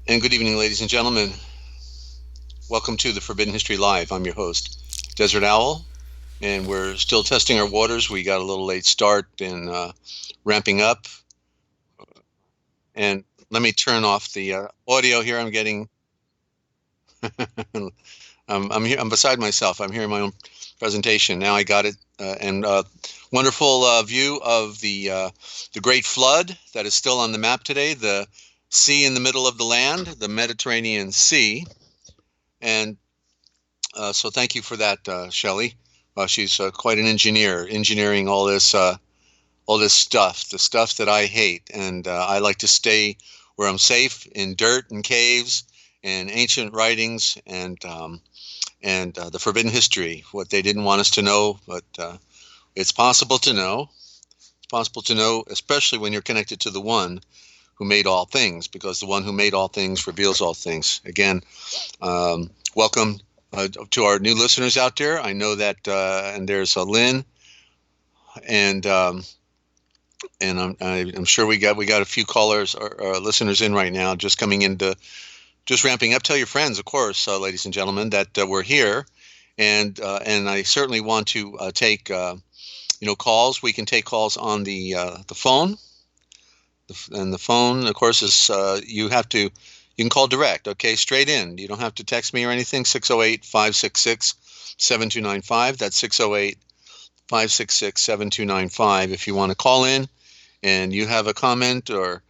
And good evening, ladies and gentlemen. Welcome to the Forbidden History Live. I'm your host, Dezert-Owl, and we're still testing our waters. We got a little late start and ramping up. And let me turn off the audio here. I'm getting, I'm here. I'm beside myself. I'm hearing my own presentation. Now I got it, and wonderful view of the Great Flood that is still on the map today. The sea in the middle of the land, the Mediterranean Sea, and so thank you for that, Shelley. She's quite an engineer, engineering all this stuff, the stuff that I hate. And I like to stay where I'm safe, in dirt and caves and ancient writings and the forbidden history, what they didn't want us to know, but it's possible to know. It's possible to know, especially when you're connected to the one who made all things, because the one who made all things reveals all things. Again, welcome to our new listeners out there. I know that, and there's Lynn, and I'm sure we got a few callers or listeners in right now, just coming into, just ramping up. Tell your friends, of course, ladies and gentlemen, that we're here, and I certainly want to take calls. We can take calls on the phone. And the phone, of course, is you can call direct, okay, straight in. You don't have to text me or anything. 608-566-7295. That's 608-566-7295. If you want to call in and you have a comment or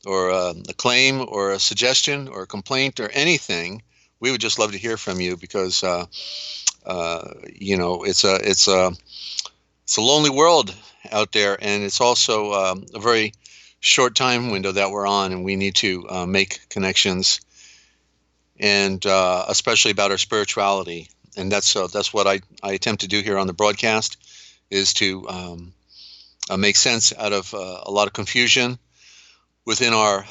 a claim or a suggestion or a complaint or anything, we would just love to hear from you, because it's a lonely world out there, and it's also a very short time window that we're on, and we need to make connections, and especially about our spirituality. And that's what I attempt to do here on the broadcast, is to make sense out of a lot of confusion within our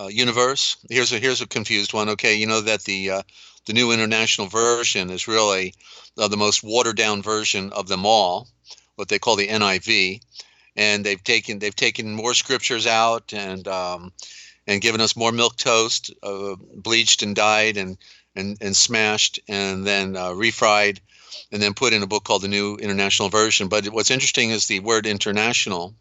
universe. Here's a confused one. Okay, you know that the New International Version is really the most watered down version of them all, what they call the NIV. And they've taken more scriptures out and given us more milk toast, bleached and dyed and smashed and then refried, and then put in a book called the New International Version. But what's interesting is the word international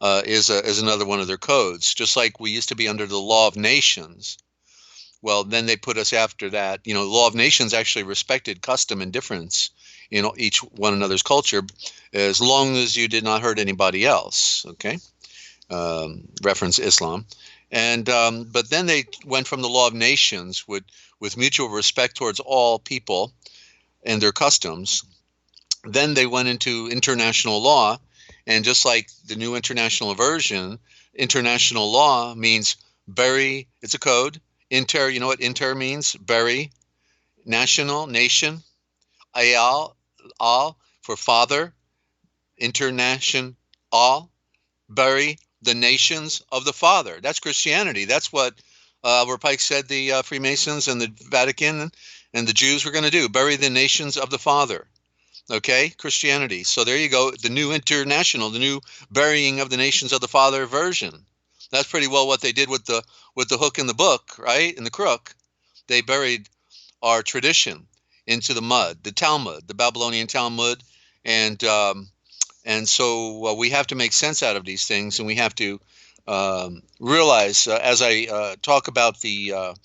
is another one of their codes. Just like we used to be under the law of nations, well, then they put us after that. The law of nations actually respected custom and difference in each one another's culture, as long as you did not hurt anybody else. Okay, reference Islam, and but then they went from the law of nations with mutual respect towards all people and their customs. Then they went into international law, and just like the New International Version, international law means bury. It's a code. Inter, you know what inter means? Bury. National, nation. Ayal, all for father. International, all. Bury the nations of the Father. That's Christianity. That's what Albert Pike said the Freemasons and the Vatican and the Jews were going to do. Bury the nations of the Father. Okay, Christianity. So there you go. The New International, the new burying of the nations of the Father version. That's pretty well what they did with the hook in the book, right? In the crook, they buried our tradition into the mud, the Talmud, the Babylonian Talmud, and so we have to make sense out of these things, and we have to realize, as I talk about the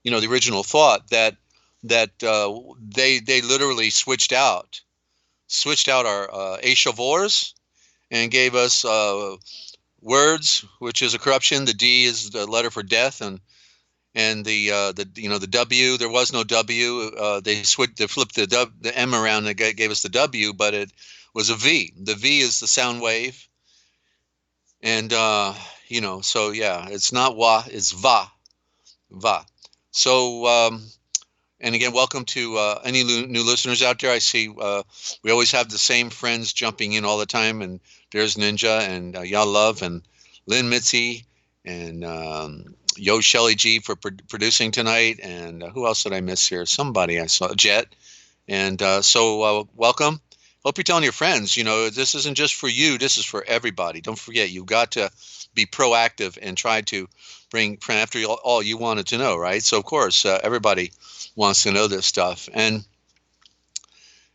original thought, that they literally switched out our Eshavors and gave us words, which is a corruption. The D is the letter for death, and the W, there was no W. They flipped the M around and gave us the W, but it was a V. The V is the sound wave, and so yeah, it's not wa, it's va. So and again, welcome to any new listeners out there. I see we always have the same friends jumping in all the time, and there's Ninja and Y'all Love and Lynn Mitzi and Yochelleg G for producing tonight, and who else did I miss here? Somebody I saw, Jet, and so welcome. Hope you're telling your friends. This isn't just for you. This is for everybody. Don't forget, you've got to be proactive and try to bring, after all you wanted to know, right? So of course everybody wants to know this stuff, and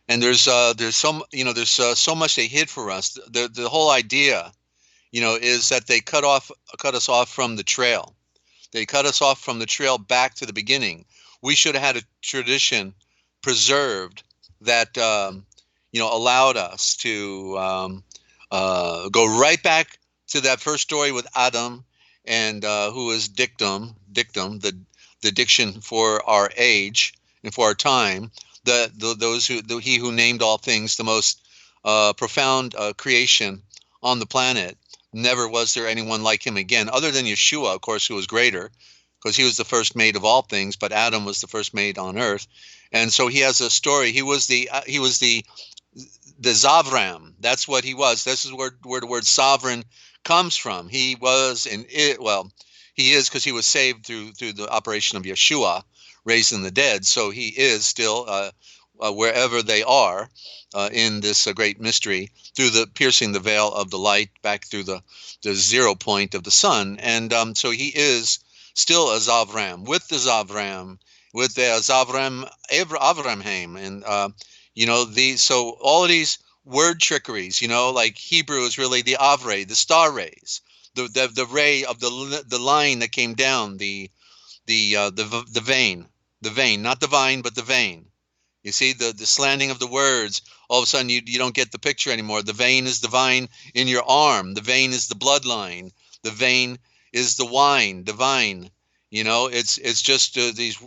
there's some, there's so much they hid for us. The whole idea, is that they cut us off from the trail. They cut us off from the trail back to the beginning. We should have had a tradition preserved that allowed us to go right back to that first story with Adam, and who is dictum, the diction for our age and for our time. He who named all things, the most profound creation on the planet. Never was there anyone like him again, other than Yeshua, of course, who was greater, because he was the first made of all things. But Adam was the first made on earth, and so he has a story. He was the Zavram. That's what he was. This is where the word sovereign comes from. He was, he is, because he was saved through the operation of Yeshua, raising the dead. So he is still wherever they are in this great mystery, through the piercing the veil of the light back through the 0 point of the sun. And so he is still a Zavram, with the Zavram, with the Zavram Avramhaim. And so all of these word trickeries, like Hebrew is really the Avre, the star rays, the ray of the line that came down, the vein, not the vine, but the vein. You see the slanting of the words. All of a sudden, you don't get the picture anymore. The vein is the vine in your arm. The vein is the bloodline. The vein is the wine, the vine. It's just these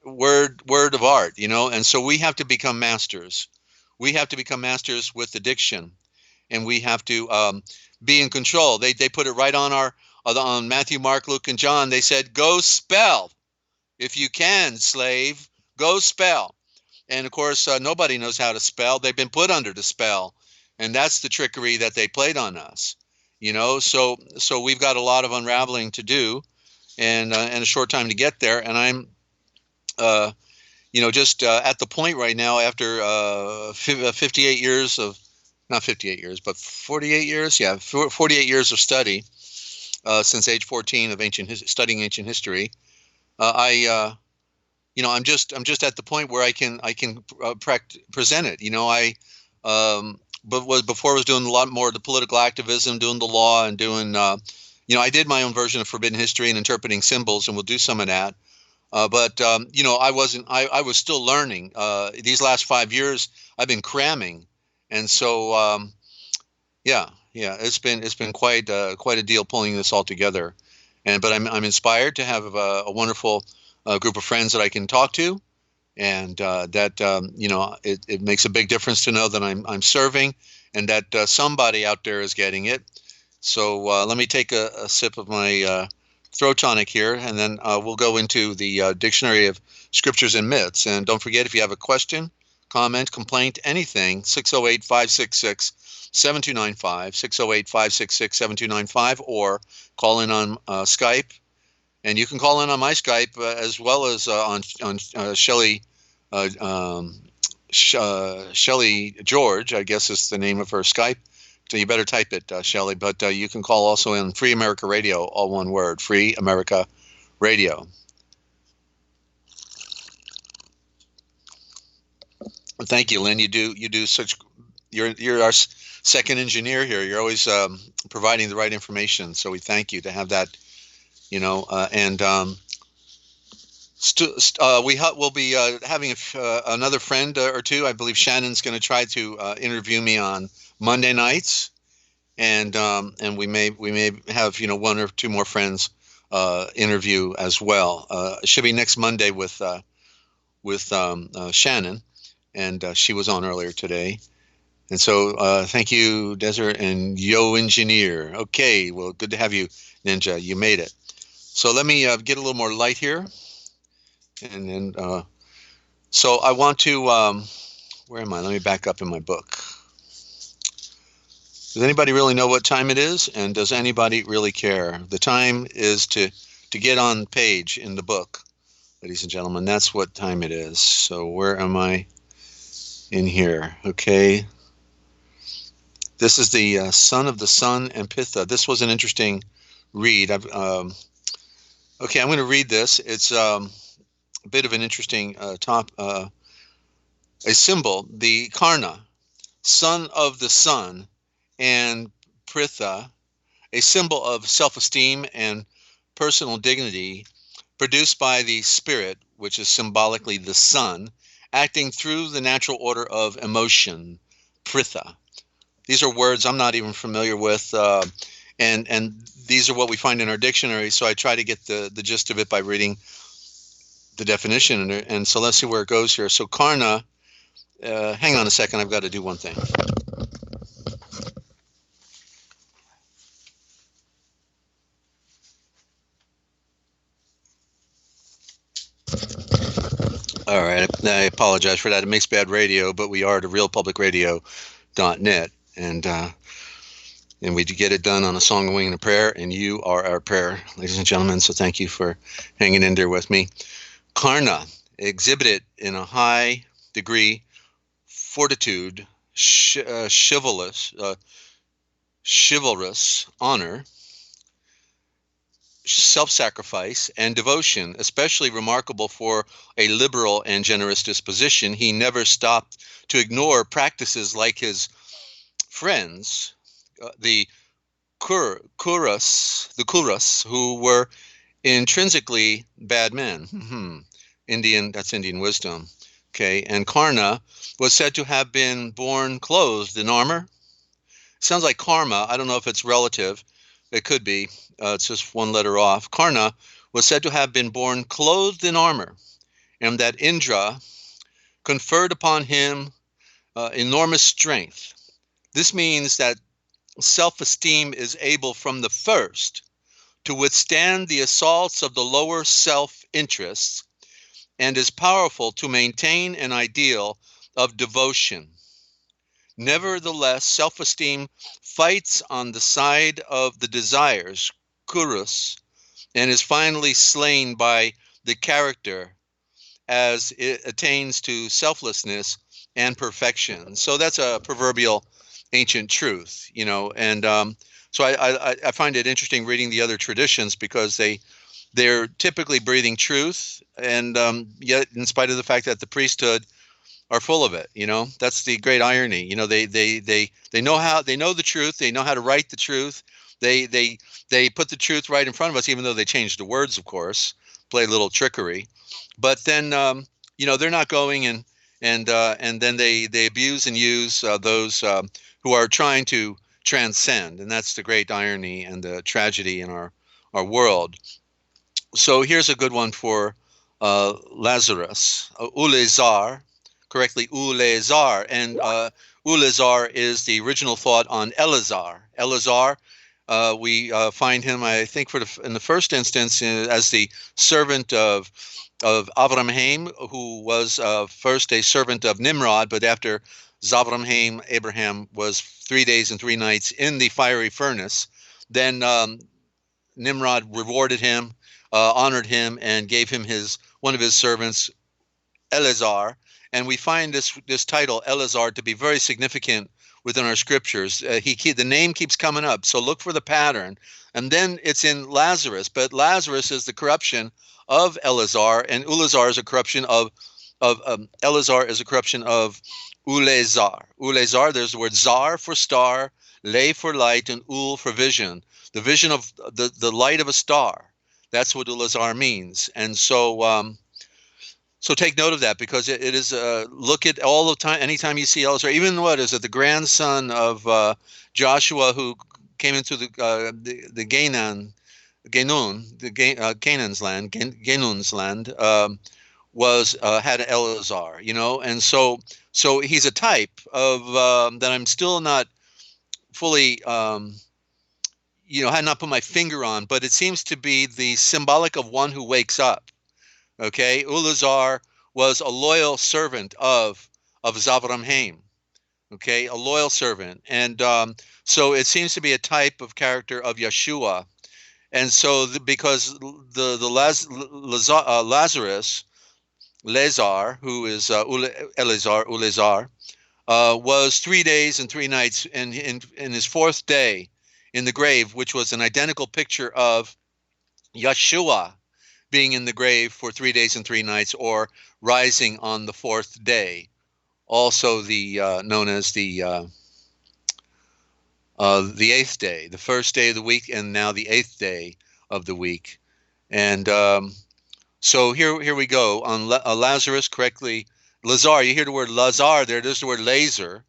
word of art. And so we have to become masters. We have to become masters with addiction, and we have to be in control. They put it right on Matthew, Mark, Luke, and John. They said, "Go spell, if you can, slave. Go spell." And of course, nobody knows how to spell. They've been put under the spell, and that's the trickery that they played on us. So we've got a lot of unraveling to do, and a short time to get there. And I'm, just at the point right now, after 58 years of, not 58 years, but 48 years, 48 years of study since age 14 of studying ancient history. I'm just at the point where I can present it. But before I was doing a lot more of the political activism, doing the law, and doing I did my own version of forbidden history and interpreting symbols, and we'll do some of that. But I was still learning. These last 5 years I've been cramming, and so it's been quite a deal pulling this all together. But I'm inspired to have a wonderful group of friends that I can talk to, and it makes a big difference to know that I'm serving, and that somebody out there is getting it. So let me take a sip of my throat tonic here, and then we'll go into the Dictionary of Scriptures and Myths. And don't forget, if you have a question, comment, complaint, anything, 608-566-7295, 608-566-7295, or call in on Skype. And you can call in on my Skype as well as on Shelley George, I guess is the name of her Skype. So you better type it, Shelley. But you can call also in Free America Radio, all one word, Free America Radio. Thank you, Lynn. You do such. You're our second engineer here. You're always providing the right information. So we thank you to have that. We'll be having another friend or two. I believe Shannon's going to try to interview me on Monday nights, and we may have one or two more friends interview as well. It should be next Monday with Shannon, and she was on earlier today. And so thank you, Desert and Yo Engineer. Okay, well, good to have you, Ninja. You made it. So let me get a little more light here. And then, so I want to, where am I? Let me back up in my book. Does anybody really know what time it is? And does anybody really care? The time is to get on page in the book, ladies and gentlemen. That's what time it is. So where am I in here? Okay. This is the son of the sun and Pitha. This was an interesting read. Okay, I'm going to read this. It's a bit of an interesting a symbol. The Karna, son of the sun, and Pritha, a symbol of self-esteem and personal dignity, produced by the spirit, which is symbolically the sun, acting through the natural order of emotion, Pritha. These are words I'm not even familiar with, and these are what we find in our dictionary, so I try to get the gist of it by reading the definition. And so let's see where it goes here. So Karna, hang on a second, I've got to do one thing. All right, I apologize for that. It makes bad radio, but we are at realpublicradio.net, and we get it done on a song, a wing, and a prayer, and you are our prayer, ladies and gentlemen, so thank you for hanging in there with me. Karna, exhibited in a high degree fortitude, chivalrous honor, self-sacrifice, and devotion, especially remarkable for a liberal and generous disposition. He never stopped to ignore practices like his friends, the Kuras, who were intrinsically bad men. That's Indian wisdom. Okay, and Karna was said to have been born clothed in armor. Sounds like karma. I don't know if it's relative. It could be. It's just one letter off. Karna was said to have been born clothed in armor, and that Indra conferred upon him enormous strength. This means that self-esteem is able from the first to withstand the assaults of the lower self-interests and is powerful to maintain an ideal of devotion. Nevertheless, self-esteem fights on the side of the desires, kurus, and is finally slain by the character as it attains to selflessness and perfection. So that's a proverbial ancient truth, and so I find it interesting reading the other traditions because they're typically breathing truth, and yet in spite of the fact that the priesthood are full of it, that's the great irony. They know the truth, they know how to write the truth, they put the truth right in front of us, even though they changed the words, of course, play a little trickery, but then they're not going and then they abuse and use those who are trying to transcend, and that's the great irony and the tragedy in our world. So here's a good one for Lazarus, Ulezar, correctly Ulezar, and Ulezar is the original thought on Eleazar. Eleazar, we find him, I think, in the first instance as the servant of Avraham, who was first a servant of Nimrod, but after Avraham, Abraham was 3 days and 3 nights in the fiery furnace. Then Nimrod rewarded him, honored him, and gave him one of his servants, Eleazar. And we find this title, Eleazar, to be very significant within our scriptures. The name keeps coming up, so look for the pattern. And then it's in Lazarus, but Lazarus is the corruption of Eleazar, and Ulezar is a corruption of Eleazar is a corruption of Ulezar. Ulezar, there's the word zar for star, le for light, and ul for vision. The vision of the light of a star. That's what Ulezar means. And so so take note of that, because it is look at all the time, anytime you see Eleazar, even the grandson of Joshua, who came into the Canaan's land, Genun's land, had Eleazar, and so he's a type of that I'm still not fully, had not put my finger on, but it seems to be the symbolic of one who wakes up. Okay, Ulezar was a loyal servant of Avraham. Okay, a loyal servant, and so it seems to be a type of character of Yeshua. And so, because Lazarus, Lazar, who is Ulezar, was 3 days and 3 nights, and in his fourth day in the grave, which was an identical picture of Yeshua being in the grave for 3 days and 3 nights, or rising on the fourth day, also known as the eighth day, the first day of the week, and now the eighth day of the week. And so here we go on Lazarus, correctly. Lazar, you hear the word Lazar there. There's the word laser.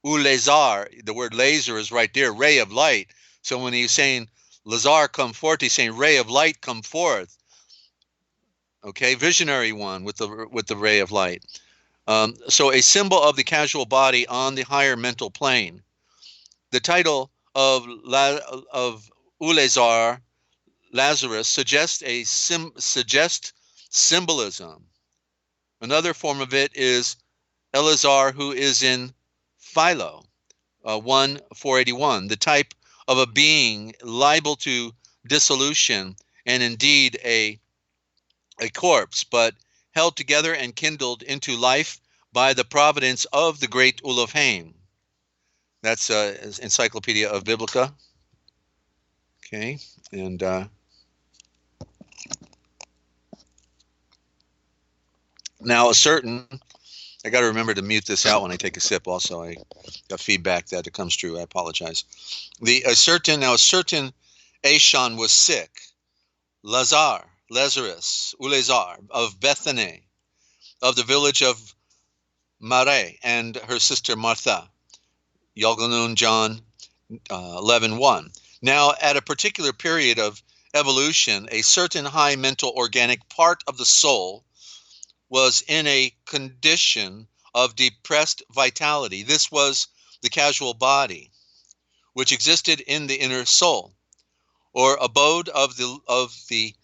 Lazar, the word laser is right there, ray of light. So when he's saying Lazar come forth, he's saying ray of light come forth. Okay, visionary one with the ray of light. So a symbol of the casual body on the higher mental plane. The title of Ulazar, Lazarus, suggests symbolism. Another form of it is Eleazar, who is in Philo, 1:481, the type of a being liable to dissolution and indeed a corpse, but held together and kindled into life by the providence of the great Ulofheim. That's Encyclopedia of Biblica. Okay, and now a certain, I got to remember to mute this out when I take a sip. Also, I got feedback that it comes true. I apologize. A certain Ashon was sick. Lazarus, Ulazar of Bethany, of the village of Mare, and her sister Martha. Yochelleg, John 11:1. Now, at a particular period of evolution, a certain high mental organic part of the soul was in a condition of depressed vitality. This was the casual body, which existed in the inner soul, or abode of the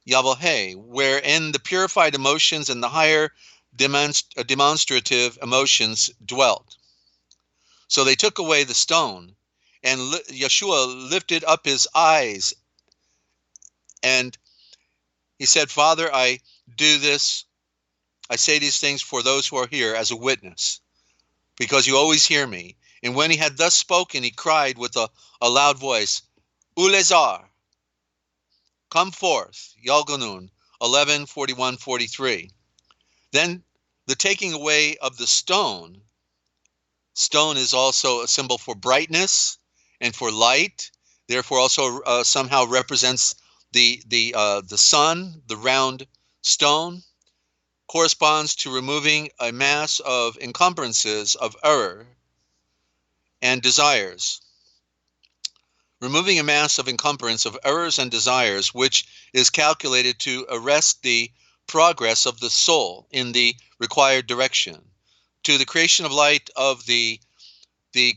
Yahweh, wherein the purified emotions and the higher demonstrative emotions dwelt. So they took away the stone, and Yeshua lifted up his eyes, and he said, Father, I do this. I say these things for those who are here as a witness, because you always hear me. And when he had thus spoken, he cried with a loud voice, Ulazar, come forth. Yochelleg, 11:41-43. Then the taking away of the stone. Stone is also a symbol for brightness and for light. Therefore, also somehow represents the sun, the round stone. Corresponds to removing a mass of encumbrances of error and desires. Removing a mass of encumbrance of errors and desires, which is calculated to arrest the progress of the soul in the required direction. To the creation of light of the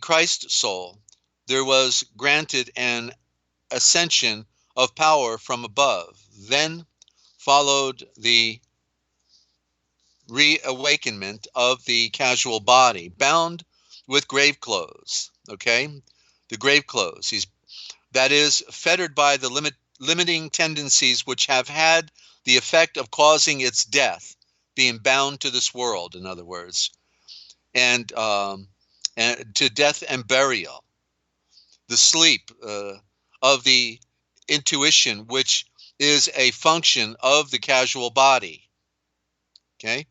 Christ soul, there was granted an ascension of power from above. Then followed the reawakenment of the casual body, bound with grave clothes. Okay, the grave clothes. That is fettered by the limiting tendencies which have had the effect of causing its death, being bound to this world, in other words, and to death and burial. The sleep of the intuition, which is a function of the casual body. Okay,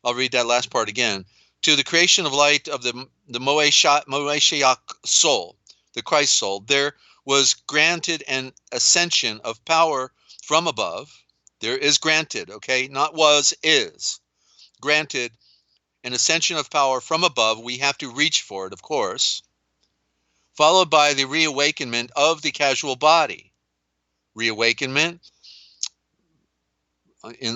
I'll read that last part again. To the creation of light of the Moeshiach soul, the Christ soul, there was granted an ascension of power from above. There is granted, okay, not was, is. Granted an ascension of power from above. We have to reach for it, of course. Followed by the reawakenment of the casual body. Reawakenment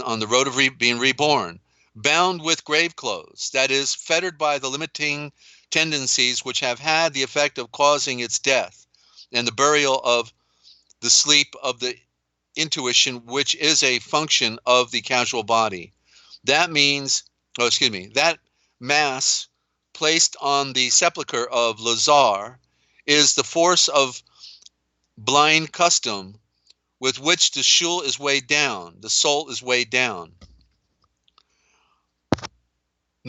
on the road of being reborn. Bound with grave clothes, that is, fettered by the limiting tendencies which have had the effect of causing its death, and the burial of the sleep of the intuition, which is a function of the casual body. That means, that mass placed on the sepulchre of Lazar is the force of blind custom with which the shul is weighed down, the soul is weighed down.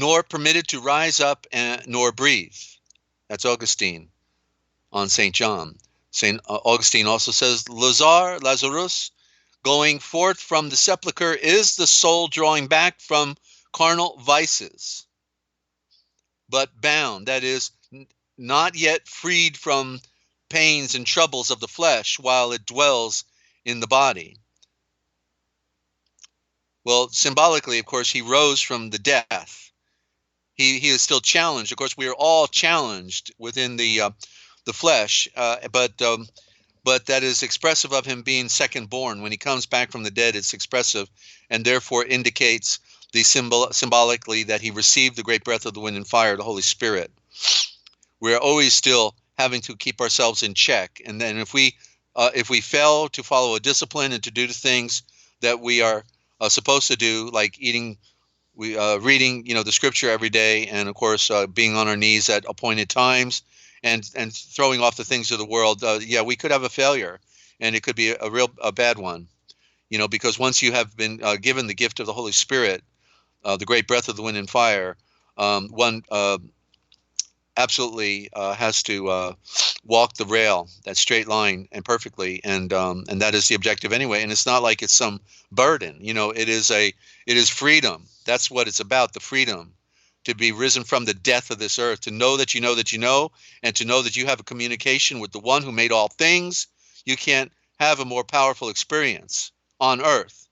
nor permitted to rise up nor breathe. That's Augustine on St. John. St. Augustine also says, Lazarus, going forth from the sepulchre is the soul drawing back from carnal vices, but bound, that is, not yet freed from pains and troubles of the flesh while it dwells in the body. Well, symbolically, of course, he rose from the death. He is still challenged. Of course, we are all challenged within the flesh, but that is expressive of him being second born. When he comes back from the dead, it's expressive, and therefore indicates the symbolically that he received the great breath of the wind and fire, the Holy Spirit. We're always still having to keep ourselves in check, and then if we fail to follow a discipline and to do the things that we are supposed to do, like reading, the scripture every day, and of course being on our knees at appointed times, and throwing off the things of the world, we could have a failure, and it could be a bad one, because once you have been given the gift of the Holy Spirit, the great breath of the wind and fire, one absolutely has to walk the rail, that straight line, and perfectly, and that is the objective anyway. And it's not like it's some burden, it is freedom. That's what it's about, the freedom to be risen from the death of this earth, to know that you know that you know, and to know that you have a communication with the one who made all things. You can't have a more powerful experience on earth.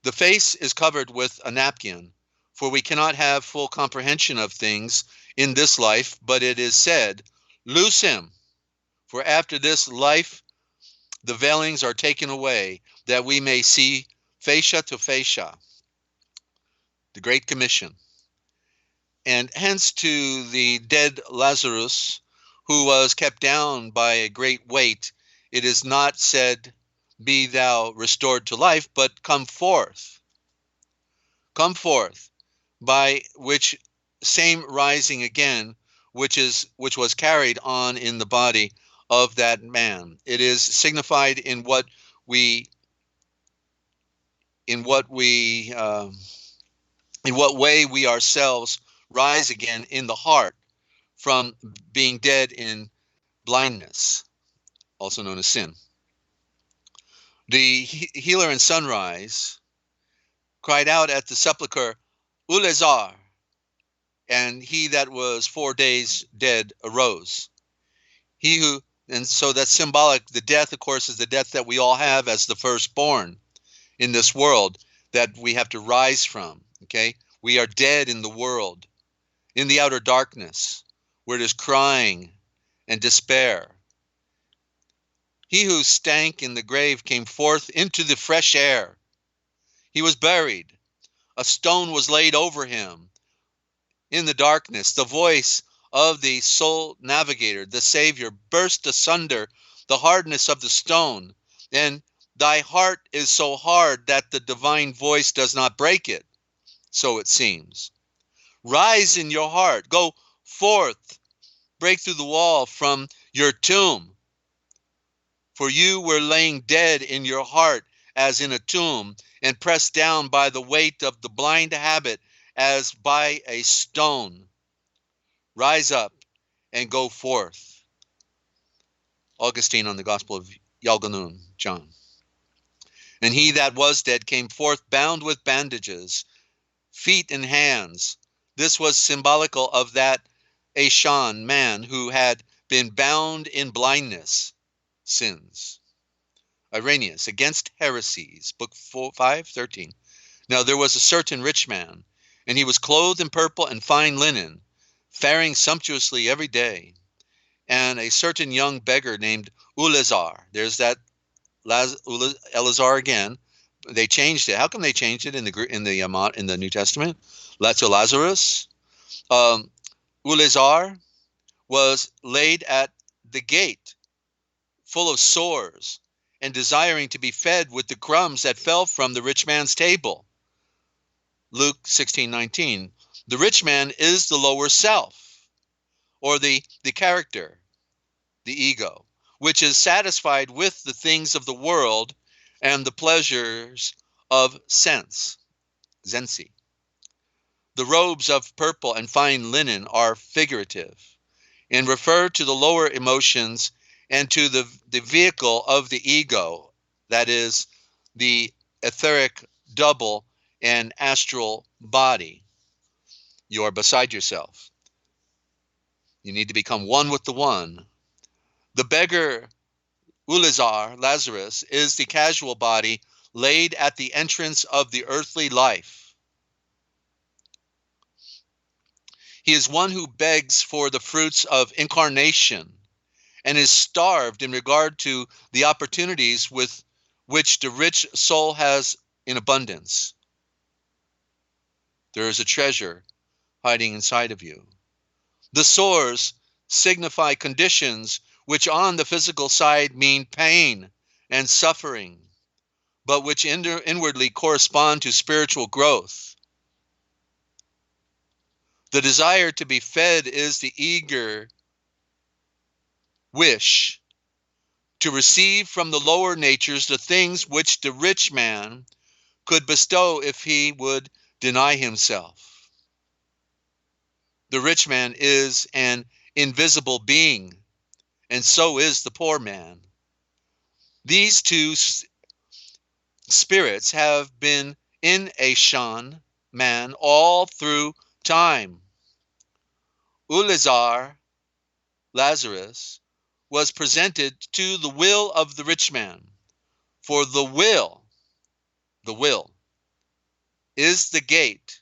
The face is covered with a napkin, for we cannot have full comprehension of things in this life, but it is said, loose him, for after this life the veilings are taken away, that we may see fascia to fascia. The Great Commission. And hence to the dead Lazarus, who was kept down by a great weight, it is not said, be thou restored to life, but come forth. Come forth, by which same rising again, which was carried on in the body of that man. It is signified in what way we ourselves rise again in the heart from being dead in blindness, also known as sin. The healer in sunrise cried out at the sepulchre, Ulezar, and he that was 4 days dead arose. And so that's symbolic. The death, of course, is the death that we all have as the firstborn in this world that we have to rise from, okay? We are dead in the world, in the outer darkness, where it is crying and despair. He who stank in the grave came forth into the fresh air. He was buried. A stone was laid over him. In the darkness, the voice of the soul navigator, the Savior, burst asunder the hardness of the stone. And thy heart is so hard that the divine voice does not break it. So it seems. Rise in your heart. Go forth. Break through the wall from your tomb. For you were laying dead in your heart as in a tomb, and pressed down by the weight of the blind habit as by a stone. Rise up and go forth. Augustine on the Gospel of Yochelleg, John. And he that was dead came forth bound with bandages, feet and hands. This was symbolical of that Ashan man who had been bound in blindness, sins. Irenaeus, Against Heresies, Book 5:13. Now there was a certain rich man, and he was clothed in purple and fine linen, faring sumptuously every day. And a certain young beggar named Ulezar. There's that Eleazar again. They changed it. How come they changed it in the New Testament? To Lazarus. Ulezar was laid at the gate, full of sores, and desiring to be fed with the crumbs that fell from the rich man's table. Luke 16:19. The rich man is the lower self, or the character, the ego, which is satisfied with the things of the world and the pleasures of sense, Zensi. The robes of purple and fine linen are figurative and refer to the lower emotions and to the vehicle of the ego, that is, the etheric double and astral body. You are beside yourself. You need to become one with the one. The beggar Ulazar, Lazarus, is the casual body laid at the entrance of the earthly life. He is one who begs for the fruits of incarnation and is starved in regard to the opportunities with which the rich soul has in abundance. There is a treasure hiding inside of you. The sores signify conditions which on the physical side mean pain and suffering, but which inwardly correspond to spiritual growth. The desire to be fed is the eager wish to receive from the lower natures the things which the rich man could bestow if he would deny himself. The rich man is an invisible being, and so is the poor man. These two spirits have been in a Shan man all through time. Ulazar, Lazarus, was presented to the will of the rich man, for the will is the gate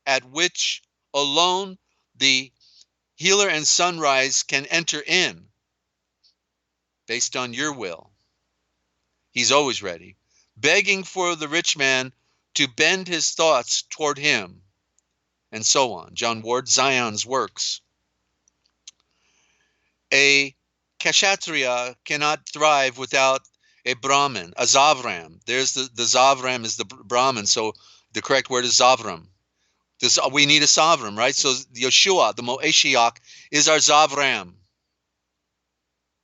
at which alone the healer and sunrise can enter in, based on your will. He's always ready, begging for the rich man to bend his thoughts toward him, and so on. John Ward, Zion's Works. A Kshatriya cannot thrive without a Brahmin, a Zavram. There's the Zavram is the Brahmin, so the correct word is Zavram. We need a Zavram, right? So Yeshua, the Moeshiach, is our Zavram.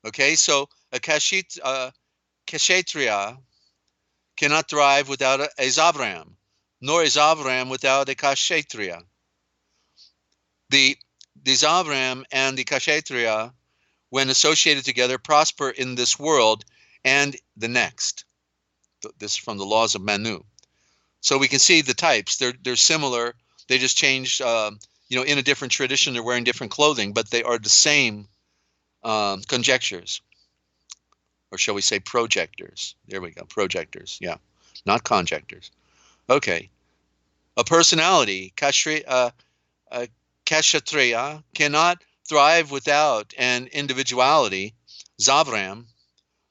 Okay, so a Kshatriya cannot thrive without a Zavram, nor a Zavram without a Kshatriya. The Zavram and the Kshatriya, when associated together, prosper in this world and the next. This is from the laws of Manu. So we can see the types. They're similar. They just changed, in a different tradition. They're wearing different clothing, but they are the same conjectures. Or shall we say projectors? There we go, projectors. Yeah, not conjectors. Okay. A personality, Kshatriya, cannot thrive without an individuality, Zavram,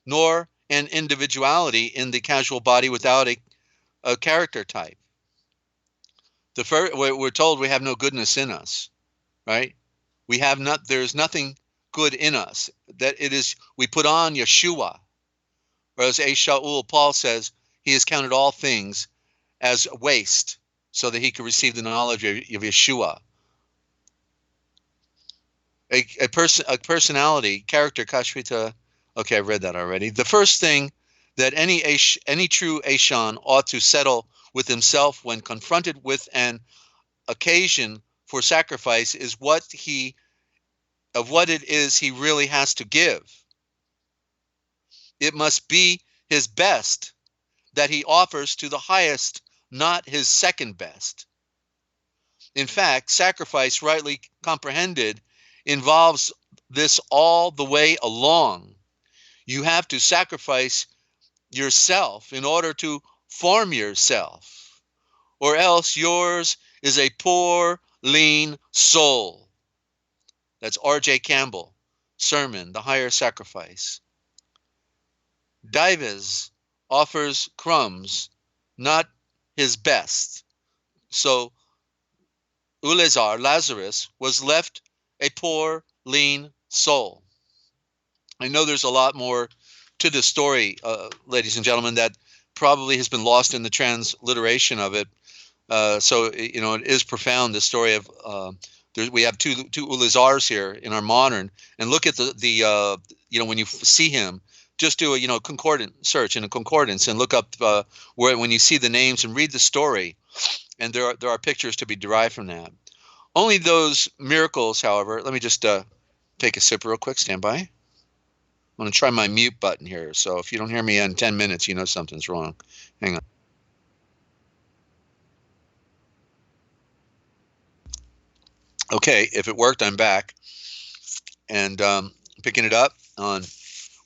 nor an individuality in the casual body without a character type. We're told we have no goodness in us, right? There's nothing good in us. That it is, we put on Yeshua. Or as Shaul, Paul says, he has counted all things as waste so that he could receive the knowledge of Yeshua. A personality, character, Kashrita. Okay, I've read that already. The first thing that any true Eshan ought to settle with himself when confronted with an occasion for sacrifice is what it is he really has to give. It must be his best that he offers to the highest, not his second best. In fact, sacrifice, rightly comprehended, involves this all the way along. You have to sacrifice yourself in order to form yourself, or else yours is a poor, lean soul. That's R.J. Campbell, Sermon, The Higher Sacrifice. Dives offers crumbs, not his best. So Ulazar, Lazarus, was left a poor, lean soul. I know there's a lot more to this story, ladies and gentlemen, that probably has been lost in the transliteration of it. So it is profound. The story of we have two Ulazars here in our modern, and look at the when you see him, just do a concordant search in a concordance and look up when you see the names and read the story, and there are pictures to be derived from that. Only those miracles, however, let me just take a sip real quick. Stand by. I'm going to try my mute button here. So if you don't hear me in 10 minutes, you know something's wrong. Hang on. Okay, if it worked, I'm back. And picking it up on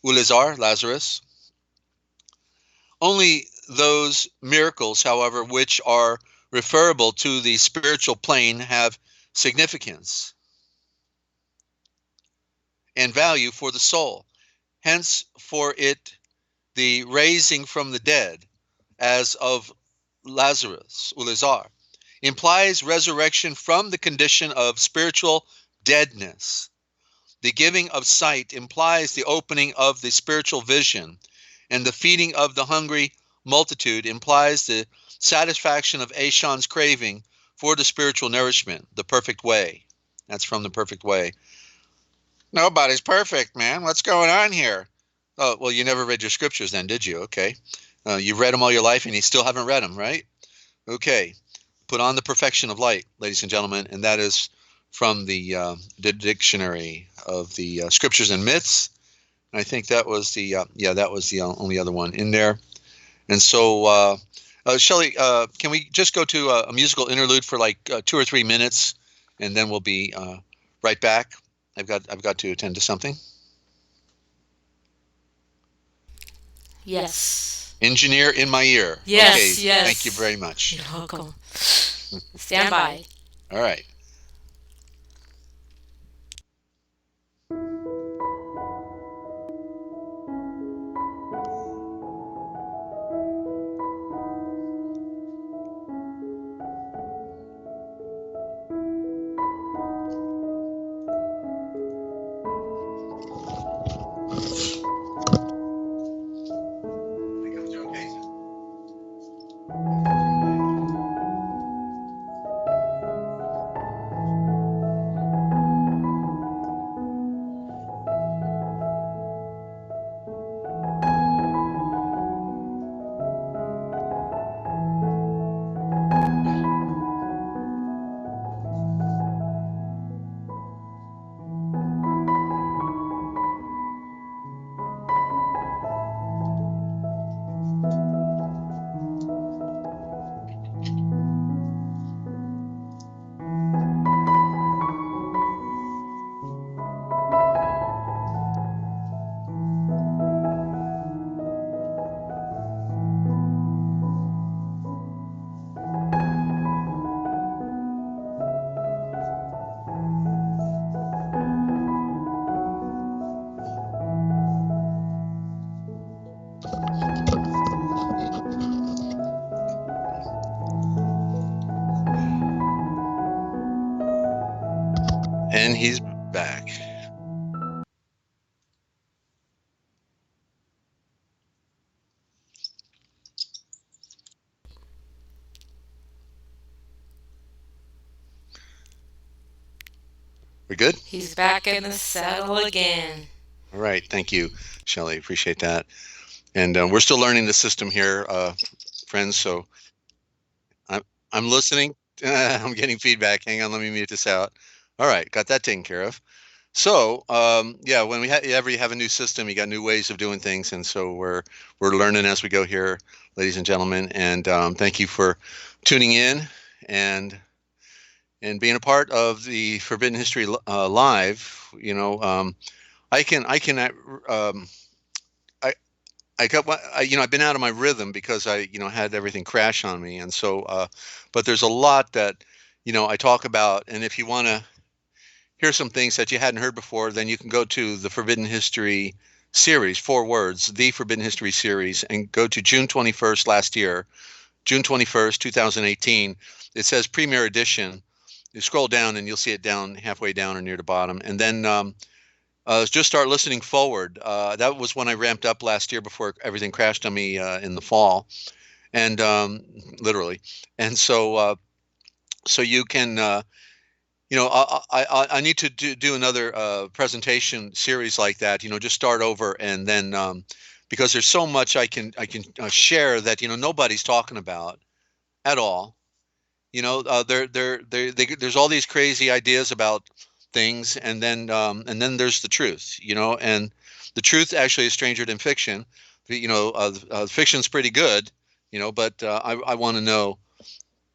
Ulazar, Lazarus. Only those miracles, however, which are referable to the spiritual plane have significance and value for the soul. Hence, for it, the raising from the dead, as of Lazarus, Ulazar, implies resurrection from the condition of spiritual deadness. The giving of sight implies the opening of the spiritual vision, and the feeding of the hungry multitude implies the satisfaction of Ashan's craving for the spiritual nourishment, the perfect way. That's from the perfect way. Nobody's perfect, man. What's going on here? Oh, well, you never read your scriptures then, did you? Okay. You've read them all your life and you still haven't read them, right? Okay. Put on the perfection of light, ladies and gentlemen, and that is from the dictionary of the scriptures and myths. I think that was the that was the only other one in there. And so, Shelley, can we just go to a musical interlude for like 2 or 3 minutes, and then we'll be right back. I've got to attend to something. Yes. Engineer in my ear. Yes, okay, yes. Thank you very much. You're welcome. Stand by. All right. And he's back. We good? He's back in the saddle again. All right. Thank you, Shelley. Appreciate that. And we're still learning the system here, friends. So I'm listening. I'm getting feedback. Hang on. Let me mute this out. All right. Got that taken care of. So, yeah, when we ever have a new system, you got new ways of doing things, and so we're learning as we go here, ladies and gentlemen. And thank you for tuning in and being a part of the Forbidden History Live. You know, I I've been out of my rhythm because I had everything crash on me, and so but there's a lot that I talk about, and if you want to hear some things that you hadn't heard before, then you can go to the Forbidden History series, 4 words, the Forbidden History series, and go to June 21st last year, June 21st, 2018. It says Premier Edition. You scroll down and you'll see it down halfway down or near the bottom, and then just start listening forward. That was when I ramped up last year before everything crashed on me in the fall, and literally. And so so you can I need to do another presentation series like that. Just start over, and then because there's so much I can share that nobody's talking about at all. There's all these crazy ideas about things, and then there's the truth, and the truth actually is stranger than fiction. Fiction's pretty good, but I want to know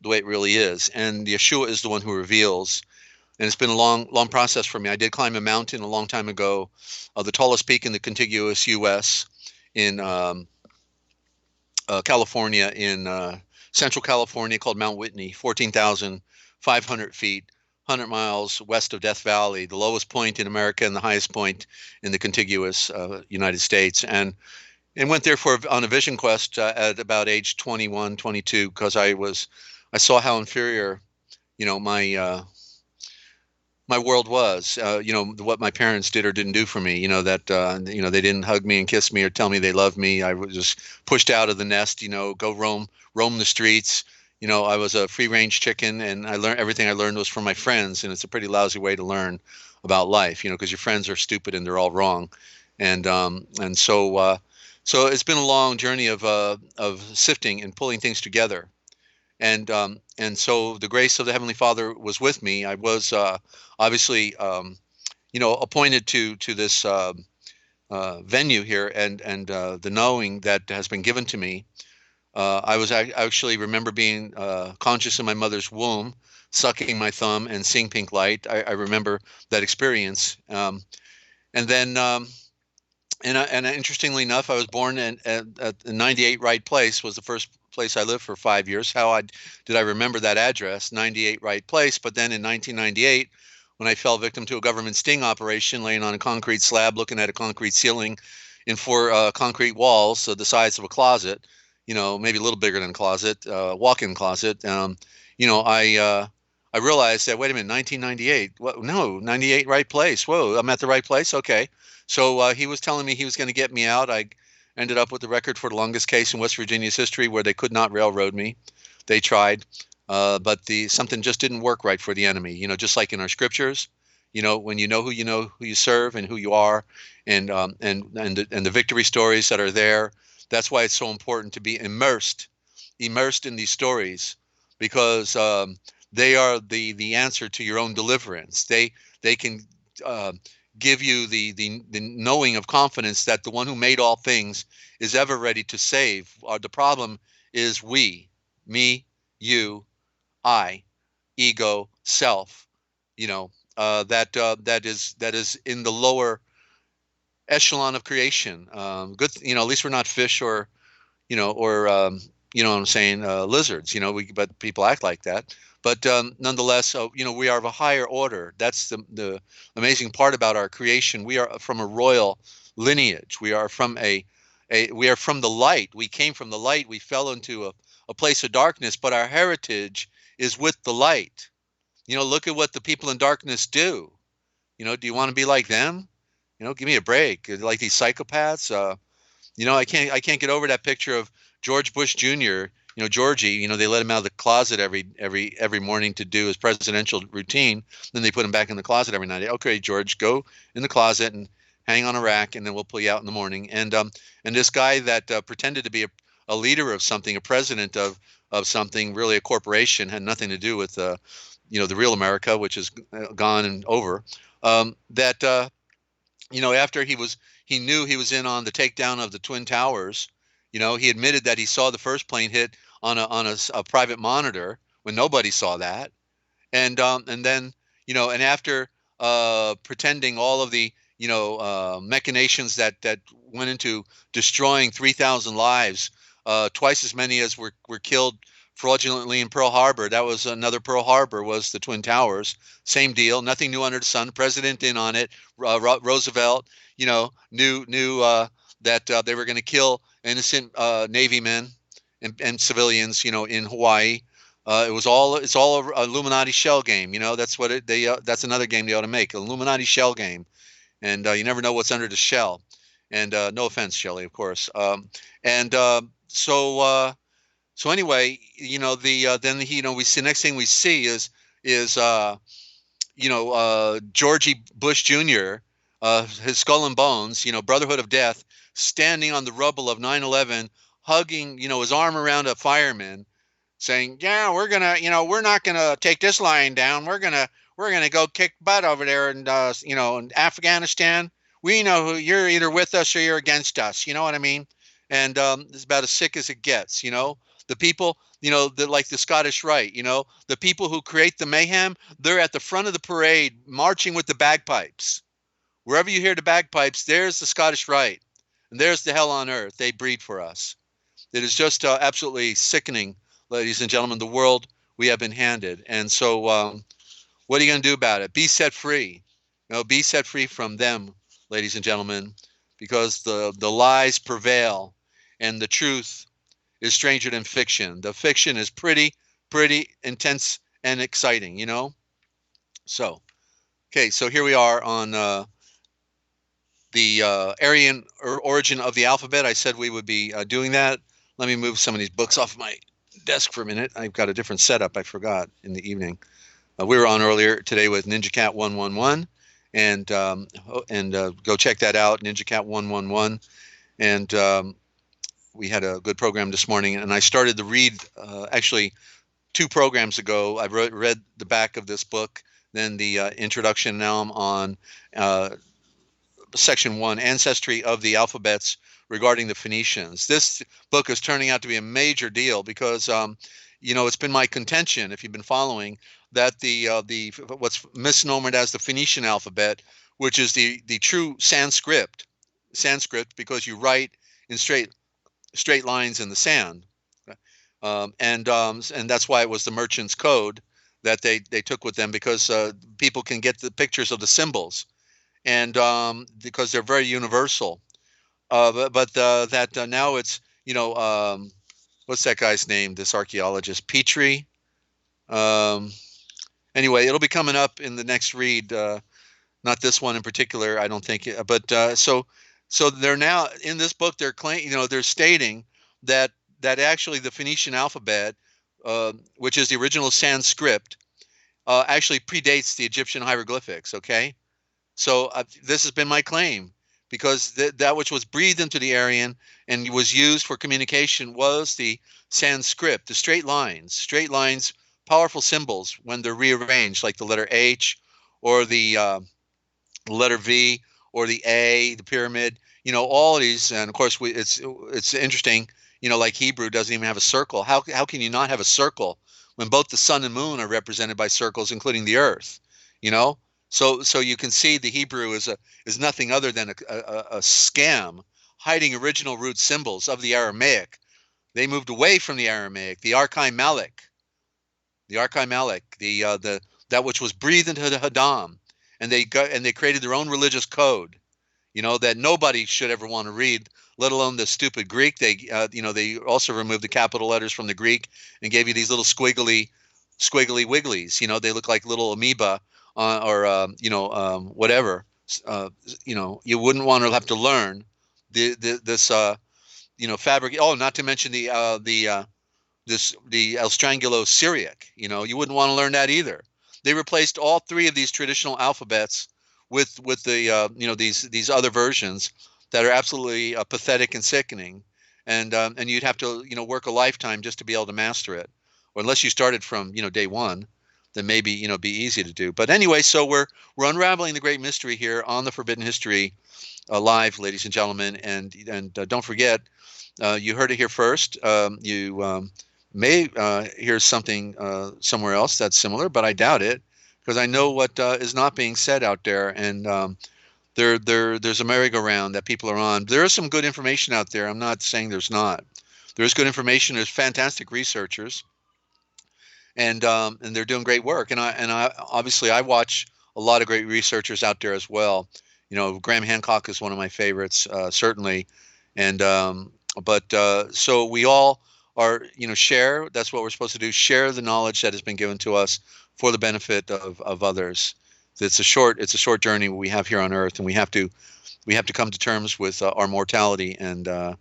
the way it really is, and Yeshua is the one who reveals. And it's been a long process for me. I did climb a mountain a long time ago, the tallest peak in the contiguous U.S. in California, in Central California, called Mount Whitney, 14,500 feet, 100 miles west of Death Valley, the lowest point in America and the highest point in the contiguous United States. And went there on a vision quest at about age 21, 22, because I saw how inferior, my world was, what my parents did or didn't do for me, that, they didn't hug me and kiss me or tell me they loved me. I was just pushed out of the nest, go roam the streets. I was a free range chicken, and everything I learned was from my friends. And it's a pretty lousy way to learn about life, because your friends are stupid and they're all wrong. And so it's been a long journey of sifting and pulling things together. And so the grace of the Heavenly Father was with me. I was obviously appointed to this venue here, and the knowing that has been given to me. I actually remember being conscious in my mother's womb, sucking my thumb and seeing pink light. I remember that experience. And then and interestingly enough, I was born at 98 Wright Place, was the first place I lived for 5 years. Did I remember that address, 98 Wright Place? But then in 1998, when I fell victim to a government sting operation, laying on a concrete slab, looking at a concrete ceiling in 4 concrete walls, so the size of a closet, maybe a little bigger than a closet, walk-in closet, I realized that, wait a minute, 1998, what? No, 98 Right Place. Whoa, I'm at the right place? Okay. So he was telling me he was going to get me out. I ended up with the record for the longest case in West Virginia's history where they could not railroad me. They tried, but something just didn't work right for the enemy. Just like in our scriptures, when you know who you serve and who you are, and the victory stories that are there. That's why it's so important to be immersed in these stories, because they are the answer to your own deliverance. They can give you the knowing of confidence that the one who made all things is ever ready to save. The problem is me, you, I, ego, self. That is in the lower echelon of creation. Good, at least we're not fish or what I'm saying, lizards. But people act like that. But nonetheless, we are of a higher order. That's the amazing part about our creation. We are from a royal lineage. We are from we are from the light. We came from the light. We fell into a place of darkness, but our heritage is with the light. Look at what the people in darkness do. Do you want to be like them? Give me a break. Like these psychopaths. I can't get over that picture of George Bush Jr. Georgie. They let him out of the closet every morning to do his presidential routine. Then they put him back in the closet every night. Okay, George, go in the closet and hang on a rack, and then we'll pull you out in the morning. And this guy that pretended to be a leader of something, a president of something, really a corporation, had nothing to do with the real America, which is gone and over. After he knew he was in on the takedown of the Twin Towers. He admitted that he saw the first plane hit on a private monitor when nobody saw that, and then and after pretending all of the machinations that went into destroying 3,000 lives, twice as many as were killed fraudulently in Pearl Harbor. That was another Pearl Harbor, was the Twin Towers. Same deal, nothing new under the sun. The president in on it. Roosevelt, knew that they were going to kill innocent Navy men and civilians, in Hawaii. It's all a Illuminati shell game. That's what that's another game they ought to make, Illuminati shell game. And you never know what's under the shell. And no offense, Shelley, of course. So anyway, then we see, next thing we see is Georgie Bush Jr., his skull and bones, Brotherhood of Death, standing on the rubble of 9/11, hugging, his arm around a fireman, saying, yeah, we're gonna, we're not gonna take this line down. We're gonna go kick butt over there, and in Afghanistan. We know who you're either with us or you're against us. You know what I mean? And it's about as sick as it gets. The people, like the Scottish Rite. The people who create the mayhem. They're at the front of the parade, marching with the bagpipes. Wherever you hear the bagpipes, there's the Scottish Rite, and there's the hell on earth. They breed for us. It is just absolutely sickening, ladies and gentlemen, the world we have been handed. And so what are you going to do about it? Be set free. Be set free from them, ladies and gentlemen, because the lies prevail and the truth is stranger than fiction. The fiction is pretty intense and exciting, So, okay, so here we are on the Aryan origin of the alphabet. I said we would be doing that. Let me move some of these books off my desk for a minute. I've got a different setup. I forgot in the evening. We were on earlier today with Ninja Cat 111, and go check that out, Ninja Cat 111. And we had a good program this morning, and I started to read actually 2 programs ago. I read the back of this book, then the introduction. Now I'm on Section 1, Ancestry of the Alphabets regarding the Phoenicians. This book is turning out to be a major deal because, it's been my contention, if you've been following, that the what's misnomered as the Phoenician alphabet, which is the true Sanskrit, because you write in straight lines in the sand, and that's why it was the merchant's code that they took with them, because people can get the pictures of the symbols, and because they're very universal. But now it's, what's that guy's name? This archaeologist, Petrie. Anyway, it'll be coming up in the next read. Not this one in particular, I don't think. But so they're now in this book. They're they're stating that actually the Phoenician alphabet, which is the original Sanskrit, actually predates the Egyptian hieroglyphics. Okay. So this has been my claim, because that which was breathed into the Aryan and was used for communication was the Sanskrit, the straight lines, powerful symbols when they're rearranged, like the letter H or the letter V or the A, the pyramid, all of these. And of course, it's interesting, like Hebrew doesn't even have a circle. How can you not have a circle when both the sun and moon are represented by circles, including the earth? So you can see the Hebrew is nothing other than a scam, hiding original root symbols of the Aramaic. They moved away from the Aramaic, the Archaic that which was breathed into the Haddam, and they created their own religious code, that nobody should ever want to read, let alone the stupid Greek. They also removed the capital letters from the Greek and gave you these little squiggly wigglies. They look like little amoeba. Whatever, you wouldn't want to have to learn this fabric. Oh, not to mention the El Strangulo Syriac. You wouldn't want to learn that either. They replaced all 3 of these traditional alphabets with the these other versions that are absolutely pathetic and sickening, and you'd have to work a lifetime just to be able to master it, or unless you started from day one. Then maybe be easy to do. But anyway, so we're unraveling the great mystery here on the Forbidden History Live, ladies and gentlemen, and don't forget, you heard it here first. You may hear something somewhere else that's similar, but I doubt it, because I know what is not being said out there, and there's a merry-go-round that people are on. There is some good information out there. I'm not saying there's not. There's good information. There's fantastic researchers. And they're doing great work, and I obviously I watch a lot of great researchers out there as well. Graham Hancock is one of my favorites, certainly, and so we all are share. That's what we're supposed to do. Share the knowledge that has been given to us for the benefit of others. It's a short journey we have here on Earth, and we have to come to terms with our mortality, and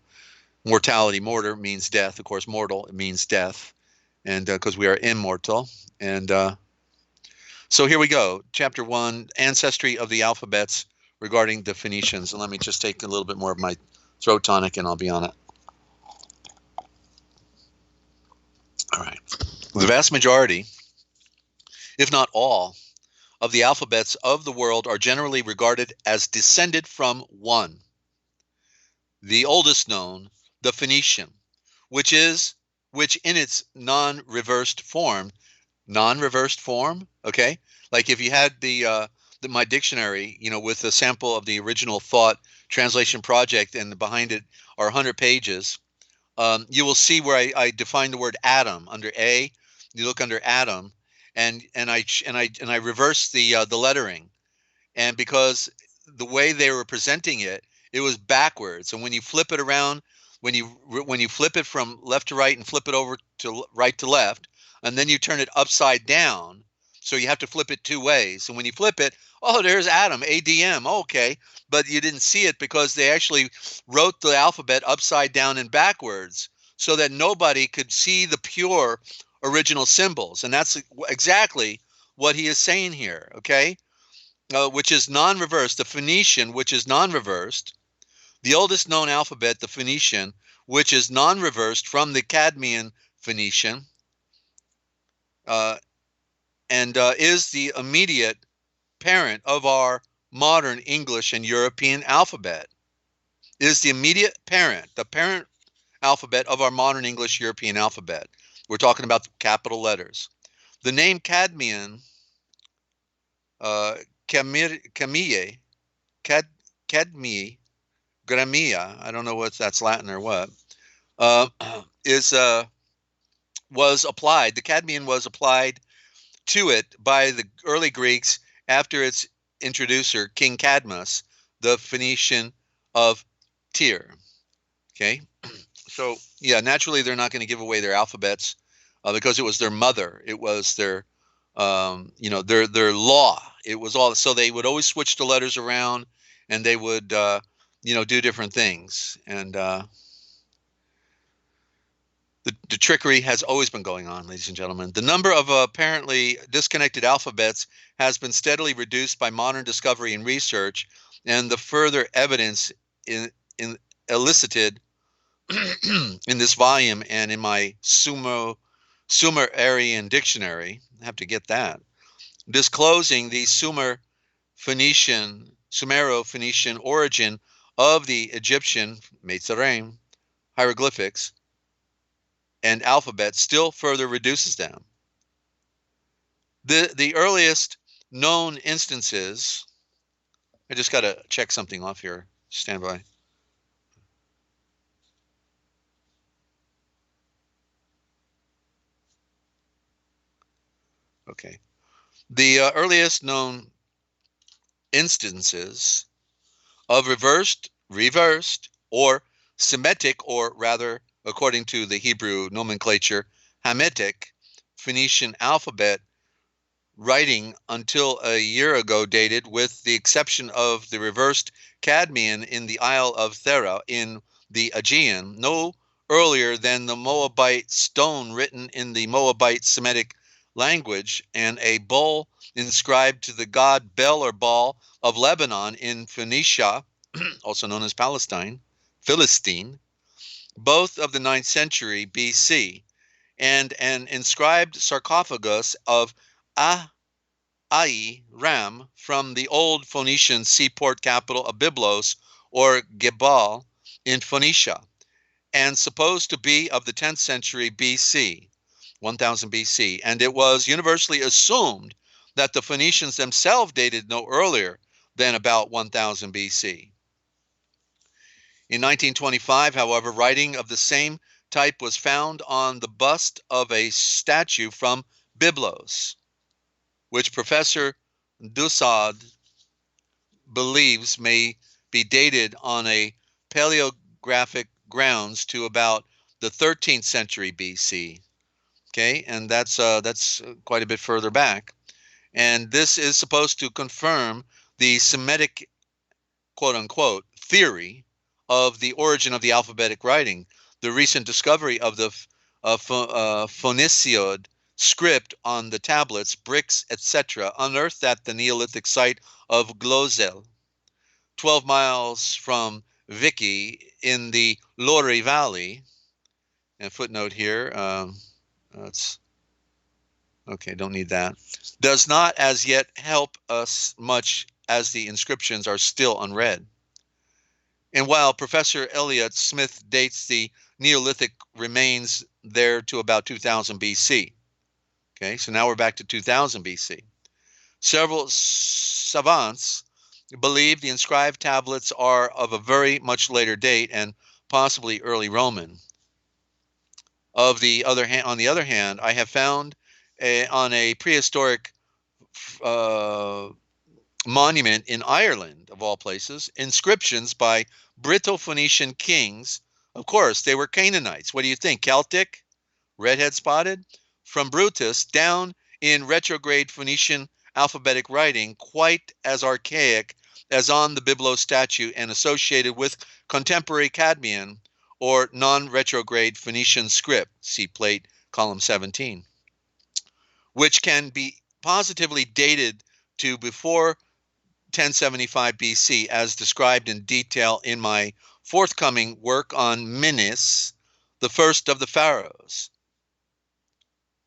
mortality. Mortar means death, of course. Mortal means death. And because we are immortal. And so here we go. Chapter 1, Ancestry of the Alphabets regarding the Phoenicians. And let me just take a little bit more of my throat tonic and I'll be on it. All right. The vast majority, if not all, of the alphabets of the world are generally regarded as descended from one, the oldest known, the Phoenician, which in its non-reversed form, okay? Like if you had my dictionary, with a sample of the original thought translation project, and behind it are 100 pages, you will see where I define the word atom under A. You look under atom, and I reverse the lettering, and because the way they were presenting it, it was backwards. And when you flip it around, when you flip it from left to right and flip it over to right to left, and then you turn it upside down, so you have to flip it two ways. And when you flip it, oh, there's Adam, ADM, okay, but you didn't see it because they actually wrote the alphabet upside down and backwards so that nobody could see the pure original symbols. And that's exactly what he is saying here, okay? Which is non-reversed, the Phoenician, which is non-reversed, the oldest known alphabet, the Phoenician, which is non-reversed from the Cadmean Phoenician, and is the immediate parent of our modern English and European alphabet. It is the immediate parent, the parent alphabet of our modern English European alphabet. We're talking about the capital letters. The name Cadmean, Cadmii, Gramia, I don't know if that's Latin or what, is was applied. The Cadmean was applied to it by the early Greeks after its introducer, King Cadmus, the Phoenician of Tyre. Okay, so yeah, naturally they're not going to give away their alphabets because it was their mother. It was their their law. It was all, so they would always switch the letters around, and they would do different things. And the trickery has always been going on, ladies and gentlemen. The number of apparently disconnected alphabets has been steadily reduced by modern discovery and research, and the further evidence elicited in this volume and in my Sumerian dictionary, I have to get that, disclosing the Sumero-Phoenician origin of the Egyptian Metzarem hieroglyphics and alphabet still further reduces them. The earliest known instances, I just got to check something off here. Stand by. Okay. The earliest known instances of reversed, or Semitic, or rather, according to the Hebrew nomenclature, Hamitic Phoenician alphabet writing until a year ago dated, with the exception of the reversed Cadmean in the Isle of Thur in the Aegean, no earlier than the Moabite stone written in the Moabite Semitic language, and a bull inscribed to the god Bel or Baal of Lebanon in Phoenicia, also known as Philistine, both of the 9th century BC, and an inscribed sarcophagus of Ai Ram from the old Phoenician seaport capital of Byblos or Gebal in Phoenicia, and supposed to be of the 10th century BC, 1000 BC, and it was universally assumed that the Phoenicians themselves dated no earlier than about 1000 BC. In 1925, however, writing of the same type was found on the bust of a statue from Byblos, which Professor Dussaud believes may be dated on a paleographic grounds to about the 13th century BC. Okay, and that's quite a bit further back. And this is supposed to confirm the Semitic, quote unquote, theory of the origin of the alphabetic writing. The recent discovery of the Phoeniciod script on the tablets, bricks, etc., unearthed at the Neolithic site of Glosel, 12 miles from Vinci in the Lori Valley. And footnote here, it's Okay, don't need that. Does not as yet help us much as the inscriptions are still unread. And while Professor Elliot Smith dates the Neolithic remains there to about 2000 BC. Okay, so now we're back to 2000 BC. Several savants believe the inscribed tablets are of a very much later date and possibly early Roman. On the other hand, I have found on a prehistoric monument in Ireland, of all places, inscriptions by Brito-Phoenician kings. Of course, they were Canaanites. What do you think? Celtic? Redhead spotted? From Brutus down in retrograde Phoenician alphabetic writing, quite as archaic as on the Byblos statue and associated with contemporary Cadmean or non-retrograde Phoenician script, see plate column 17, which can be positively dated to before 1075 BC, as described in detail in my forthcoming work on Minis, the first of the pharaohs,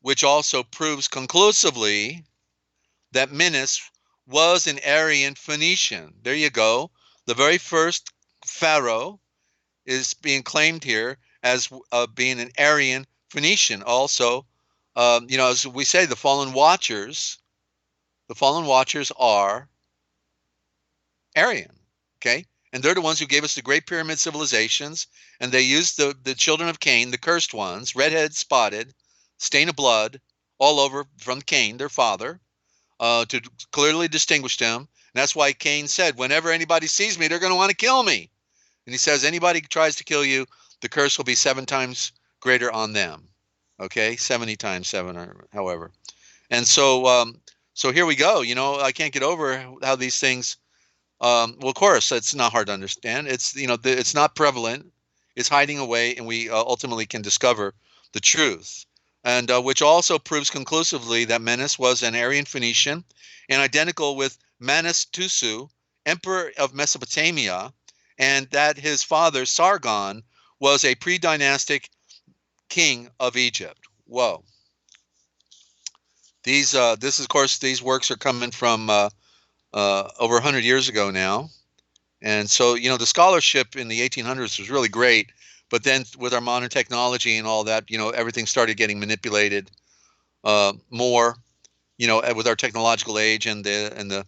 which also proves conclusively that Minis was an Aryan Phoenician. There you go. The very first pharaoh is being claimed here as being an Aryan Phoenician. Also, as we say, the fallen watchers are Aryan, okay? And they're the ones who gave us the Great Pyramid civilizations, and they used the children of Cain, the cursed ones, redhead, spotted, stain of blood, all over from Cain, their father, to clearly distinguish them. And that's why Cain said, whenever anybody sees me, they're going to want to kill me. And he says, anybody who tries to kill you, the curse will be 7 times greater on them. Okay, 70 times 7, or however. And so here we go. I can't get over how these things. Well, of course, it's not hard to understand. It's it's not prevalent. It's hiding away, and we ultimately can discover the truth, and which also proves conclusively that Menes was an Aryan Phoenician, and identical with Manus Tusu, emperor of Mesopotamia, and that his father Sargon was a pre-dynastic king of Egypt. Whoa! These works are coming from over 100 years ago now. And so, the scholarship in the 1800s was really great. But then with our modern technology and all that, everything started getting manipulated more, with our technological age and the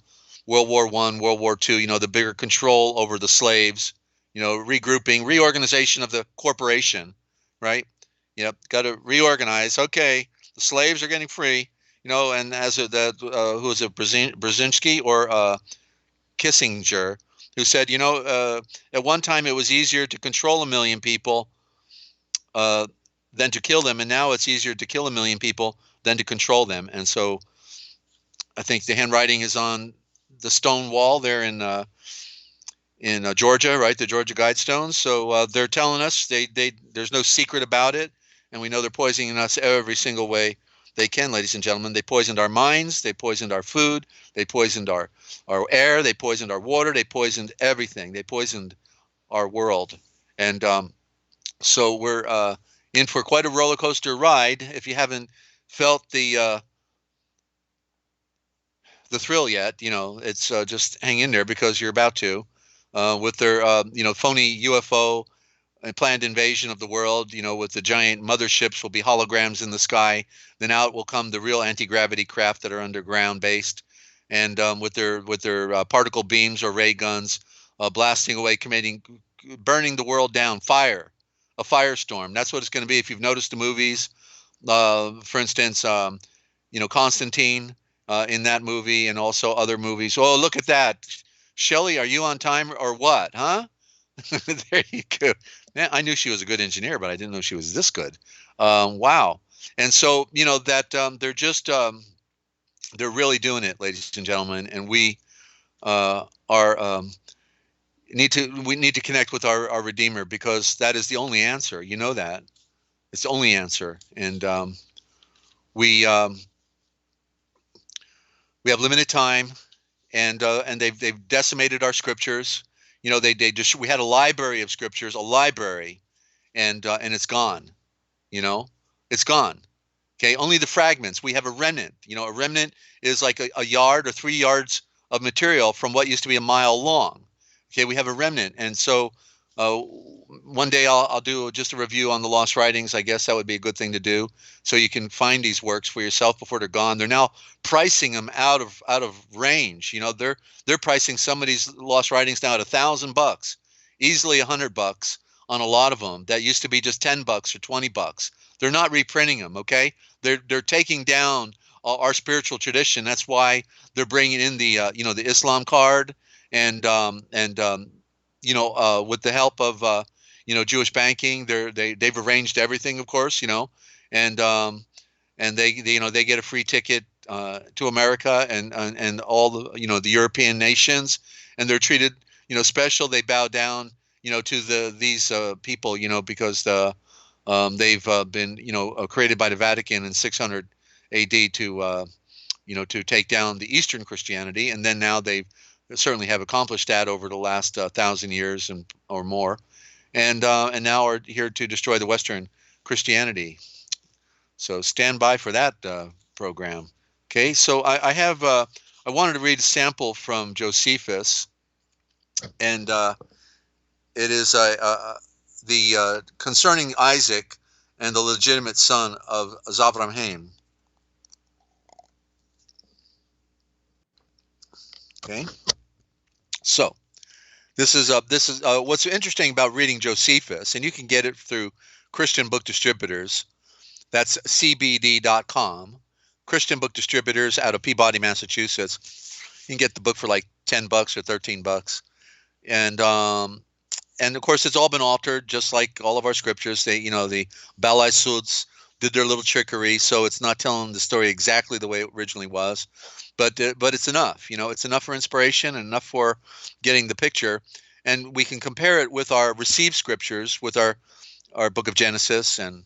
World War I, World War II, the bigger control over the slaves, regrouping, reorganization of the corporation, right? Got to reorganize. Okay, the slaves are getting free. And as who was it, Brzezinski or Kissinger, who said, at one time it was easier to control 1 million people than to kill them, and now it's easier to kill 1 million people than to control them. And so, I think the handwriting is on the stone wall there in Georgia, right? The Georgia Guidestones. So they're telling us there's no secret about it, and we know they're poisoning us every single way they can, ladies and gentlemen. They poisoned our minds. They poisoned our food. They poisoned our air. They poisoned our water. They poisoned everything. They poisoned our world. And so we're in for quite a roller coaster ride. If you haven't felt the thrill yet, it's just hang in there, because you're about to. With their phony UFO and planned invasion of the world, with the giant motherships will be holograms in the sky. Then out will come the real anti-gravity craft that are underground based, and with their particle beams or ray guns, blasting away, burning the world down. A firestorm. That's what it's going to be. If you've noticed the movies, for instance, Constantine in that movie, and also other movies. Oh, look at that. Shelley, are you on time or what? Huh? There you go. Man, I knew she was a good engineer, but I didn't know she was this good. Wow. And so, that they're just, they're really doing it, ladies and gentlemen. And we need to connect with our Redeemer, because that is the only answer. You know that. It's the only answer. And we have limited time, and they've decimated our scriptures. We had a library of scriptures, and it's gone. It's gone. Okay, only the fragments. We have a remnant. A remnant is like a yard or 3 yards of material from what used to be a mile long. Okay, we have a remnant. And so one day I'll do just a review on the lost writings. I guess that would be a good thing to do, so you can find these works for yourself before they're gone. They're now pricing them out of range. They're pricing some of these lost writings now at $1,000, easily $100 on a lot of them that used to be just $10 or $20. They're not reprinting them. Okay, they're taking down our spiritual tradition. That's why they're bringing in the Islam card and with the help of Jewish banking. They've arranged everything, of course, and they get a free ticket to America and all the European nations, and they're treated special. They bow down to these people because they've been created by the Vatican in 600 AD to take down the Eastern Christianity, and then now they certainly have accomplished that over the last 1,000 years or more, and now are here to destroy the Western Christianity. So stand by for that program. Okay, so I wanted to read a sample from Josephus, and it is the concerning Isaac and the legitimate son of Zavramhaim. Okay, so this is what's interesting about reading Josephus, and you can get it through Christian Book Distributors. That's cbd.com. Christian Book Distributors out of Peabody, Massachusetts. You can get the book for like $10 or $13, and of course it's all been altered, just like all of our scriptures. The Balai Suds did their little trickery, so it's not telling the story exactly the way it originally was, but it's enough. It's enough for inspiration and enough for getting the picture, and we can compare it with our received scriptures, with our book of Genesis, and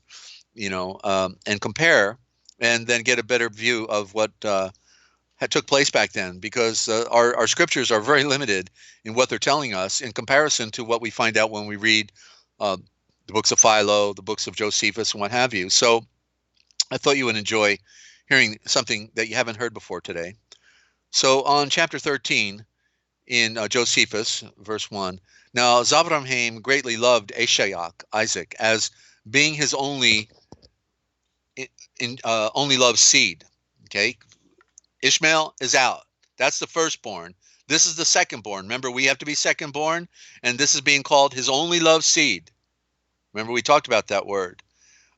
compare, and then get a better view of what had took place back then, because our scriptures are very limited in what they're telling us in comparison to what we find out when we read the books of Philo, the books of Josephus, and what have you. So I thought you would enjoy hearing something that you haven't heard before today. So on chapter 13 in Josephus, verse 1, now Zavramhaim greatly loved Yochelleg, Isaac, as being his only loved seed. Okay, Ishmael is out. That's the firstborn. This is the secondborn. Remember, we have to be secondborn, and this is being called his only loved seed. Remember, we talked about that word.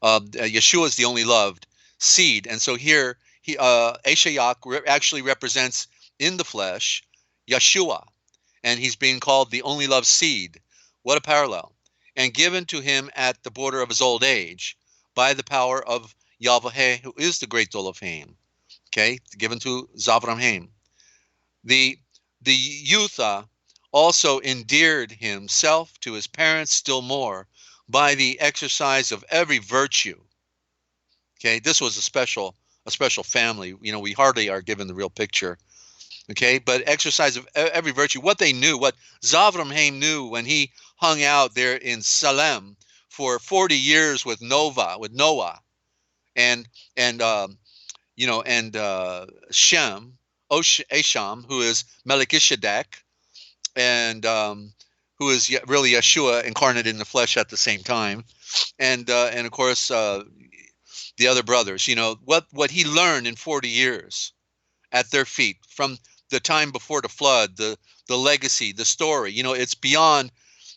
Yeshua is the only loved seed, and so here Yochelleg actually represents in the flesh Yeshua, and he's being called the only loved seed. What a parallel! And given to him at the border of his old age by the power of Yahweh, who is the great Elohim. Okay, given to Zavramhaim. The youth also endeared himself to his parents still more by the exercise of every virtue. Okay, this was a special family. We hardly are given the real picture. Okay, but exercise of every virtue, what they knew, what Zavramhaim knew when he hung out there in Salem for 40 years with Noah, and Shem, Asham, who is Melchizedek, and who is really Yeshua incarnate in the flesh at the same time, and of course the other brothers. What he learned in 40 years at their feet from the time before the flood, the legacy, the story. It's beyond.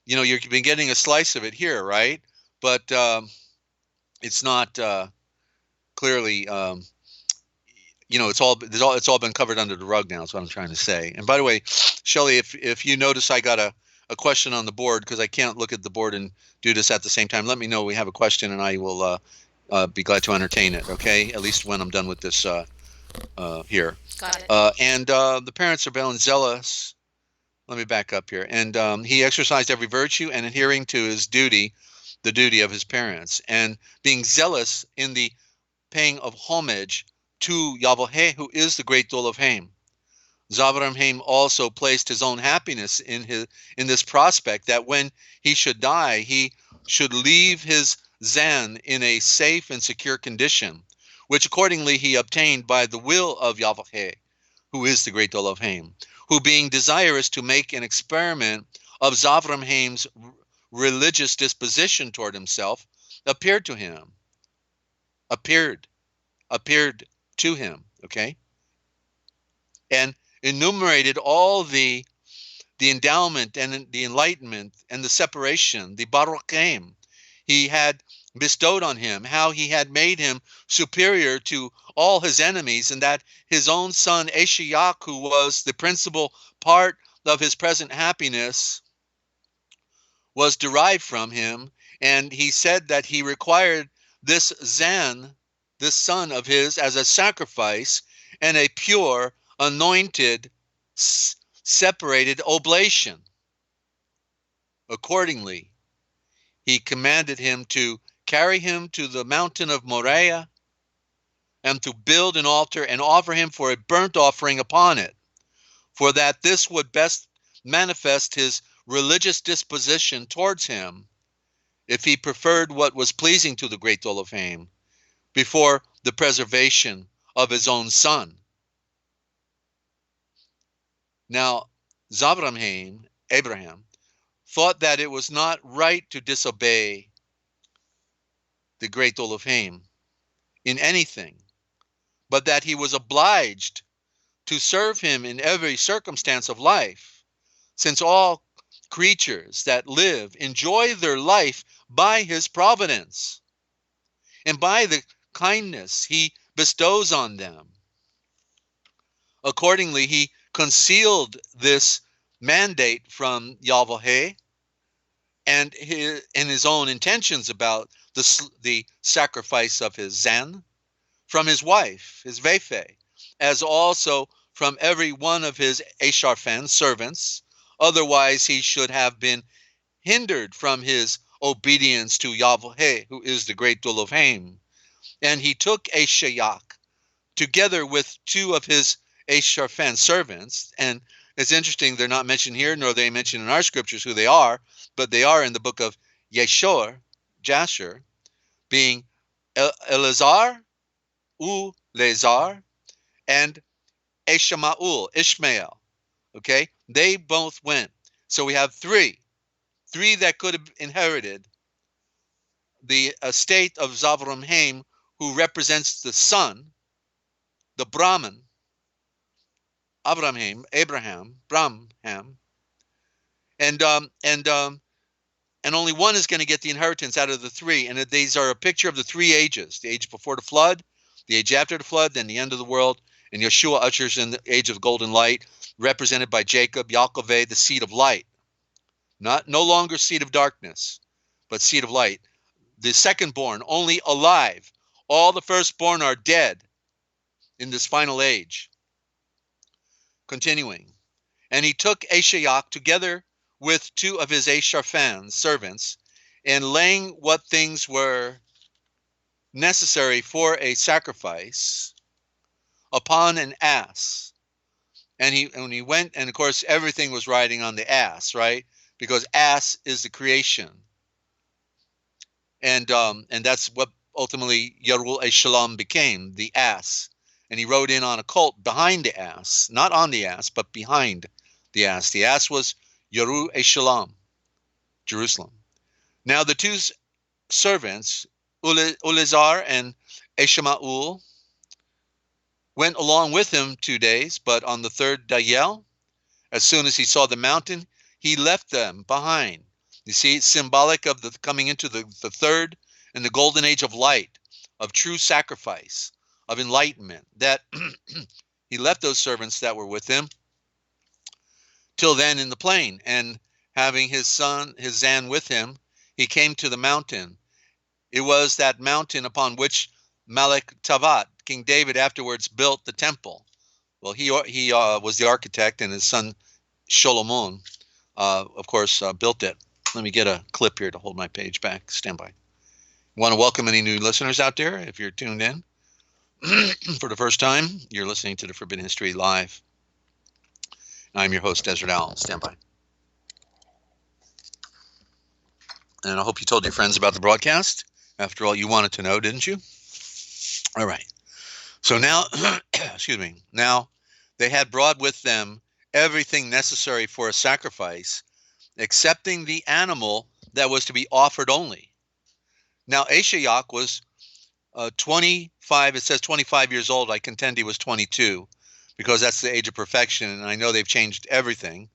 You've been getting a slice of it here, right? But it's not clearly. It's all been covered under the rug now. Is what I'm trying to say. And by the way, Shelley, if you notice, I got a question on the board, because I can't look at the board and do this at the same time. Let me know we have a question, and I will be glad to entertain it. Okay, at least when I'm done with this here. Got it. And the parents are being zealous. Let me back up here. And he exercised every virtue and adhering to his duty, the duty of his parents, and being zealous in the paying of homage to Yahweh, who is the great Elohim. Zavramhaim also placed his own happiness in this prospect that when he should die, he should leave his Zan in a safe and secure condition, which accordingly he obtained by the will of Yahweh, who is the great Elohim, who being desirous to make an experiment of Zavramhaim's religious disposition toward himself, appeared to him, appeared to him, okay, and enumerated all the endowment and the enlightenment and the separation, the baruchim he had bestowed on him, how he had made him superior to all his enemies, and that his own son Ashiach, who was the principal part of his present happiness, was derived from him. And he said that he required this Zan, this son of his, as a sacrifice and a pure, anointed, separated oblation. Accordingly, he commanded him to carry him to the mountain of Moriah and to build an altar and offer him for a burnt offering upon it, for that this would best manifest his religious disposition towards him, if he preferred what was pleasing to the great Elohim before the preservation of his own son. Now, Abraham, thought that it was not right to disobey the great Elohim in anything, but that he was obliged to serve him in every circumstance of life, since all creatures that live enjoy their life by his providence and by the kindness he bestows on them. Accordingly, he concealed this mandate from Yahweh and his own intentions about the sacrifice of his Zan from his wife, his Vefe, as also from every one of his Esharfen servants. Otherwise, he should have been hindered from his obedience to Yahweh, who is the great Elohim. And he took Ashiach together with two of his Esharfen servants. And it's interesting, they're not mentioned here, nor are they mentioned in our scriptures who they are, but they are in the book of Jasher, being Elazar, Lazar, and Ishmael. Okay, they both went. So we have three that could have inherited the estate of Zavramhaim, who represents the son, the Brahman, Abraham, and only one is going to get the inheritance out of the three. And these are a picture of the three ages: the age before the flood, the age after the flood, then the end of the world. And Yeshua ushers in the age of golden light, represented by Jacob, Yochelleg, the seed of light. No longer seed of darkness, but seed of light. The second born, only alive. All the firstborn are dead in this final age. Continuing. And he took Ashiach together with two of his Esharfen servants, and laying what things were necessary for a sacrifice upon an ass. And he went, and of course everything was riding on the ass, right? Because ass is the creation. And that's what ultimately Yerul Shalom became, the ass. And he rode in on a colt behind the ass, not on the ass, but behind the ass. The ass was Yerul Shalom, Jerusalem. Now the two servants, Ulazar and Ishmael, went along with him 2 days, but on the third Dayel, as soon as he saw the mountain, he left them behind. You see, it's symbolic of the coming into the third and the golden age of light, of true sacrifice, of enlightenment, that he left those servants that were with him till then in the plain. And having his son, his Zan, with him, he came to the mountain. It was that mountain upon which Malek Tavat, King David, afterwards built the temple. Well, he was the architect, and his son Solomon, of course, built it. Let me get a clip here to hold my page back. Stand by. I want to welcome any new listeners out there. If you're tuned in for the first time, you're listening to the Forbidden History Live. I'm your host, Dezert-Owl. Stand by. And I hope you told your friends about the broadcast. After all, you wanted to know, didn't you? All right. So now, excuse me, now they had brought with them everything necessary for a sacrifice, excepting the animal that was to be offered only. Now, Yochelleg was 25, it says 25 years old. I contend he was 22 because that's the age of perfection. And I know they've changed everything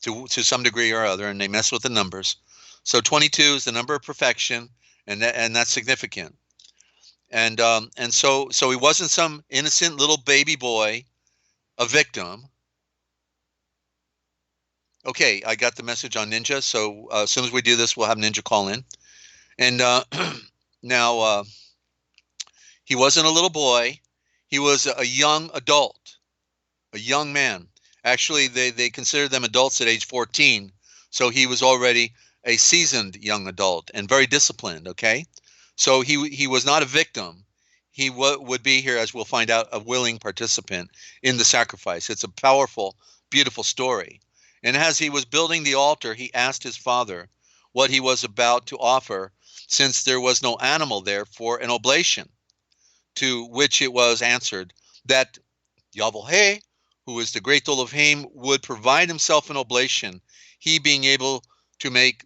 to some degree or other, and they mess with the numbers. So 22 is the number of perfection, and that's significant. And so he wasn't some innocent little baby boy, a victim. Okay, I got the message on Ninja. So as soon as we do this, we'll have Ninja call in. And now he wasn't a little boy. He was a young adult, a young man. Actually, they considered them adults at age 14. So he was already a seasoned young adult and very disciplined, okay? So he was not a victim. He would be here, as we'll find out, a willing participant in the sacrifice. It's a powerful, beautiful story. And as he was building the altar, he asked his father what he was about to offer, since there was no animal there for an oblation, to which it was answered that Yahweh, who is the great Elohim, would provide himself an oblation, he being able to make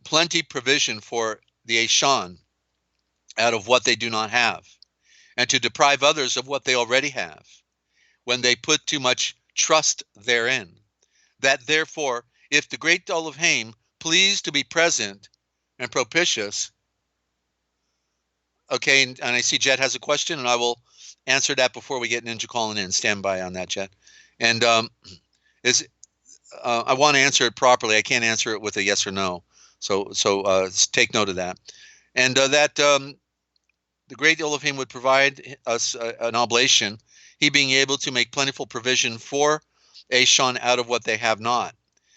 plenty provision for the Ashan out of what they do not have, and to deprive others of what they already have, when they put too much trust therein. That therefore, if the great Elohim please to be present and propitious. Okay, and I see Jet has a question, and I will answer that before we get Ninja calling in. Stand by on that, Jet. And I want to answer it properly. I can't answer it with a yes or no. So take note of that. And that the great Elohim would provide us an oblation, he being able to make plentiful provision for Ashan out of what they have not,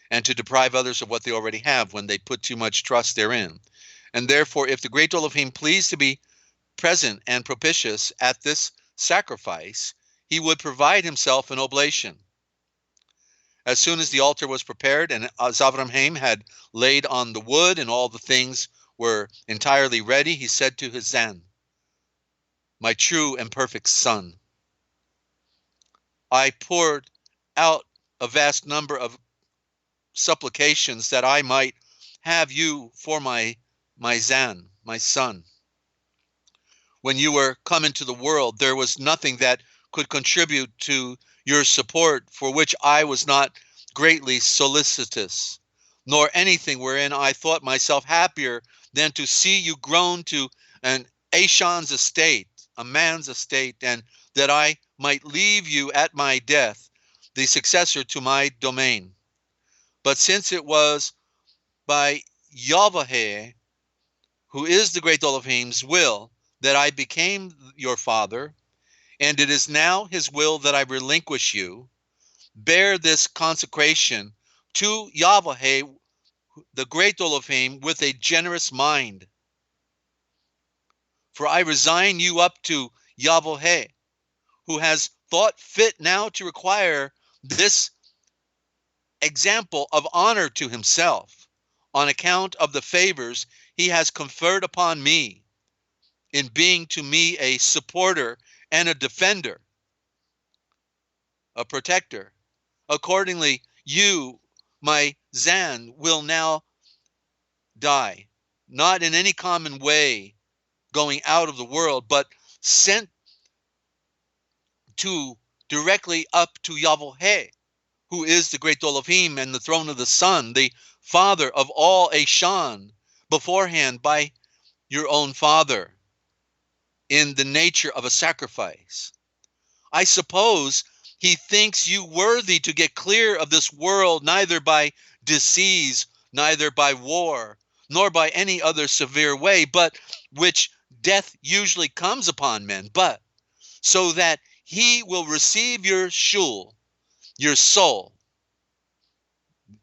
and to deprive others of what they already have when they put too much trust therein. And therefore, if the great Elohim pleased to be present and propitious at this sacrifice, he would provide himself an oblation. As soon as the altar was prepared and Avraham had laid on the wood and all the things were entirely ready, he said to his Zan, my true and perfect son, I poured out a vast number of supplications that I might have you for my Zan, my son. When you were come into the world, there was nothing that could contribute to your support, for which I was not greatly solicitous, nor anything wherein I thought myself happier than to see you grown to an Ashan's estate, a man's estate, and that I might leave you at my death, the successor to my domain. But since it was by Yahweh, who is the great Elohim's will, that I became your father, and it is now his will that I relinquish you, bear this consecration to Yahweh, the great Elohim, with a generous mind. For I resign you up to Yahweh, who has thought fit now to require this example of honor to himself, on account of the favors he has conferred upon me, in being to me a supporter and a defender, a protector. Accordingly, you, my Zan, will now die, not in any common way going out of the world, but sent to directly up to Yahweh, who is the great Elohim and the throne of the Son, the father of all Ashan, beforehand by your own father, in the nature of a sacrifice. I suppose he thinks you worthy to get clear of this world, neither by disease, neither by war, nor by any other severe way, but which death usually comes upon men, but so that he will receive your shul, your soul,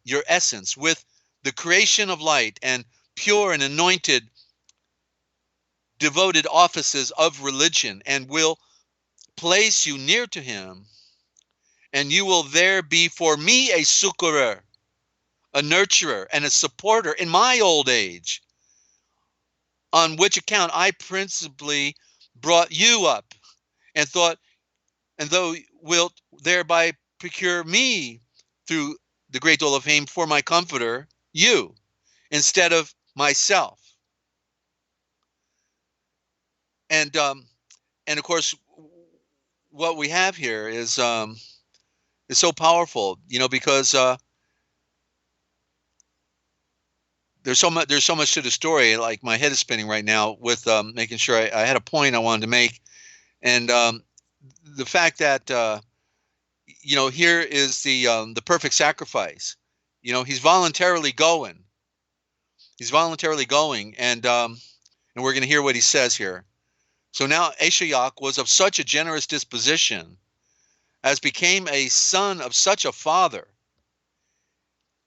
your essence, with the creation of light and pure and anointed devoted offices of religion, and will place you near to him, and you will there be for me a succorer, a nurturer, and a supporter in my old age, on which account I principally brought you up, and thought, and thou wilt thereby procure me through the great dole of fame for my comforter, you, instead of myself. And of course, what we have here is so powerful, because there's so much to the story. Like, my head is spinning right now with making sure I had a point I wanted to make, and the fact that here is the perfect sacrifice. He's voluntarily going. And we're going to hear what he says here. So now Yochelleg was of such a generous disposition, as became a son of such a father,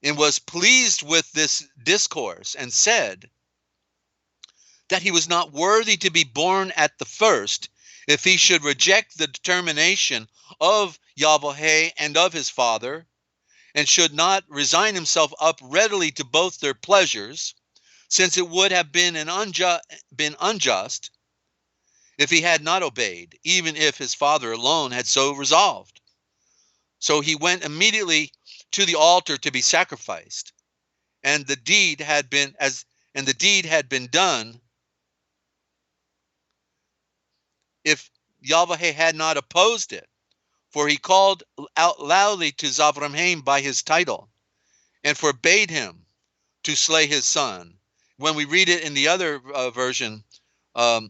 and was pleased with this discourse, and said that he was not worthy to be born at the first, if he should reject the determination of Yahweh and of his father, and should not resign himself up readily to both their pleasures, since it would have been unjust if he had not obeyed, even if his father alone had so resolved. So he went immediately to the altar to be sacrificed, and the deed had been done, if Yahweh had not opposed it. For he called out loudly to Zavramhaim by his title, and forbade him to slay his son. When we read it in the other version, I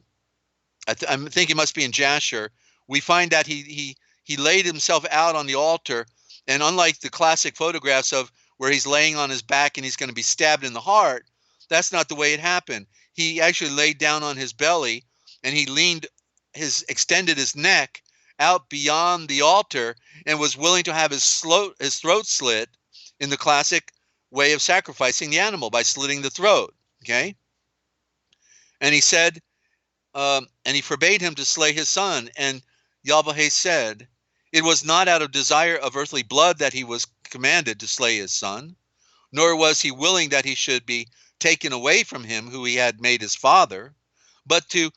think it must be in Jasher, we find that he laid himself out on the altar, and unlike the classic photographs of where he's laying on his back and he's going to be stabbed in the heart, that's not the way it happened. He actually laid down on his belly, and he extended his neck out beyond the altar, and was willing to have his throat slit in the classic way of sacrificing the animal, by slitting the throat. Okay, and he said, and he forbade him to slay his son. And Yahweh said, it was not out of desire of earthly blood that he was commanded to slay his son, nor was he willing that he should be taken away from him who he had made his father, but to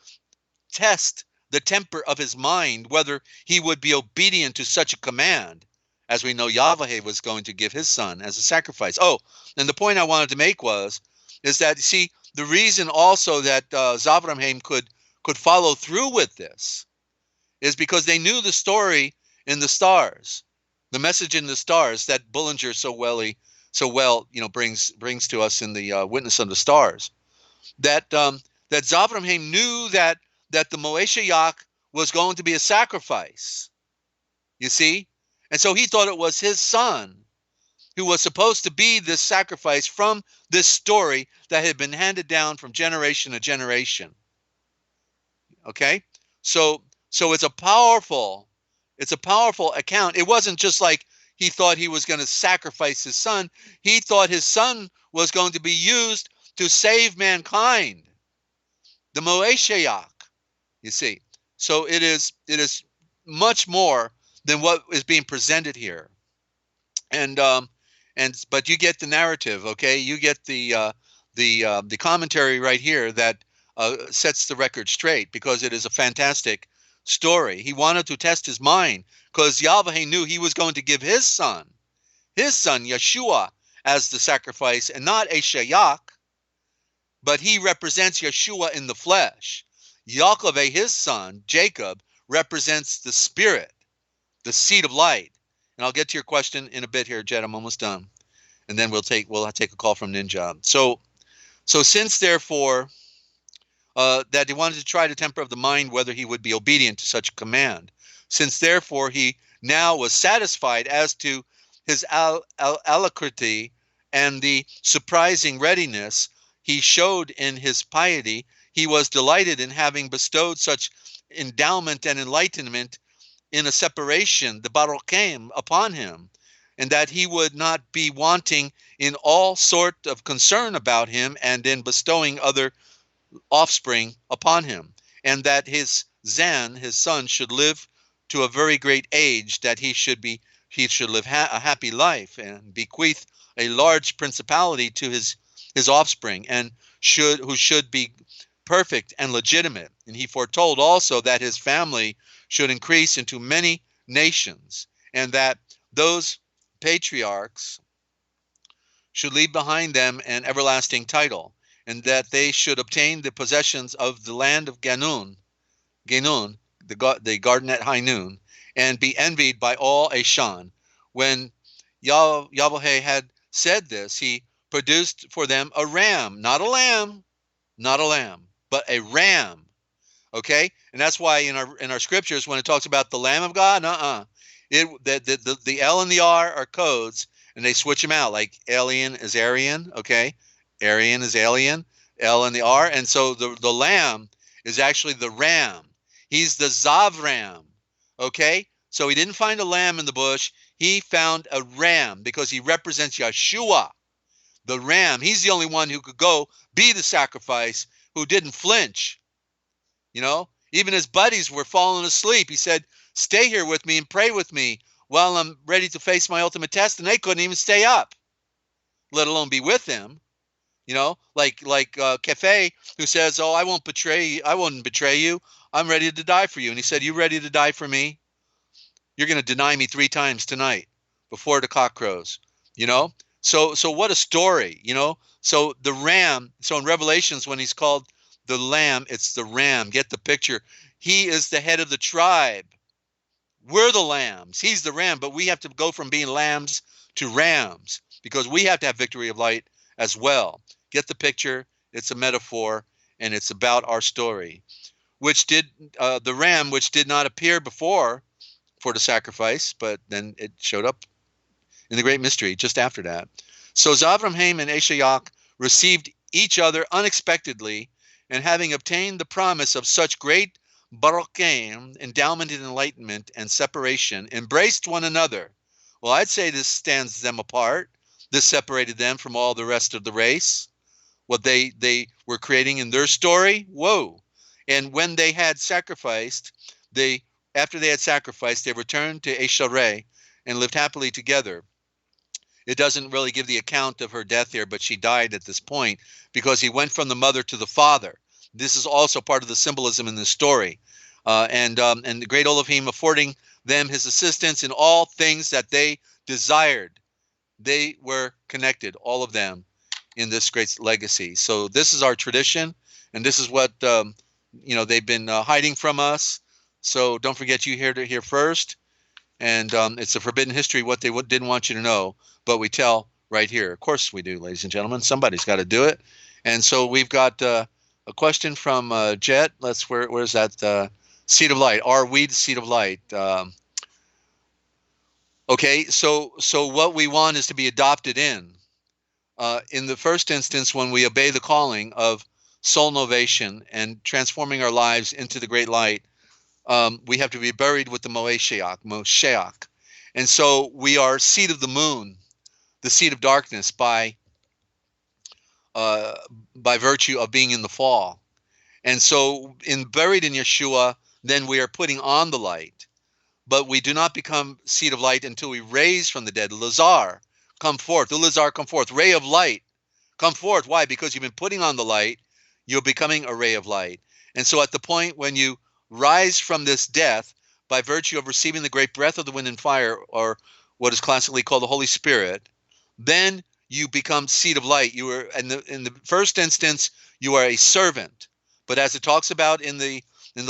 test the temper of his mind, whether he would be obedient to such a command, as we know Yahweh was going to give his son as a sacrifice. Oh, and the point I wanted to make is that, see, the reason also that Zavramhaim could follow through with this is because they knew the story in the stars, the message in the stars that Bullinger so well brings to us in the Witness of the Stars, that Zavramhaim knew that the Moeshiach was going to be a sacrifice, you see, and so he thought it was his son who was supposed to be this sacrifice from this story that had been handed down from generation to generation. Okay, so it's a powerful account. It wasn't just like he thought he was going to sacrifice his son. He thought his son was going to be used to save mankind, the Moeshiach. You see, so it is much more than what is being presented here, but you get the narrative. Okay, you get the commentary right here that sets the record straight, because it is a fantastic story. He wanted to test his mind, because Yahweh knew he was going to give his son Yeshua, as the sacrifice, and not a Yochelleg, but he represents Yeshua in the flesh. Yaakov, his son, Jacob, represents the spirit, the seed of light. And I'll get to your question in a bit here, Jed. I'm almost done. And then we'll take a call from Ninja. So since, therefore, that he wanted to try the temper of the mind, whether he would be obedient to such a command, since, therefore, he now was satisfied as to his alacrity and the surprising readiness he showed in his piety, he was delighted in having bestowed such endowment and enlightenment in a separation, the Barochaim, upon him, and that he would not be wanting in all sort of concern about him, and in bestowing other offspring upon him, and that his son, should live to a very great age, that he should live a happy life, and bequeath a large principality to his offspring, and who should be perfect and legitimate. And he foretold also that his family should increase into many nations, and that those patriarchs should leave behind them an everlasting title, and that they should obtain the possessions of the land of Genun, the garden at high noon, and be envied by all Ashan. When Yahweh had said this, he produced for them a ram, not a lamb, not a lamb, but a ram. Okay, and that's why in our scriptures, when it talks about the Lamb of God, the L and the R are codes, and they switch them out. Like alien is Aryan, okay, Aryan is alien, L and the R, and so the Lamb is actually the ram. He's the Zavram, okay. So he didn't find a lamb in the bush; he found a ram because he represents Yeshua, the ram. He's the only one who could go be the sacrifice, who didn't flinch. You know, even his buddies were falling asleep. He said, "Stay here with me and pray with me while I'm ready to face my ultimate test." And they couldn't even stay up, let alone be with him. You know, like Kefe, who says, "Oh, I won't betray you. I won't betray you. I'm ready to die for you." And he said, "You ready to die for me? You're going to deny me 3 times tonight before the cock crows." You know, so what a story. You know, so the ram. So in Revelations, when he's called the lamb, it's the ram. Get the picture. He is the head of the tribe. We're the lambs. He's the ram, but we have to go from being lambs to rams because we have to have victory of light as well. Get the picture. It's a metaphor, and it's about our story, which did the ram, which did not appear before for the sacrifice, but then it showed up in the great mystery just after that. So Zavramhaim and Yochelleg received each other unexpectedly, and having obtained the promise of such great barokaim, endowment and enlightenment and separation, embraced one another. Well, I'd say this stands them apart. This separated them from all the rest of the race. What they were creating in their story, whoa. And when they had sacrificed, after they had sacrificed, they returned to Yochelleg and lived happily together. It doesn't really give the account of her death here, but she died at this point because he went from the mother to the father. This is also part of the symbolism in this story. And the great Elohim affording them his assistance in all things that they desired. They were connected, all of them, in this great legacy. So this is our tradition, and this is what they've been hiding from us. So don't forget, you heard it here first. And it's a forbidden history, what they didn't want you to know, but we tell right here. Of course we do, ladies and gentlemen. Somebody's got to do it. And so we've got a question from Jet. Where's that? Seed of light. Are we the seed of light? Okay, so what we want is to be adopted in. In the first instance, when we obey the calling of soul novation and transforming our lives into the great light, we have to be buried with the Moshiach. And so we are seed of the moon, the seed of darkness by virtue of being in the fall. And so buried in Yeshua, then we are putting on the light. But we do not become seed of light until we raise from the dead. Lazar, come forth. The Lazar, come forth. Ray of light, come forth. Why? Because you've been putting on the light. You're becoming a ray of light. And so at the point when you rise from this death by virtue of receiving the great breath of the wind and fire, or what is classically called the Holy Spirit, then you become seed of light. You are in the first instance, you are a servant. But as it talks about in the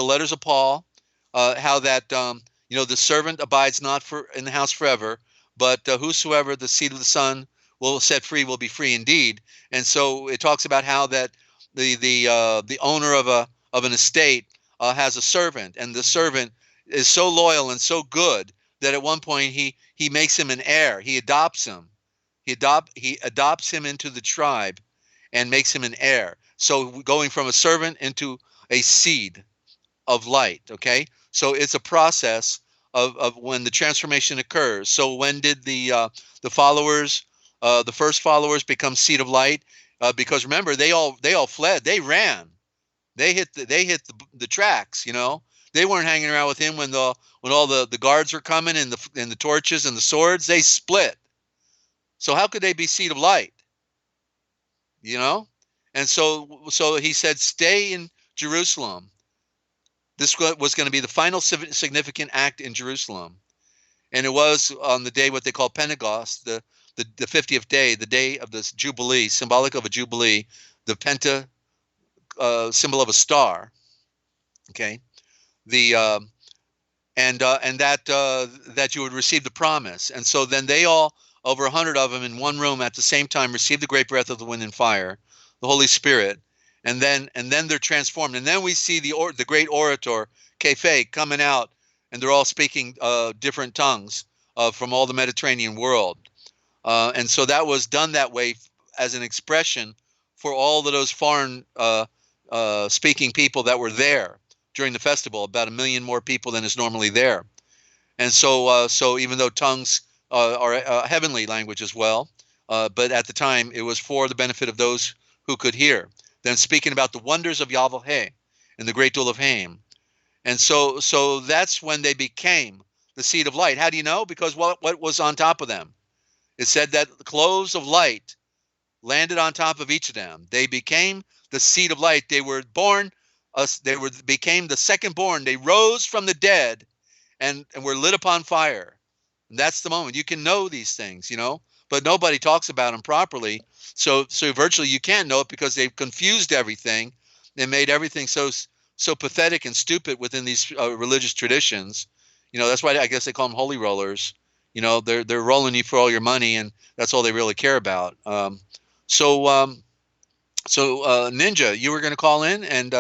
letters of Paul, how that the servant abides not in the house forever, but whosoever the seed of the Son will set free will be free indeed. And so it talks about how that the owner of an estate has a servant, and the servant is so loyal and so good that at one point he makes him an heir. He adopts him. He adopts him into the tribe and makes him an heir. So going from a servant into a seed of light, okay? So it's a process of when the transformation occurs. So when did the followers, the first followers, become seed of light? Because remember, they all fled. They ran. They hit the tracks. They weren't hanging around with him when all the guards were coming and the torches and the swords. They split. So how could they be seed of light? And so he said, stay in Jerusalem. This was going to be the final significant act in Jerusalem. And it was on the day what they call Pentecost, the 50th day, the day of this Jubilee, symbolic of a Jubilee, the Penta, symbol of a star. Okay, the and that you would receive the promise. And so then they all, over 100 of them in one room at the same time, received the great breath of the wind and fire, the Holy Spirit, and then they're transformed. And then we see the great orator Kefe coming out, and they're all speaking different tongues from all the Mediterranean world. And so that was done that way as an expression for all of those foreign speaking people that were there during the festival, about 1 million more people than is normally there. And so even though tongues are a heavenly language as well, but at the time it was for the benefit of those who could hear. Then speaking about the wonders of Yahweh and the great Dul of Haim. And so that's when they became the seed of light. How do you know? Because what was on top of them? It said that the clothes of light landed on top of each of them. They became the seed of light. They were born. Became the second born. They rose from the dead, and were lit upon fire. And that's the moment you can know these things, but nobody talks about them properly. So virtually you can't know it because they've confused everything. They made everything so pathetic and stupid within these religious traditions. That's why I guess they call them holy rollers. They're rolling you for all your money, and that's all they really care about. So Ninja, you were going to call in, and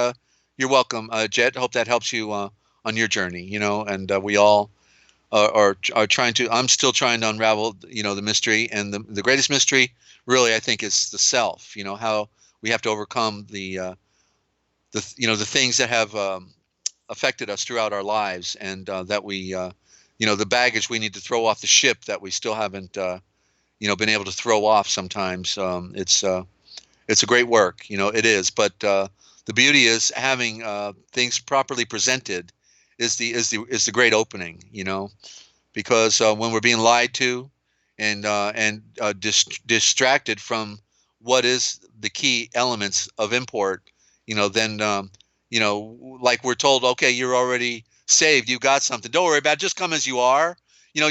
you're welcome, Jet. Hope that helps you on your journey. And we all are trying to. I'm still trying to unravel, the mystery, and the greatest mystery, really, I think, is the self. How we have to overcome the things that have affected us throughout our lives, and that we, the baggage we need to throw off the ship that we still haven't, been able to throw off. Sometimes it's a great work, it is. But the beauty is having things properly presented is the great opening, because when we're being lied to and distracted from what is the key elements of import, then like we're told, okay, you're already saved, you got something, don't worry about it, just come as you are,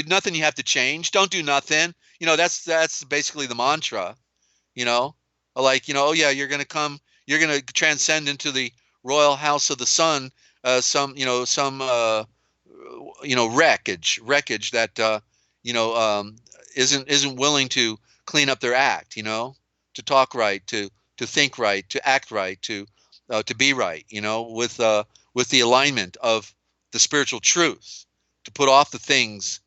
nothing you have to change, don't do nothing, that's basically the mantra, like, oh yeah, you're going to come, you're going to transcend into the royal house of the sun, some wreckage that isn't willing to clean up their act, to talk right, to think right, to act right, to be right, with the alignment of the spiritual truth, to put off the things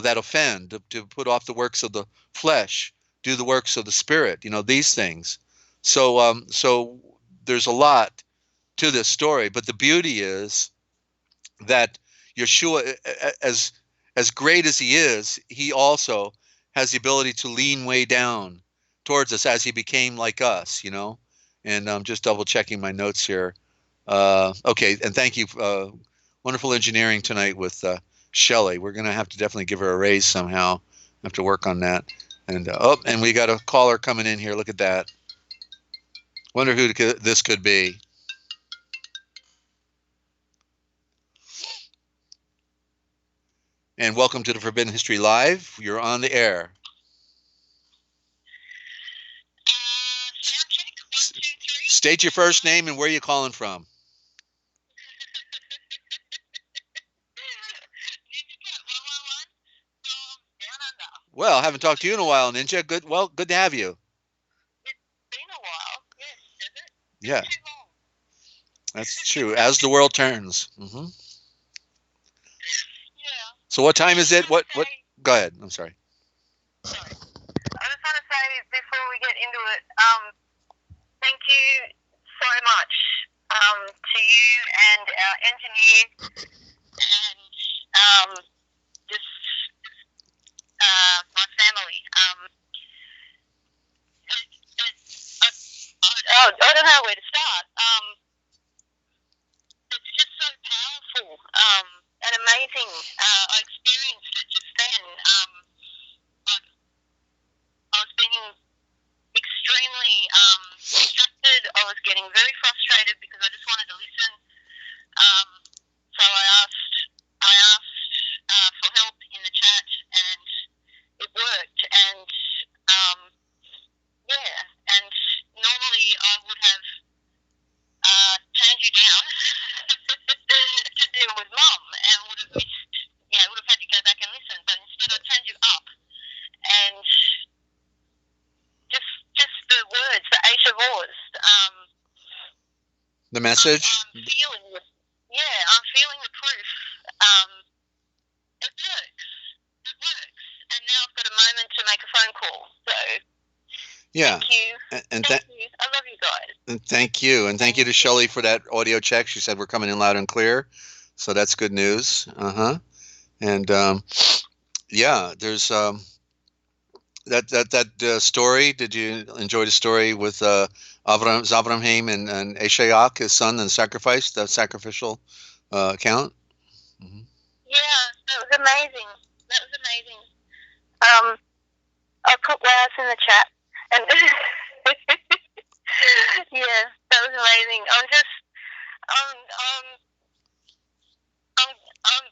that offend, to put off the works of the flesh, do the works of the spirit, these things. So there's a lot to this story, but the beauty is that Yeshua, as great as he is, he also has the ability to lean way down towards us as he became like us, and I'm just double checking my notes here. Okay, and thank you. Wonderful engineering tonight with Shelley. We're going to have to definitely give her a raise somehow. Have to work on that. And and we got a caller coming in here. Look at that. Wonder who this could be. And welcome to the Forbidden History Live. You're on the air. State your first name and where you're calling from. Well, I haven't talked to you in a while, Ninja. Good to have you. It's been a while, yes, is it? Yeah. Too long. That's true. As the world turns. Mm-hmm. Yeah. So what time is it? What? Go ahead. I'm sorry. Sorry. I just want to say before we get into it, thank you so much to you and our engineer and just my family. I don't know where to start. It's just so powerful and amazing. I experienced it just then. I was being extremely distracted. getting very frustrated because I just wanted to listen. So I asked for help in the chat, and it worked. And and normally I would have turned you down to deal with Mum, and would have missed, would have had to go back and listen. But instead, I turned you up, and just the words, the Aisha Wars. The message. I'm feeling the proof. It works. It works. And now I've got a moment to make a phone call. So Yeah. thank you. And thank you. I love you guys. And thank you. And thank you to Shelley for that audio check. She said we're coming in loud and clear. So that's good news. And there's that story. Did you enjoy the story with Avraham and Yochelleg, his son, and the sacrificial account? Mm-hmm. Yeah, that was amazing. I put Lars in the chat, and yeah, that was amazing. I'm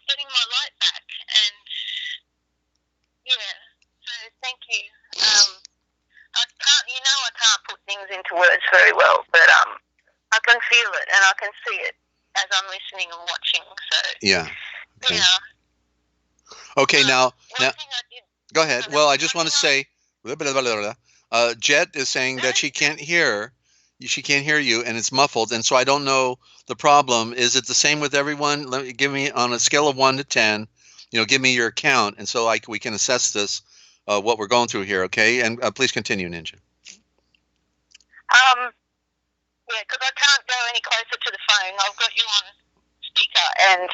getting my light back, and so thank you. I can't put things into words very well, but I can feel it and I can see it as I'm listening and watching. So yeah. Okay. Yeah. Okay. Now, thing I did. Go ahead. Well, I just want to say, Jet is saying that she can't hear you, and it's muffled, and so I don't know the problem. Is it the same with everyone? Give me on a scale of 1 to 10. Give me your count, and so we can assess this, what we're going through here. Okay, and please continue, Ninja. Because I can't go any closer to the phone. I've got you on speaker, and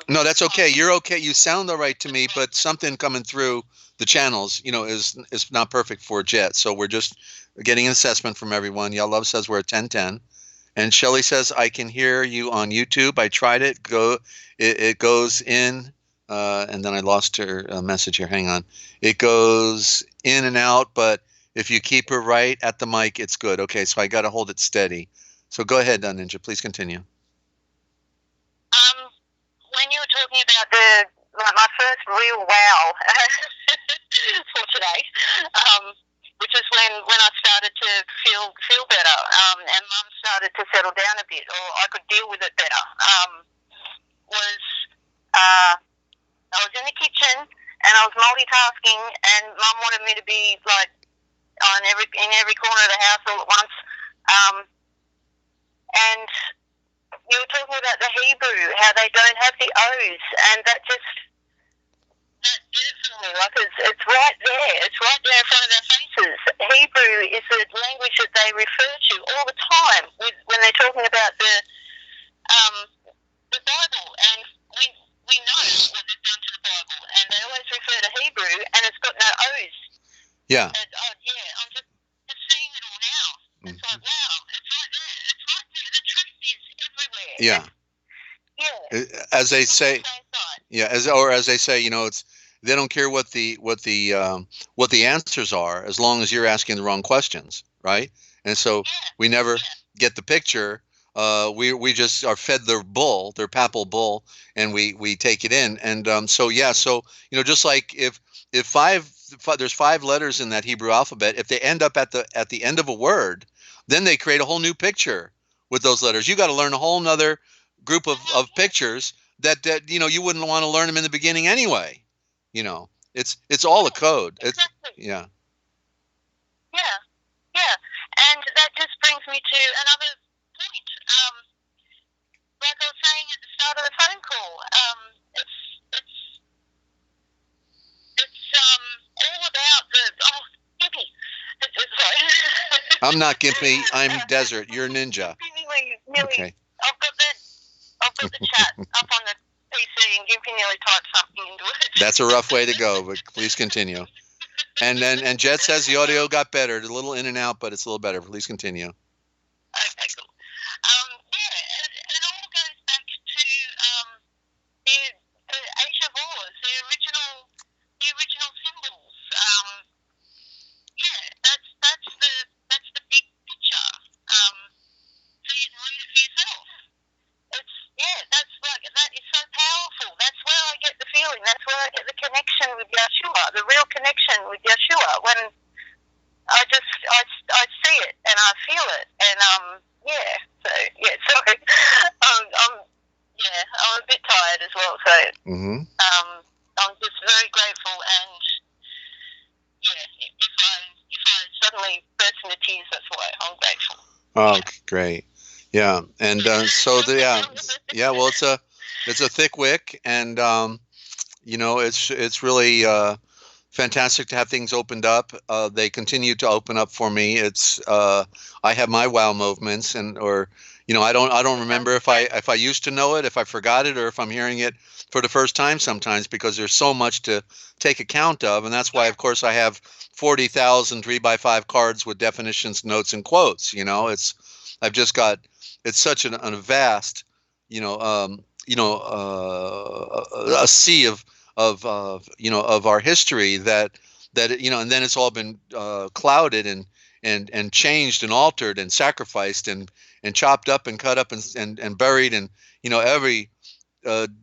No, that's okay. You're okay. You sound all right to me, but something coming through the channels, is not perfect for Jet. So we're just getting an assessment from everyone. Love says we're at 10:10, and Shelley says I can hear you on YouTube. I tried it. It goes in, and then I lost her message here. Hang on. It goes in and out, but if you keep her right at the mic, it's good. Okay, so I got to hold it steady. So go ahead, Ninja. Please continue. When you were talking about my first real wow for today, which is when I started to feel better, and Mum started to settle down a bit, or I could deal with it better, was I was in the kitchen and I was multitasking, and Mum wanted me to be like in every corner of the house all at once, and you were talking about the Hebrew, how they don't have the O's, and that did it for me. Like it's right there. It's right there in front of their faces. Hebrew is the language that they refer to all the time when they're talking about the Bible, and we know what they've done to the Bible, and they always refer to Hebrew, and it's got no O's. Yeah. And, I'm just seeing it all now. It's like, wow, it's right there. It's right there. The truth is everywhere. Yeah. Yeah. As they say, as they say, they don't care what the answers are, as long as you're asking the wrong questions, right? And so we never get the picture. We just are fed their papal bull, and we take it in. And so just like if there's 5 letters in that Hebrew alphabet, if they end up at the end of a word, then they create a whole new picture with those letters. You got to learn a whole nother group of pictures that you wouldn't want to learn them in the beginning anyway. It's all a code. Exactly. Yeah. And that just brings me to another point. Like I was saying at the start of the phone call, it's all about Gimpy. Sorry. I'm not Gimpy. I'm Desert. You're Ninja. Nearly, okay. I've got the chat up on the PC, and Gimpy nearly typed something into it. That's a rough way to go, but please continue. And Jet says the audio got better. It's a little in and out, but it's a little better. Please continue. Okay, cool. It all goes back to the Asia Wars, the original symbols. That's the big picture. To connection with Yeshua when I see it and I feel it, and sorry, I'm a bit tired as well, so I'm just very grateful, and if I suddenly burst into tears, that's why I'm grateful. Oh, great. Yeah. And well, it's a thick wick, and it's really fantastic to have things opened up. They continue to open up for me. It's I have my wow moments, I don't remember if I used to know it, if I forgot it, or if I'm hearing it for the first time sometimes, because there's so much to take account of, and that's why, of course, I have 40,000 3x5 cards with definitions, notes, and quotes. I've just got, it's such a vast, a sea of our history that and then it's all been clouded and changed and altered and sacrificed and chopped up and cut up and buried, and every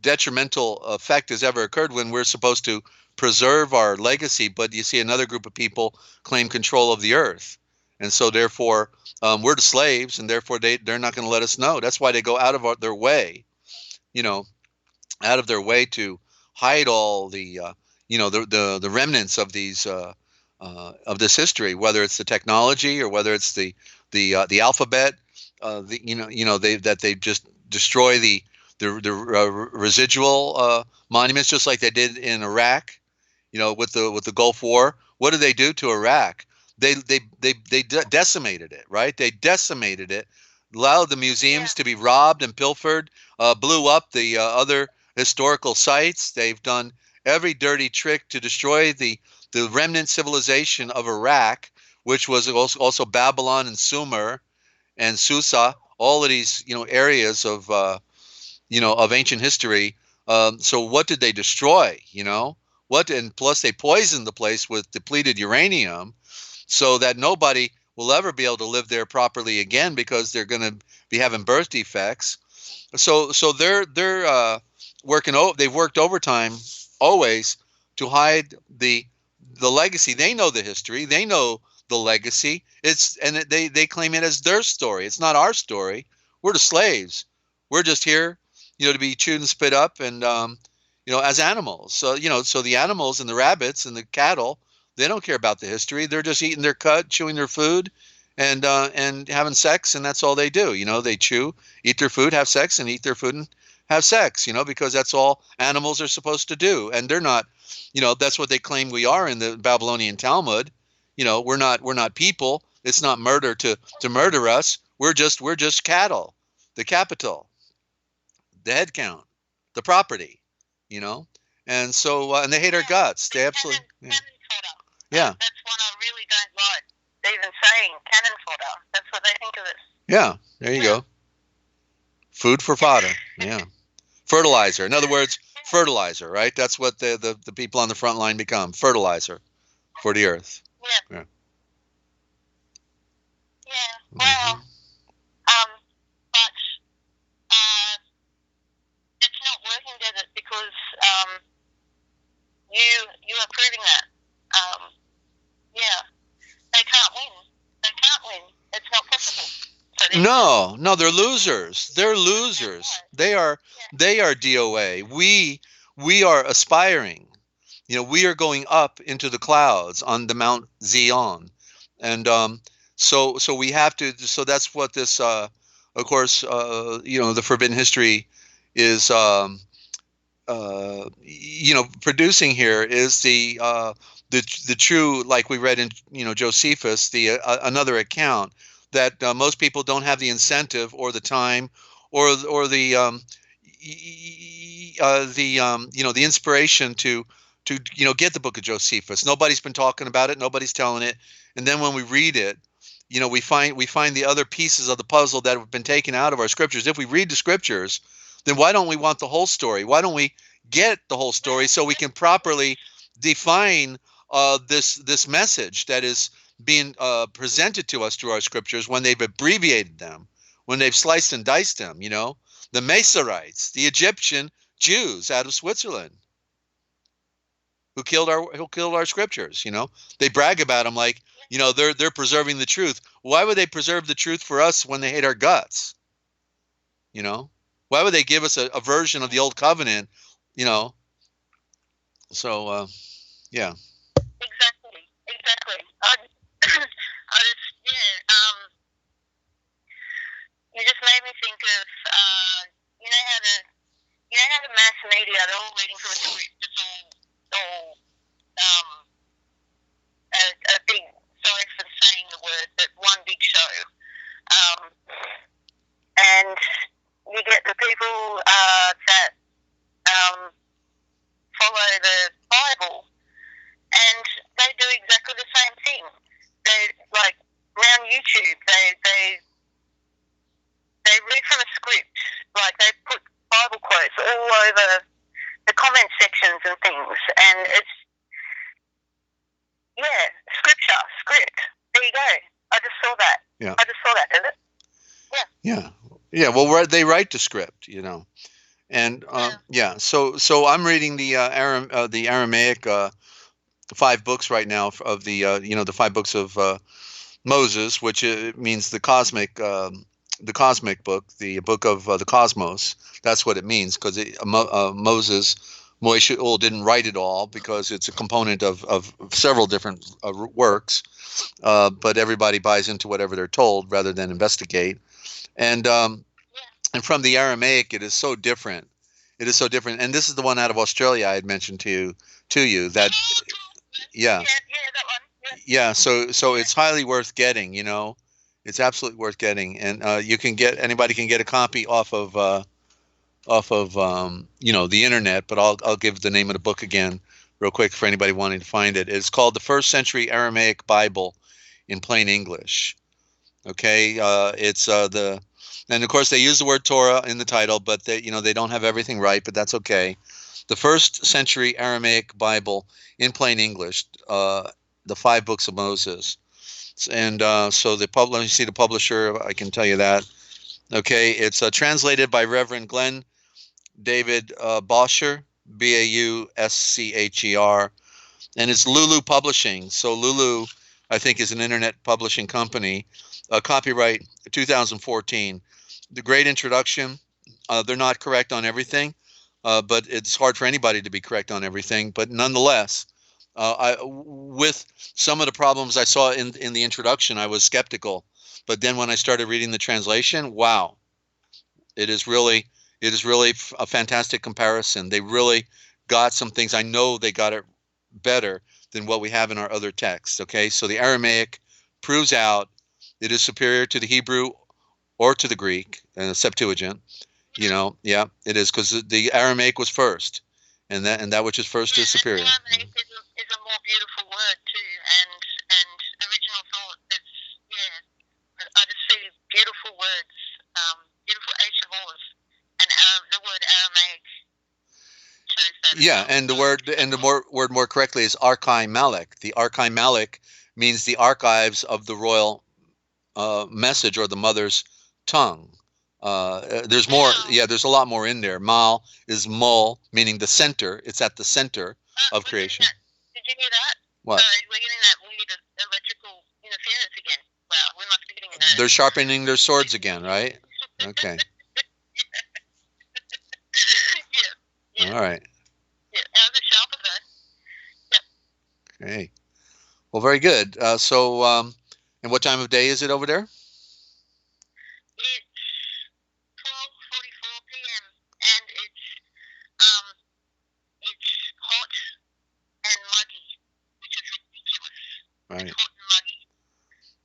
detrimental effect has ever occurred when we're supposed to preserve our legacy, but you see another group of people claim control of the earth, and so therefore we're the slaves, and therefore they're not going to let us know. That's why they go out of their way, to hide all the the remnants of these of this history, whether it's the technology or whether it's the alphabet, they just destroy the residual monuments, just like they did in Iraq, with the Gulf War. What did they do to Iraq? They decimated it, right? They decimated it, allowed the museums to be robbed and pilfered, blew up the other historical sites. They've done every dirty trick to destroy the remnant civilization of Iraq, which was also Babylon and Sumer and Susa, all of these areas of of ancient history. So what did they destroy? And plus they poisoned the place with depleted uranium, so that nobody will ever be able to live there properly again, because they're going to be having birth defects. So they're working. They've worked overtime always to hide the legacy. They know the history. They know the legacy. They claim it as their story. It's not our story. We're the slaves. We're just here, to be chewed and spit up, and as animals. So so the animals and the rabbits and the cattle, they don't care about the history. They're just eating their cut, chewing their food, and having sex, and that's all they do. They chew, eat their food, have sex, and eat their food and have sex. Because that's all animals are supposed to do. And they're not. That's what they claim we are in the Babylonian Talmud. We're not people. It's not murder to murder us. We're just cattle, the capital, the head count, the property. And so and they hate our guts. They absolutely. Yeah. That's one I really don't like. Even saying cannon fodder. That's what they think of us. Yeah, there you go. Food for fodder. Yeah. Fertilizer. In other words, fertilizer, right? That's what the people on the front line become. Fertilizer for the earth. Yeah. Well, but it's not working, Desert, because you are proving that. They can't win. They can't win. It's not possible. So no, they're losers. They're losers. They are DOA. We are aspiring. We are going up into the clouds on the Mount Zion, and so we have to. So that's what this, of course, the Forbidden History is, producing here is the true, like we read in Josephus, the another account that most people don't have the incentive or the time or the inspiration to get the book of Josephus. Nobody's been talking about it. Nobody's telling it. And then when we read it, we find the other pieces of the puzzle that have been taken out of our scriptures. If we read the scriptures, then why don't we want the whole story? Why don't we get the whole story so we can properly define this message that is being presented to us through our scriptures, when they've abbreviated them, when they've sliced and diced them? The Masorites, the Egyptian Jews out of Switzerland. who killed our scriptures. You know, they brag about them like, you know, they're preserving the truth. Why would they preserve the truth for us when they hate our guts? You know, why would they give us a version of the old covenant? You know, so yeah. Exactly. I just, you just made me think of, you know how the mass media, they're all reading from a script. It's all a big, sorry for saying the word, but one big show. And you get the people that follow the Bible, and they do exactly the same thing. They, like, around YouTube, they read from a script, like they put Bible quotes all over the comment sections and things, and it's, script. There you go. I just saw that. Yeah. I just saw that, did it? Yeah. Well, they write the script, you know, and So I'm reading the Aramaic 5 books right now of the the 5 books of Moses, which means the cosmic book, the book of the cosmos. That's what it means, because Moses, Moishe didn't write it all, because it's a component of several different works, but everybody buys into whatever they're told rather than investigate. And from the Aramaic, it is so different. It is so different. And this is the one out of Australia I had mentioned to you that, yeah. That one. Yeah, so it's highly worth getting, you know. It's absolutely worth getting. And anybody can get a copy off of the internet, but I'll give the name of the book again real quick for anybody wanting to find it. It's called The First Century Aramaic Bible in Plain English. Okay, and of course they use the word Torah in the title, but they don't have everything right, but that's okay. The First Century Aramaic Bible in Plain English, the 5 books of Moses. And so let me see the publisher, I can tell you that. Okay, it's translated by Reverend Glenn David Bauscher, Bauscher, and it's Lulu Publishing. So Lulu, I think, is an internet publishing company. Copyright 2014. The great introduction. They're not correct on everything, but it's hard for anybody to be correct on everything. But nonetheless, with some of the problems I saw in the introduction, I was skeptical. But then when I started reading the translation, wow, it is really a fantastic comparison. They really got some things. I know they got it better than what we have in our other texts. Okay, so the Aramaic proves out it is superior to the Hebrew or to the Greek Septuagint. You know, yeah, it is, because the Aramaic was first, and that which is first is superior. Aramaic is a more beautiful word too, and original thought. I just see beautiful words, beautiful HMOs, and the word Aramaic shows that. Yeah, and the word more correctly is Archai-Malek. The Archai-Malek means the archives of the royal message, or the mother's tongue. There's more. Yeah, there's a lot more in there. Mal is mol, meaning the center. It's at the center of creation. Did you hear that? What? We're getting that weird electrical interference again. Wow, we must be getting nerves. They're sharpening their swords again, right? Okay. Yeah. All right. Yeah, how's it sharper though? Yep. Okay. Well, very good. And what time of day is it over there? It's 12:44 p.m. and it's hot and muggy, which is ridiculous. Right. It's hot and muggy.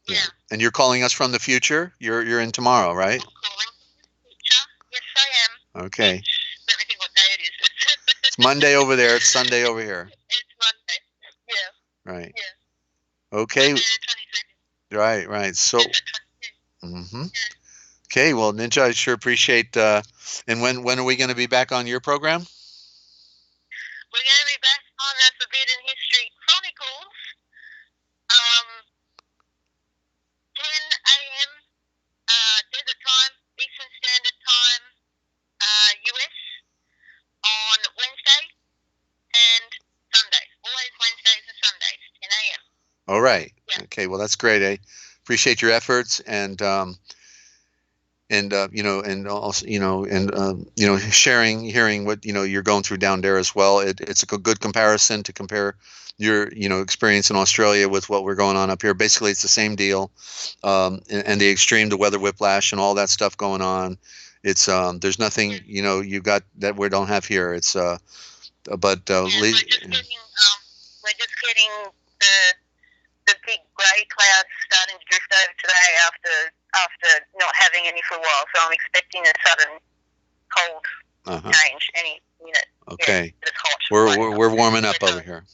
Yeah. And you're calling us from the future? You're in tomorrow, right? I'm calling from the future. Yes, I am. Okay. Let me think what day it is. It's Monday over there. It's Sunday over here. It's Monday. Yeah. Right. Yeah. Okay. Monday the 22nd. Right. So. Yeah. Okay. Well, Ninja, I sure appreciate. And when are we going to be back on your program? We're going to be back on the Forbidden History Chronicles. 10 a.m. Desert Time, Eastern Standard Time, US, on Wednesday and Sunday. All right. Yeah. Okay. Well, that's great. I appreciate your efforts and also sharing, hearing what you're going through down there as well. It's a good comparison to compare your experience in Australia with what we're going on up here. Basically, it's the same deal, and the extreme, the weather whiplash, and all that stuff going on. It's there's nothing you got that we don't have here. It's but we're just getting the big grey clouds starting to drift over today after not having any for a while. So I'm expecting a sudden cold change any minute. Okay. Yeah, it's hot. We're warming up over here.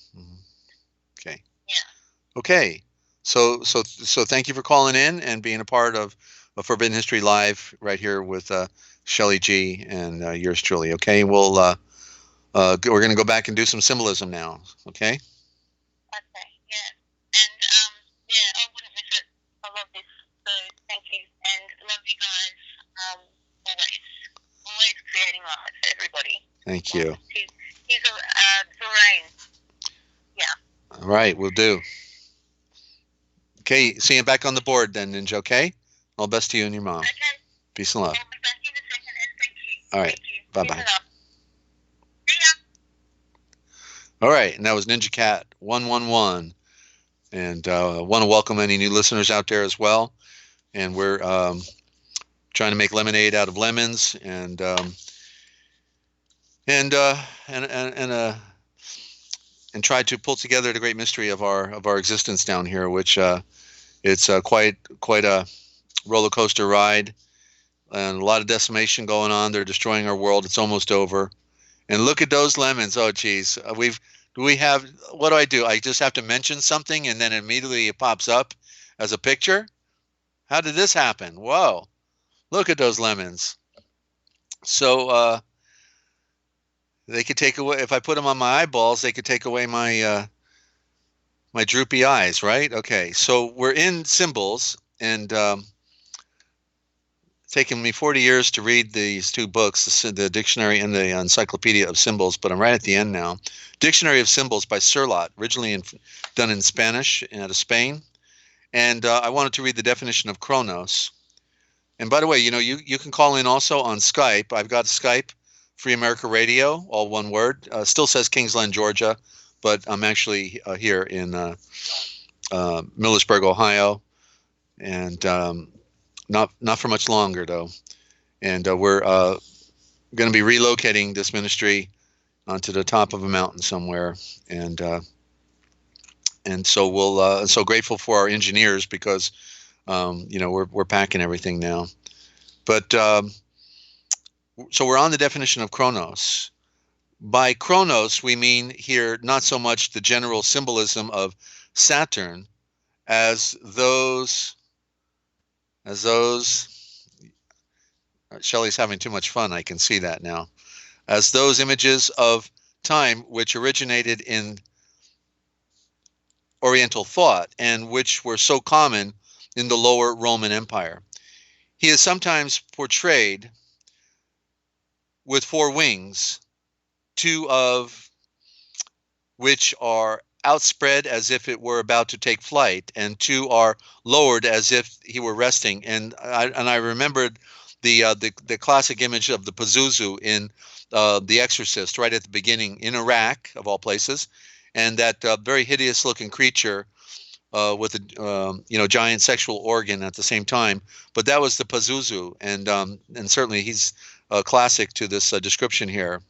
Okay. Yeah. Okay. So thank you for calling in and being a part of Forbidden History Live right here with Shelley G and yours truly. Okay. We're going to go back and do some symbolism now. Okay. Okay. Yeah. And I wouldn't miss it. I love this. So thank you, and love you guys. Always creating life for everybody. Thank you. He's a rain. Yeah. All right, we'll do. Okay, see you back on the board then, Ninja. Okay. All the best to you and your mom. Okay. Peace and love. I'll be back in a second, and thank you. All right. Thank you. Bye-bye. See ya. All right, and that was Ninja Cat 111, and want to welcome any new listeners out there as well. And we're trying to make lemonade out of lemons, and try to pull together the great mystery of our existence down here, which it's quite a roller coaster ride, and a lot of decimation going on. They're destroying our world. It's almost over. And look at those lemons. Oh, geez. What do? I just have to mention something and then immediately it pops up as a picture? How did this happen? Whoa. Look at those lemons. So they could take away, if I put them on my eyeballs, they could take away my my droopy eyes, right? Okay. So we're in symbols, and taken me 40 years to read these two books, the Dictionary and the Encyclopedia of Symbols, but I'm right at the end now. Dictionary of Symbols by Surlot, originally done in Spanish out of Spain. And I wanted to read the definition of Chronos. And by the way, you can call in also on Skype. I've got Skype, Free America Radio, all one word. Still says Kingsland, Georgia, but I'm actually here in Millersburg, Ohio. And not for much longer, though. And we're going to be relocating this ministry onto the top of a mountain somewhere. And so we'll so grateful for our engineers because we're packing everything now. But so we're on the definition of Chronos. By Chronos, we mean here not so much the general symbolism of Saturn as those. Shelley's having too much fun. I can see that now. As those images of time which originated in Oriental thought and which were so common in the lower Roman Empire. He is sometimes portrayed with four wings, two of which are outspread as if it were about to take flight, and two are lowered as if he were resting. And I remembered the classic image of the Pazuzu in The Exorcist, right at the beginning in Iraq, of all places, and that very hideous-looking creature with a giant sexual organ at the same time. But that was the Pazuzu, and certainly he's a classic to this description here.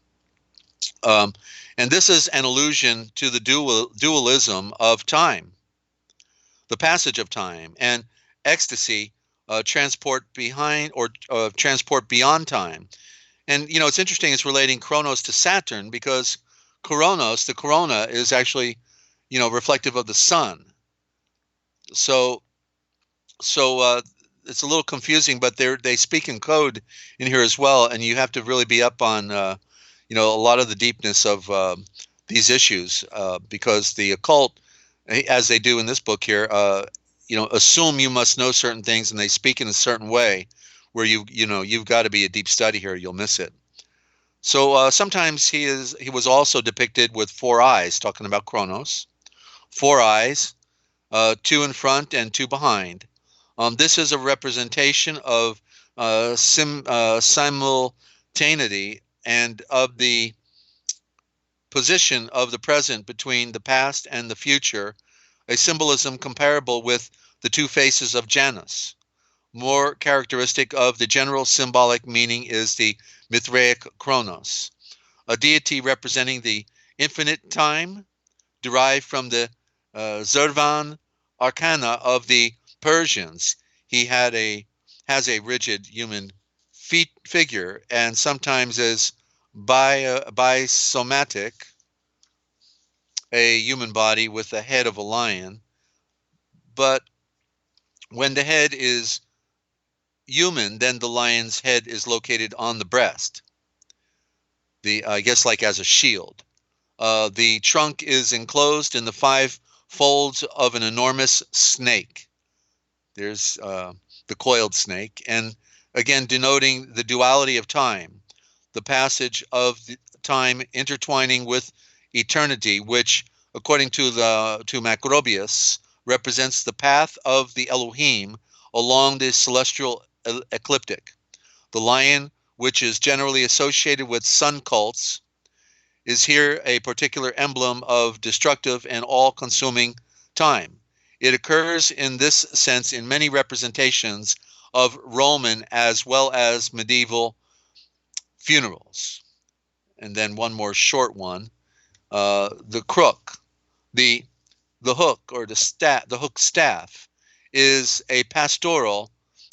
And this is an allusion to the dualism of time, the passage of time, and ecstasy, transport behind or transport beyond time. And it's interesting. It's relating Chronos to Saturn because Chronos, the corona, is actually reflective of the sun. So it's a little confusing, but they speak in code in here as well, and you have to really be up on a lot of the deepness of these issues because the occult, as they do in this book here, assume you must know certain things, and they speak in a certain way where you've got to be a deep study here. You'll miss it. So sometimes he was also depicted with four eyes, talking about Chronos, four eyes, two in front and two behind. This is a representation of simultaneity and of the position of the present between the past and the future, a symbolism comparable with the two faces of Janus. More characteristic of the general symbolic meaning is the Mithraic Chronos, a deity representing the infinite time, derived from the Zervan arcana of the Persians. He has a rigid human figure and sometimes is bisomatic, a human body with the head of a lion. But when the head is human, then the lion's head is located on the breast. I guess like as a shield. The trunk is enclosed in the 5 folds of an enormous snake. There's the coiled snake, and again denoting the duality of time, the passage of the time intertwining with eternity, which, according to Macrobius, represents the path of the Elohim along the celestial ecliptic. The lion, which is generally associated with sun cults, is here a particular emblem of destructive and all-consuming time. It occurs in this sense in many representations of Roman as well as medieval funerals. And then one more short one, the crook, the hook or the hook staff is a pastoral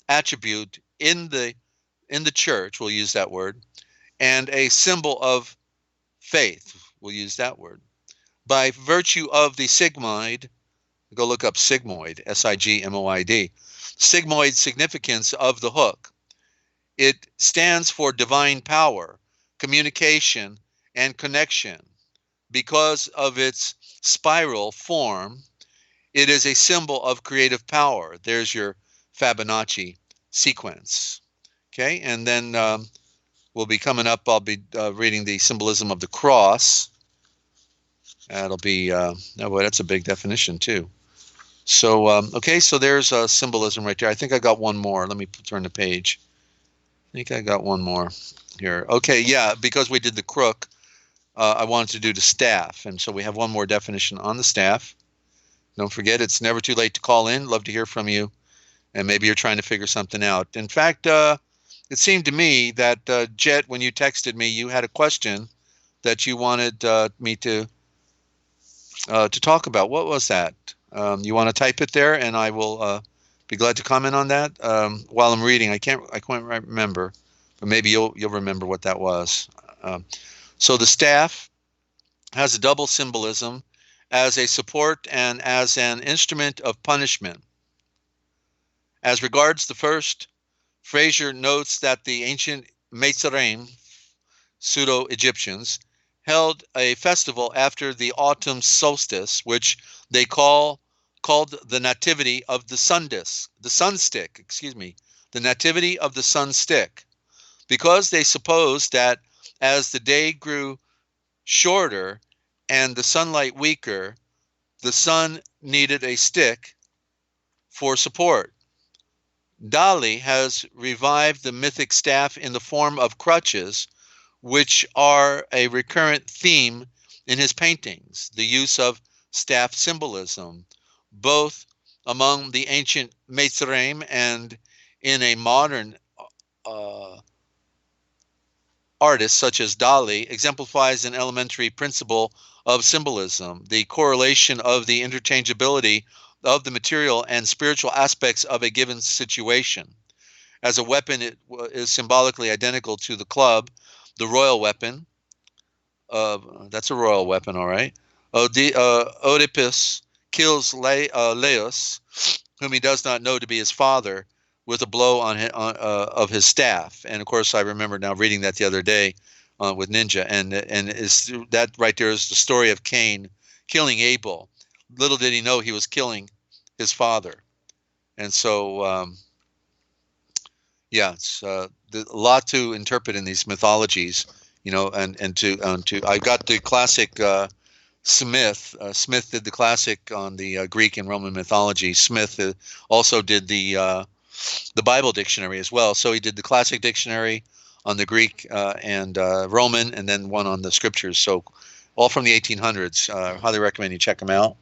attribute in the church, we'll use that word, and a symbol of faith, we'll use that word. By virtue of the sigmoid, go look up sigmoid, S-I-G-M-O-I-D, sigmoid significance of the hook. It stands for divine power, communication, and connection. Because of its spiral form, it is a symbol of creative power. There's your Fibonacci sequence. Okay, and then we'll be coming up, I'll be reading the symbolism of the cross. That'll be, oh boy, that's a big definition too. So, okay, so there's a symbolism right there. I think I got one more. Let me turn the page. I think I got one more here. Okay, yeah, because we did the crook, I wanted to do the staff. And so we have one more definition on the staff. Don't forget, it's never too late to call in. Love to hear from you. And maybe you're trying to figure something out. In fact, it seemed to me that, Jet, when you texted me, you had a question that you wanted me to talk about. What was that? You want to type it there, and I will be glad to comment on that while I'm reading. I can't remember, but maybe you'll remember what that was. So the staff has a double symbolism as a support and as an instrument of punishment. As regards the first, Fraser notes that the ancient Mitzrayim, pseudo-Egyptians, held a festival after the autumn solstice, which they called the Nativity of the Sunstick, the Nativity of the Sunstick, because they supposed that as the day grew shorter and the sunlight weaker, the sun needed a stick for support. Dali has revived the mythic staff in the form of crutches, which are a recurrent theme in his paintings, the use of staff symbolism, both among the ancient Mitzrayim and in a modern artist such as Dali, exemplifies an elementary principle of symbolism, the correlation of the interchangeability of the material and spiritual aspects of a given situation. As a weapon, it is symbolically identical to the club, the royal weapon. That's a royal weapon, all right. Oedipus kills Laius, whom he does not know to be his father, with a blow of his staff. And of course, I remember now reading that the other day with Ninja, and is that right there is the story of Cain killing Abel. Little did he know he was killing his father. And so, yeah, it's a lot to interpret in these mythologies, you know, and to I got the classic Smith. Smith did the classic on the Greek and Roman mythology. Smith also did the Bible dictionary as well. So he did the classic dictionary on the Greek and Roman, and then one on the scriptures. So all from the 1800s. Highly recommend you check them out.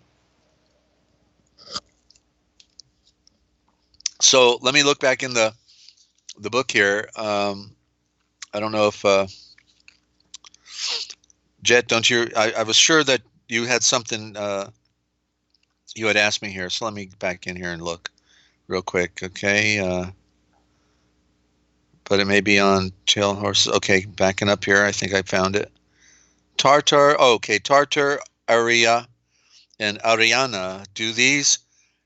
So let me look back in the book here. I don't know if Jet, don't you? I was sure that you had something you had asked me here. So let me back in here and look real quick. Okay. But it may be on tail horses. Okay, backing up here. I think I found it. Tartar. Oh, okay, Tartar, Aria, and Ariana. Do these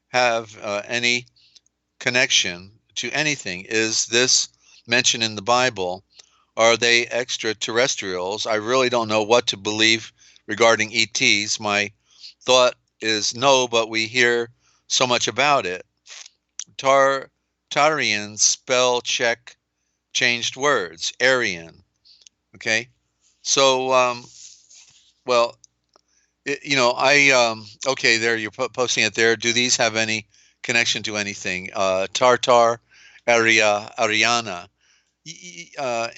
have any connection to anything? Is this mentioned in the Bible? Are they extraterrestrials? I really don't know what to believe regarding ETs. My thought is no, but we hear so much about it. Tarian, spell check, changed words. Aryan. Okay. So, well, okay, there, you're posting it there. Do these have any connection to anything? Tartar, Ariana.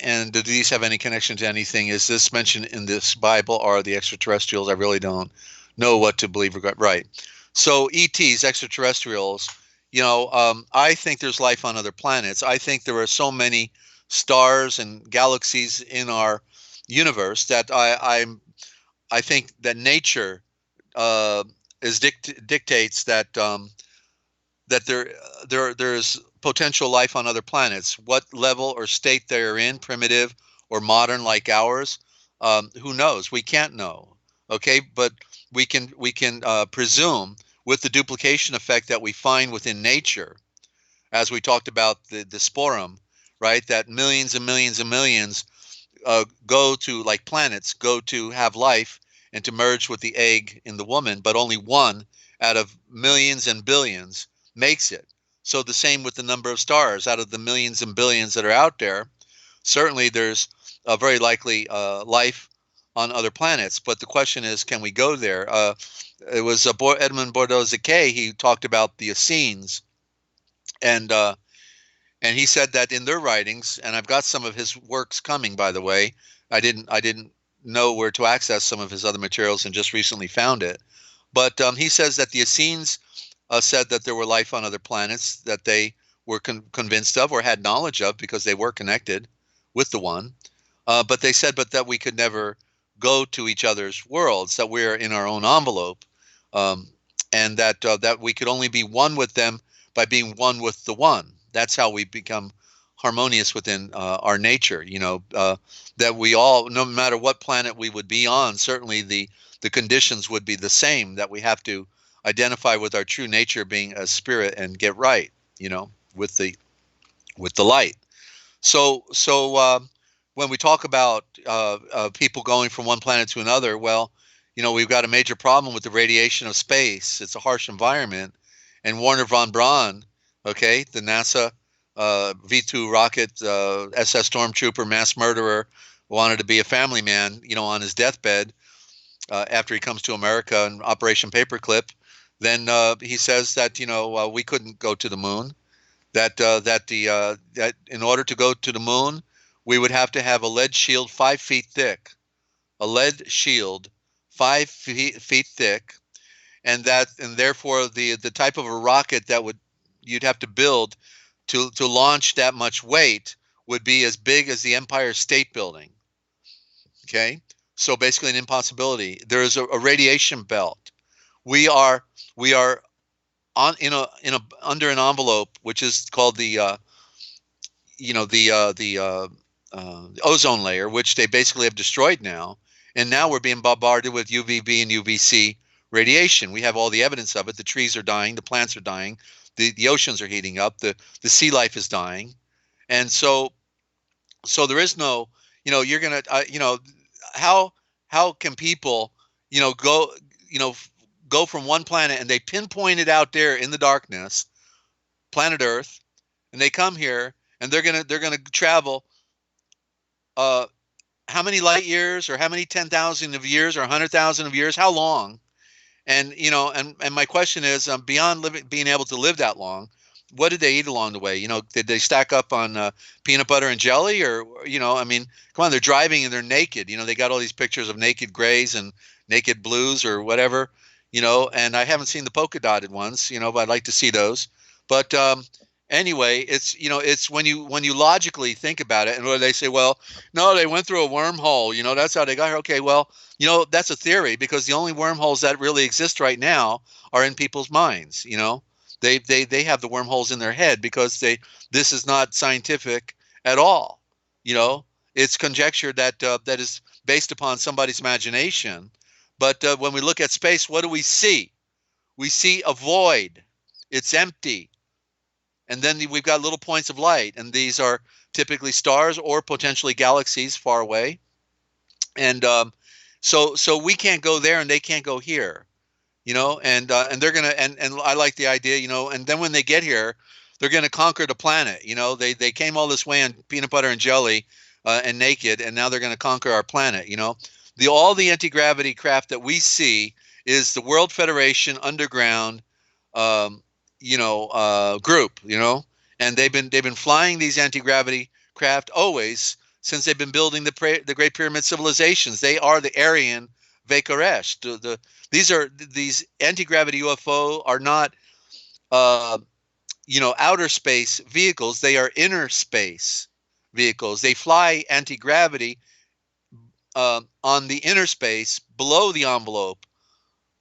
And do these have any connection to anything? Is this mentioned in this Bible, or are the extraterrestrials? I really don't know what to believe. Right. So ETs, extraterrestrials, I think there's life on other planets. I think there are so many stars and galaxies in our universe that I think that nature dictates that that there's potential life on other planets. What level or state they're in, primitive or modern like ours, who knows? We can't know. Okay, but we can presume with the duplication effect that we find within nature, as we talked about the sporum, right? That millions and millions and millions go to, like planets, go to have life and to merge with the egg in the woman, but only one out of millions and billions makes it. So the same with the number of stars. Out of the millions and billions that are out there, certainly there's a very likely life on other planets. But the question is, can we go there? It was Edmond Bordeaux-Ziquet. He talked about the Essenes, and he said that in their writings, and I've got some of his works coming, by the way. I didn't know where to access some of his other materials and just recently found it. But he says that the Essenes said that there were life on other planets that they were convinced of or had knowledge of because they were connected with the one. But they said, but that we could never go to each other's worlds, that we're in our own envelope, and that we could only be one with them by being one with the one. That's how we become harmonious within our nature. That we all, no matter what planet we would be on, certainly the conditions would be the same. That we have to identify with our true nature, being a spirit, and get right. With the light. So when we talk about people going from one planet to another, well, we've got a major problem with the radiation of space. It's a harsh environment, and Werner von Braun, okay, the NASA V2 rocket SS Stormtrooper mass murderer, wanted to be a family man, on his deathbed after he comes to America in Operation Paperclip. Then he says that we couldn't go to the moon. That in order to go to the moon, we would have to have a lead shield 5 feet thick, a lead shield 5 feet thick, and therefore the type of a rocket that you'd have to build to launch that much weight would be as big as the Empire State Building. Okay, so basically an impossibility. There is a radiation belt. We are on under an envelope which is called the ozone layer, which they basically have destroyed now, and now we're being bombarded with UVB and UVC radiation. We have all the evidence of it. The trees are dying, the plants are dying, the oceans are heating up, the sea life is dying, and so there is no, you're gonna how can people go from one planet, and they pinpoint it out there in the darkness, planet Earth, and they come here, and they're gonna travel how many light years, or how many 10,000 of years, or 100,000 of years? How long? And and my question is, beyond being able to live that long, what did they eat along the way? Did they stack up on peanut butter and jelly, or I mean, come on, they're driving and they're naked. They got all these pictures of naked grays and naked blues or whatever. And I haven't seen the polka dotted ones. But I'd like to see those. But anyway, it's when you logically think about it, and where they say, well, no, they went through a wormhole. That's how they got here. Okay, well, that's a theory, because the only wormholes that really exist right now are in people's minds. They have the wormholes in their head, because this is not scientific at all. It's conjecture that is based upon somebody's imagination. But when we look at space, what do we see? We see a void. It's empty. And then we've got little points of light, and these are typically stars or potentially galaxies far away. And so we can't go there, and they can't go here, and they're gonna, and I like the idea, and then when they get here, they're gonna conquer the planet. They came all this way on peanut butter and jelly and naked, and now they're gonna conquer our planet. All the anti-gravity craft that we see is the World Federation underground group, and they've been flying these anti-gravity craft always, since they've been building the Great Pyramid civilizations. They are the Aryan Vekaresh. These anti-gravity UFO are not outer space vehicles. They are inner space vehicles. They fly anti-gravity on the inner space below the envelope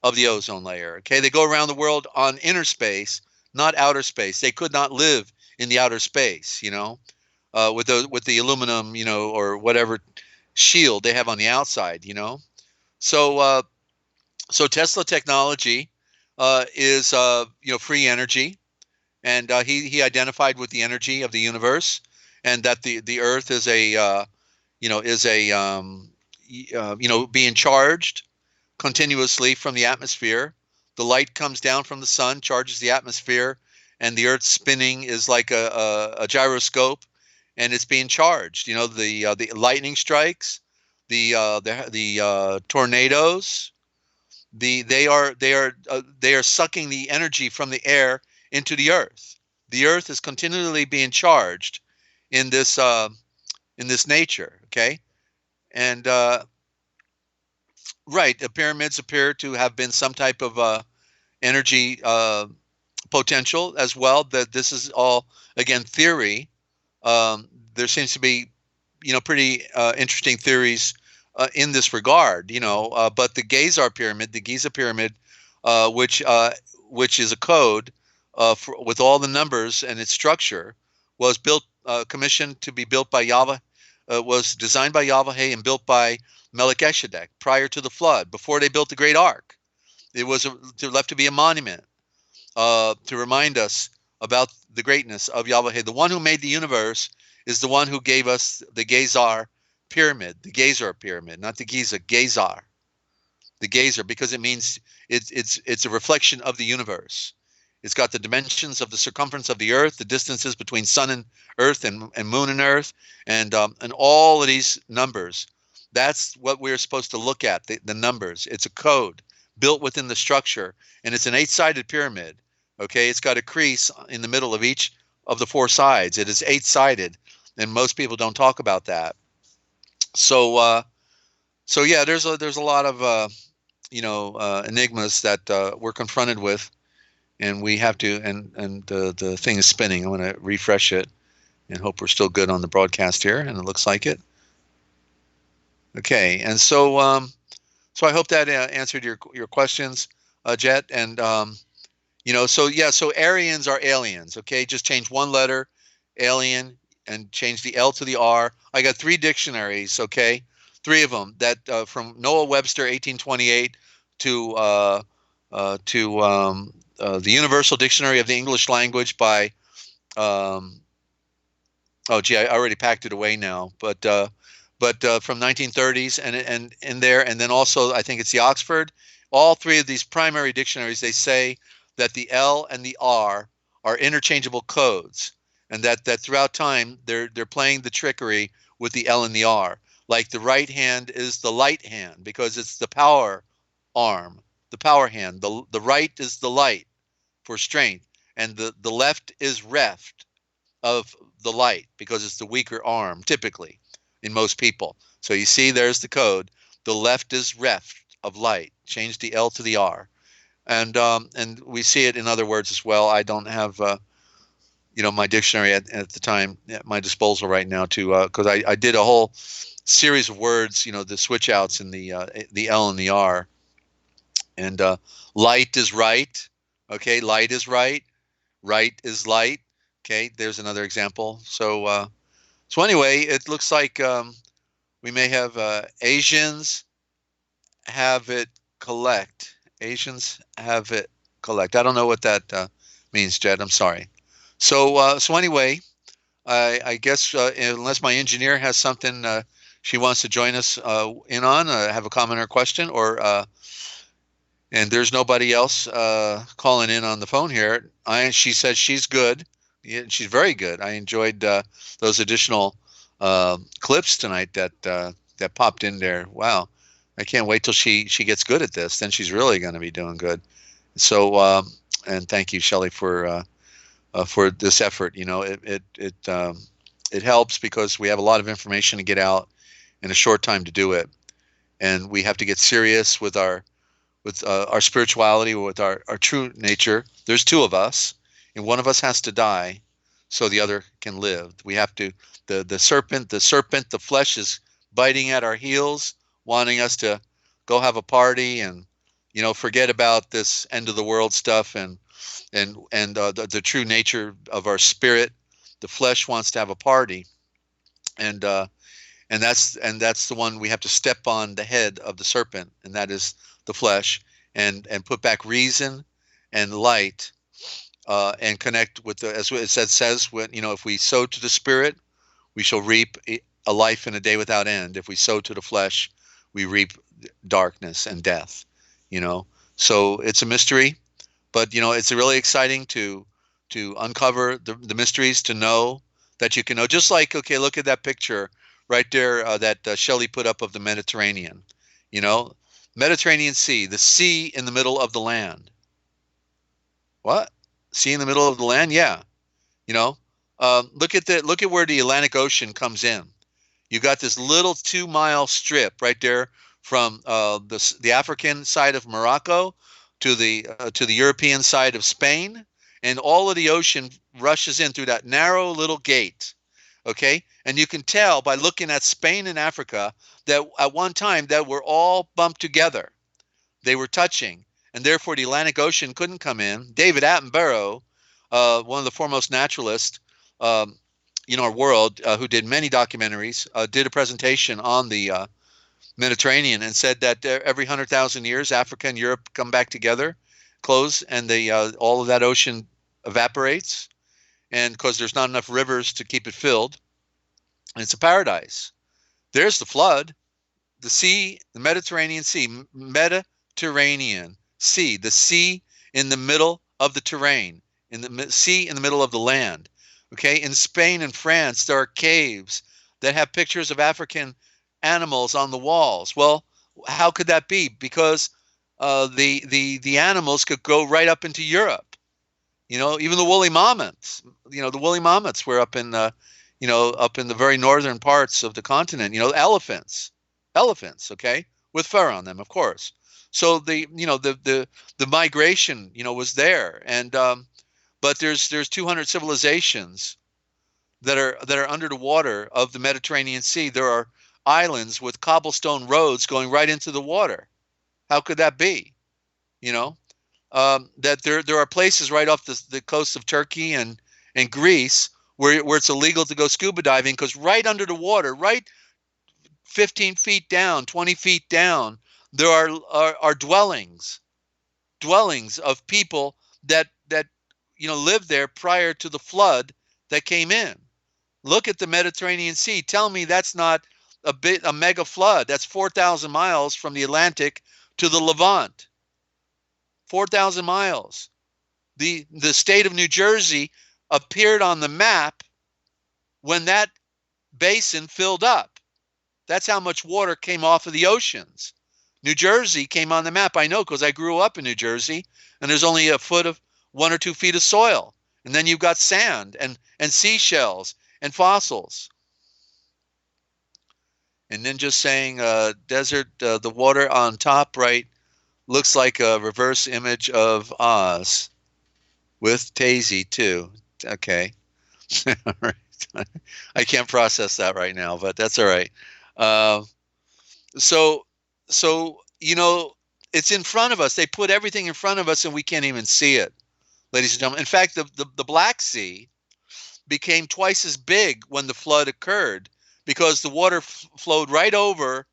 of the ozone layer. Okay, they go around the world on inner space, not outer space. They could not live in the outer space, with the aluminum, or whatever shield they have on the outside, So Tesla technology is free energy, and he identified with the energy of the universe, and that the Earth is being charged continuously from the atmosphere. The light comes down from the sun, charges the atmosphere, and the Earth's spinning is like a gyroscope, and it's being charged. The lightning strikes, the tornadoes. They are sucking the energy from the air into the Earth. The Earth is continually being charged in this nature. Okay, and right, the pyramids appear to have been some type of energy potential as well. That this is all, again, theory. There seems to be, pretty interesting theories in this regard. But the Giza pyramid, which is a code with all the numbers and its structure, was commissioned to be built by Yahweh. Was designed by Yahweh and built by Melchizedek prior to the flood, before they built the Great Ark. It was left to be a monument to remind us about the greatness of Yahweh. The one who made the universe is the one who gave us the Gezer pyramid, not the Giza, Gezer. The Gezer, because it means it's a reflection of the universe. It's got the dimensions of the circumference of the Earth, the distances between sun and Earth, and moon and Earth, and all of these numbers. That's what we're supposed to look at, the numbers. It's a code built within the structure, and it's an 8-sided pyramid. Okay, it's got a crease in the middle of each of the 4 sides. It is 8-sided, and most people don't talk about that. So yeah, there's a lot of enigmas that we're confronted with. And we have to, and the thing is spinning. I'm going to refresh it and hope we're still good on the broadcast here, and it looks like it. Okay, and so I hope that answered your questions, Jet. And so Aryans are aliens. Okay, just change one letter, alien, and change the L to the R. I got 3 dictionaries. Okay, 3 of them that from Noah Webster 1828 to the Universal Dictionary of the English Language by, I already packed it away now, but from 1930s and in there, and then also I think it's the Oxford. All 3 of these primary dictionaries, they say that the L and the R are interchangeable codes, and that throughout time they're playing the trickery with the L and the R. Like the right hand is the light hand because it's the power arm, the power hand. The right is the light for strength, and the left is reft of the light because it's the weaker arm typically in most people. So you see, there's the code. The left is reft of light. Change the L to the R, and we see it in other words as well. I don't have my dictionary at the time at my disposal right now to because I did a whole series of words, the switch outs in the L and the R, and light is right. Okay, light is right. Right is light. Okay, there's another example. So anyway, it looks like we may have Asians have it collect. Asians have it collect. I don't know what that means, Jed. I'm sorry. So anyway, I guess unless my engineer has something she wants to join us in on, have a comment or question, or and there's nobody else calling in on the phone here. She says she's good. Yeah, she's very good. I enjoyed those additional clips tonight that popped in there. Wow, I can't wait till she gets good at this. Then she's really going to be doing good. So and thank you, Shelley, for this effort. It helps because we have a lot of information to get out in a short time to do it, and we have to get serious with our spirituality, with our true nature. There's two of us, and one of us has to die so the other can live. We have to, the serpent, the flesh is biting at our heels, wanting us to go have a party and, forget about this end of the world stuff and the true nature of our spirit. The flesh wants to have a party, and that's the one we have to step on the head of the serpent, and that is the flesh, and put back reason and light, and connect with as it says when if we sow to the spirit, we shall reap a life in a day without end. If we sow to the flesh, we reap darkness and death. So it's a mystery, but it's really exciting to uncover the mysteries, to know that you can know. Just like, okay, look at that picture right there that Shelley put up of the Mediterranean. Mediterranean Sea, the sea in the middle of the land. What? Sea in the middle of the land? Yeah. Look at where the Atlantic Ocean comes in. You got this little 2-mile strip right there from the African side of Morocco to the European side of Spain, and all of the ocean rushes in through that narrow little gate. Okay, and you can tell by looking at Spain and Africa that at one time that were all bumped together. They were touching, and therefore the Atlantic Ocean couldn't come in. David Attenborough, one of the foremost naturalists in our world, who did many documentaries, did a presentation on the Mediterranean and said that every 100,000 years, Africa and Europe come back together, close, and all of that ocean evaporates, and because there's not enough rivers to keep it filled, and it's a paradise. There's the flood, the sea, the Mediterranean Sea, Mediterranean Sea, the sea in the middle of the terrain, in the sea in the middle of the land. Okay, in Spain and France, there are caves that have pictures of African animals on the walls. Well, how could that be? Because the animals could go right up into Europe. Even the woolly mammoths. The woolly mammoths were up in the very northern parts of the continent. Elephants. Okay, with fur on them, of course. So the migration was there, and but there's 200 civilizations that are under the water of the Mediterranean Sea. There are islands with cobblestone roads going right into the water. How could that be? That there are places right off the coast of Turkey and Greece where it's illegal to go scuba diving because right under the water, right 15 feet down, 20 feet down, there are dwellings of people that lived there prior to the flood that came in. Look at the Mediterranean Sea. Tell me that's not a mega flood. That's 4,000 miles from the Atlantic to the Levant. 4,000 miles. The state of New Jersey appeared on the map when that basin filled up. That's how much water came off of the oceans. New Jersey came on the map. I know because I grew up in New Jersey, and there's only a foot of 1 or 2 feet of soil. And then you've got sand and seashells and fossils. And then just saying desert, the water on top right looks like a reverse image of Oz with Tazy too. Okay. All right. I can't process that right now, but that's all right. So it's in front of us. They put everything in front of us, and we can't even see it, ladies and gentlemen. In fact, the Black Sea became twice as big when the flood occurred because the water flowed right over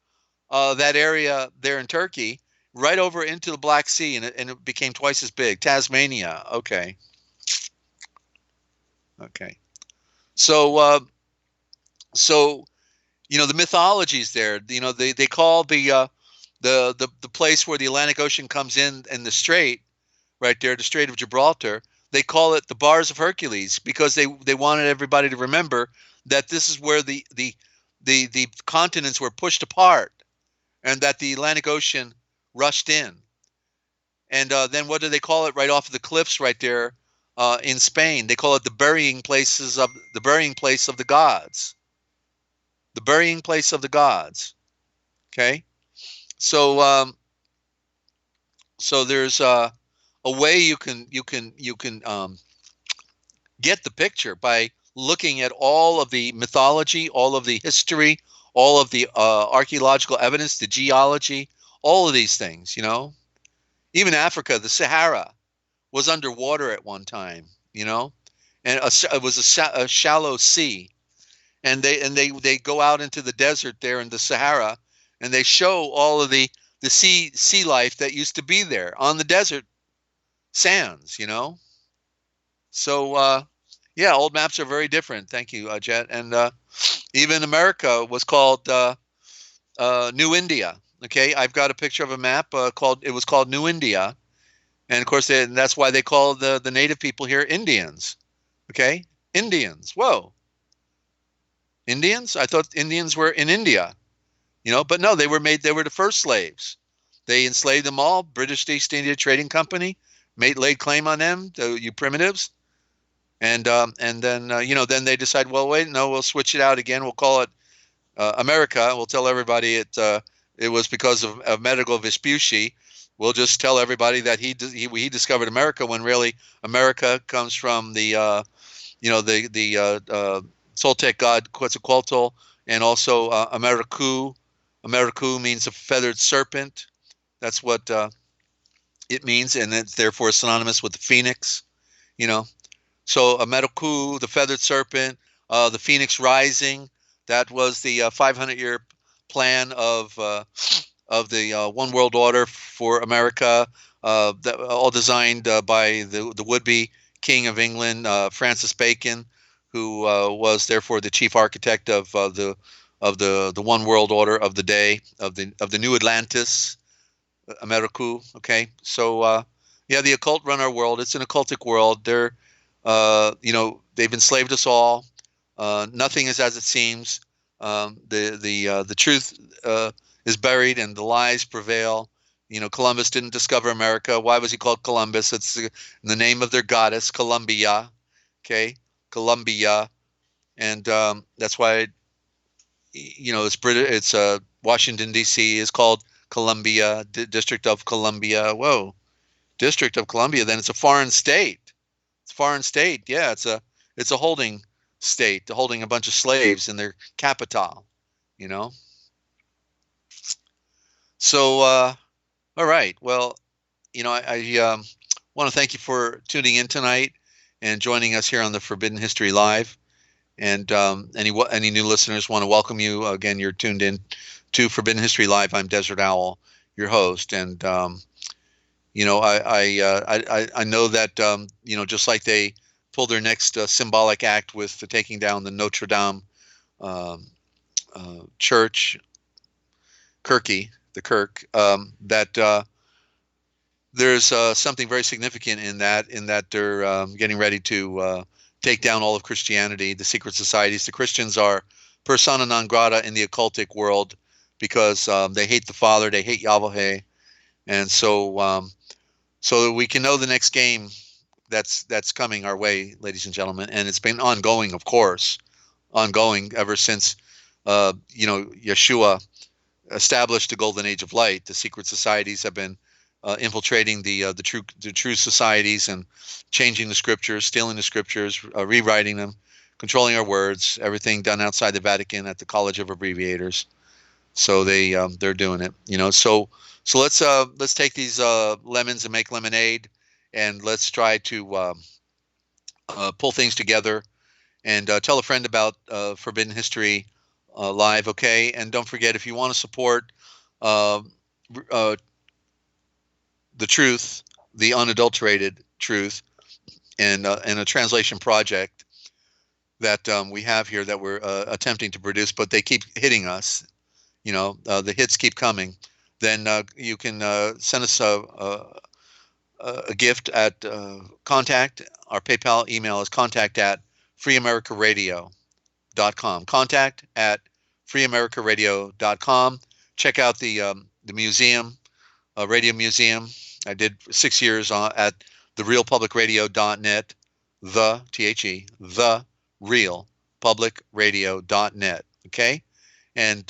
that area there in Turkey, right over into the Black Sea, and it became twice as big. Tasmania. Okay. So the mythologies there. They call the place where the Atlantic Ocean comes in the strait, right there, the Strait of Gibraltar. They call it the Bars of Hercules because they wanted everybody to remember that this is where the continents were pushed apart, and that the Atlantic Ocean rushed in. And then what do they call it right off of the cliffs right there in Spain? They call it the burying place of the gods. The burying place of the gods. Okay, so there's a way you can get the picture by looking at all of the mythology, all of the history, all of the archaeological evidence, the geology, all of these things. Even Africa, the Sahara was underwater at one time. And it was a shallow sea. And they go out into the desert there in the Sahara, and they show all of the sea life that used to be there on the desert sands. So old maps are very different. Thank you, Jet. And even America was called New India. Okay, I've got a picture of a map called New India, and of course that's why they call the native people here Indians. Okay, Indians. Whoa. Indians? I thought Indians were in India, but no, they were the first slaves. They enslaved them all. British East India Trading Company laid claim on them, you primitives. And then then they decide, well, wait, no, we'll switch it out again. We'll call it America. We'll tell everybody it was because of Medical Vespucci. We'll just tell everybody that he discovered America, when really America comes from the Toltec god Quetzalcoatl, and also Americu. Americu means a feathered serpent. That's what it means, and it's therefore synonymous with the phoenix. So Americu, the feathered serpent, the phoenix rising. That was the 500-year plan of the one world order for America, all designed by the would-be King of England, Francis Bacon, who was therefore the chief architect of the one world order of the day, of the new Atlantis, Americu. Okay, so the occult run our world. It's an occultic world. They've enslaved us all. Nothing is as it seems. The truth is buried, and the lies prevail. Columbus didn't discover America. Why was he called Columbus? It's in the name of their goddess, Columbia. Okay, Columbia, and that's why it's British. It's Washington D.C. is called Columbia, District of Columbia. Whoa, District of Columbia. Then it's a foreign state. It's a foreign state. Yeah, it's a holding state, holding a bunch of slaves in their capital. So all right. Well, I want to thank you for tuning in tonight and joining us here on the Forbidden History Live. And any new listeners, want to welcome you again. You're tuned in to Forbidden History Live. I'm Dezert-Owl, your host, and I know that just like they pulled their next symbolic act with the taking down the Notre Dame church, the Kirk, that there's something very significant in that they're getting ready to take down all of Christianity, the secret societies. The Christians are persona non grata in the occultic world because they hate the Father, they hate Yahweh, and so so we can know the next game that's coming our way, ladies and gentlemen, and it's been ongoing, of course, ongoing ever since Yeshua established the golden age of light. The secret societies have been infiltrating the true societies and changing the scriptures, stealing the scriptures, rewriting them, controlling our words. Everything done outside the Vatican at the College of Abbreviators. So they're doing it. So let's take these lemons and make lemonade, and let's try to pull things together, and tell a friend about Forbidden History Live, okay? And don't forget, if you want to support the truth, the unadulterated truth, and a translation project that we have here that we're attempting to produce, but they keep hitting us, the hits keep coming, then you can send us a gift at contact. Our PayPal email is contact@freeamericaradio.com. Contact@freeamericaradio.com. Check out the museum, radio museum. I did 6 years at therealpublicradio.net, the realpublicradio.net. Okay, and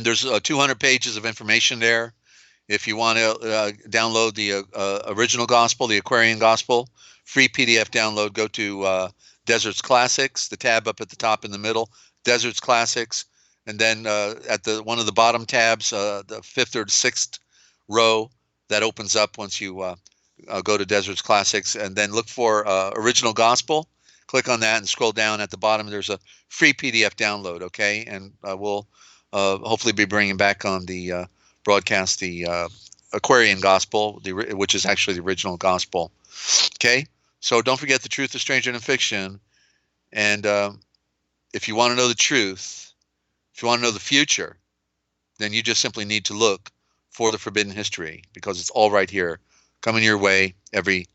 there's 200 pages of information there. If you want to download the original gospel, the Aquarian gospel, free PDF download, go to Desert's Classics, the tab up at the top in the middle, Desert's Classics, and then at one of the bottom tabs, the fifth or sixth row that opens up once you go to Desert's Classics, and then look for original gospel. Click on that and scroll down at the bottom. There's a free PDF download, okay? And we'll hopefully be bringing back on the broadcast the Aquarian gospel, which is actually the original gospel. Okay? So don't forget, the truth is stranger than fiction. And if you want to know the truth, if you want to know the future, then you just simply need to look for the Forbidden History, because it's all right here, coming your way every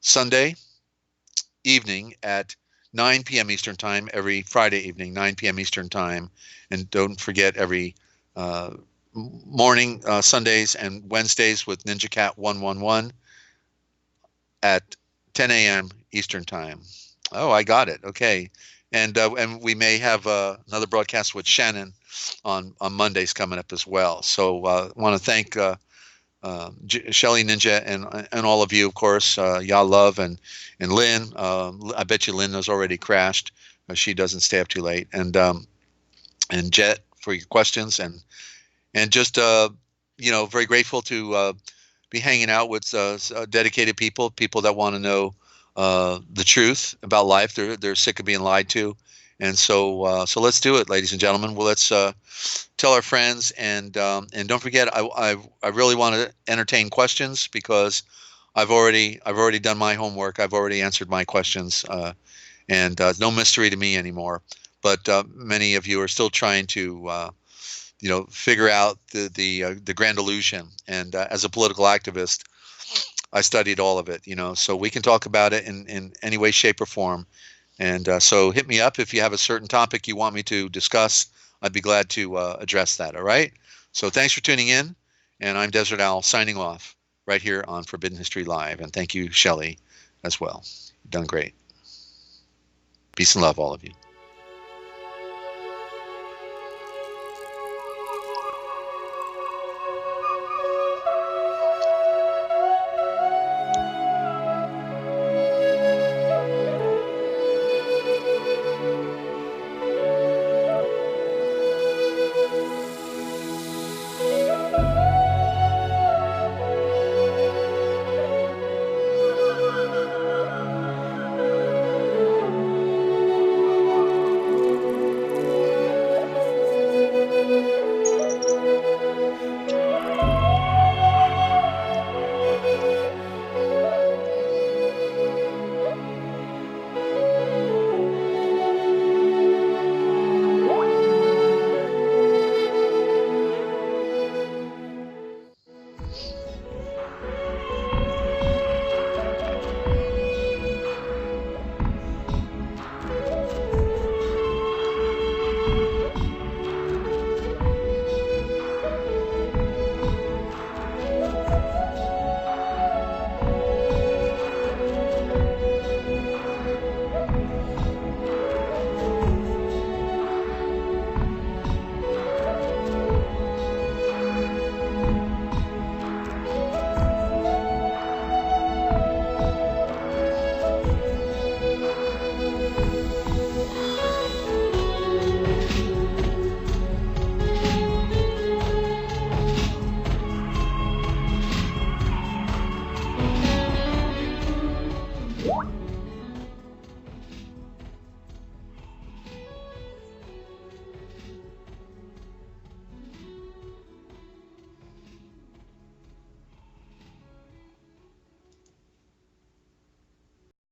Sunday evening at 9 p.m. Eastern Time, every Friday evening, 9 p.m. Eastern Time. And don't forget, every morning, Sundays and Wednesdays with Ninja Cat 111 at 10 a.m. Eastern Time. Oh, I got it. Okay. And we may have another broadcast with Shannon on Mondays coming up as well. So I want to thank Shelly, Ninja, and all of you, of course, y'all love, and Lynn. I bet you Lynn has already crashed. She doesn't stay up too late. And Jet, for your questions, and just very grateful to be hanging out with dedicated people that want to know the truth about life. They're sick of being lied to, and so let's do it, ladies and gentlemen. Well, let's tell our friends, and don't forget, I really want to entertain questions, because I've already done my homework. I've already answered my questions, and no mystery to me anymore. But many of you are still trying to figure out the grand illusion. And as a political activist, I studied all of it, so we can talk about it in any way, shape, or form. And so hit me up if you have a certain topic you want me to discuss. I'd be glad to address that. All right. So thanks for tuning in. And I'm Dezert-Owl signing off right here on Forbidden History Live. And thank you, Shelley, as well. You've done great. Peace and love, all of you.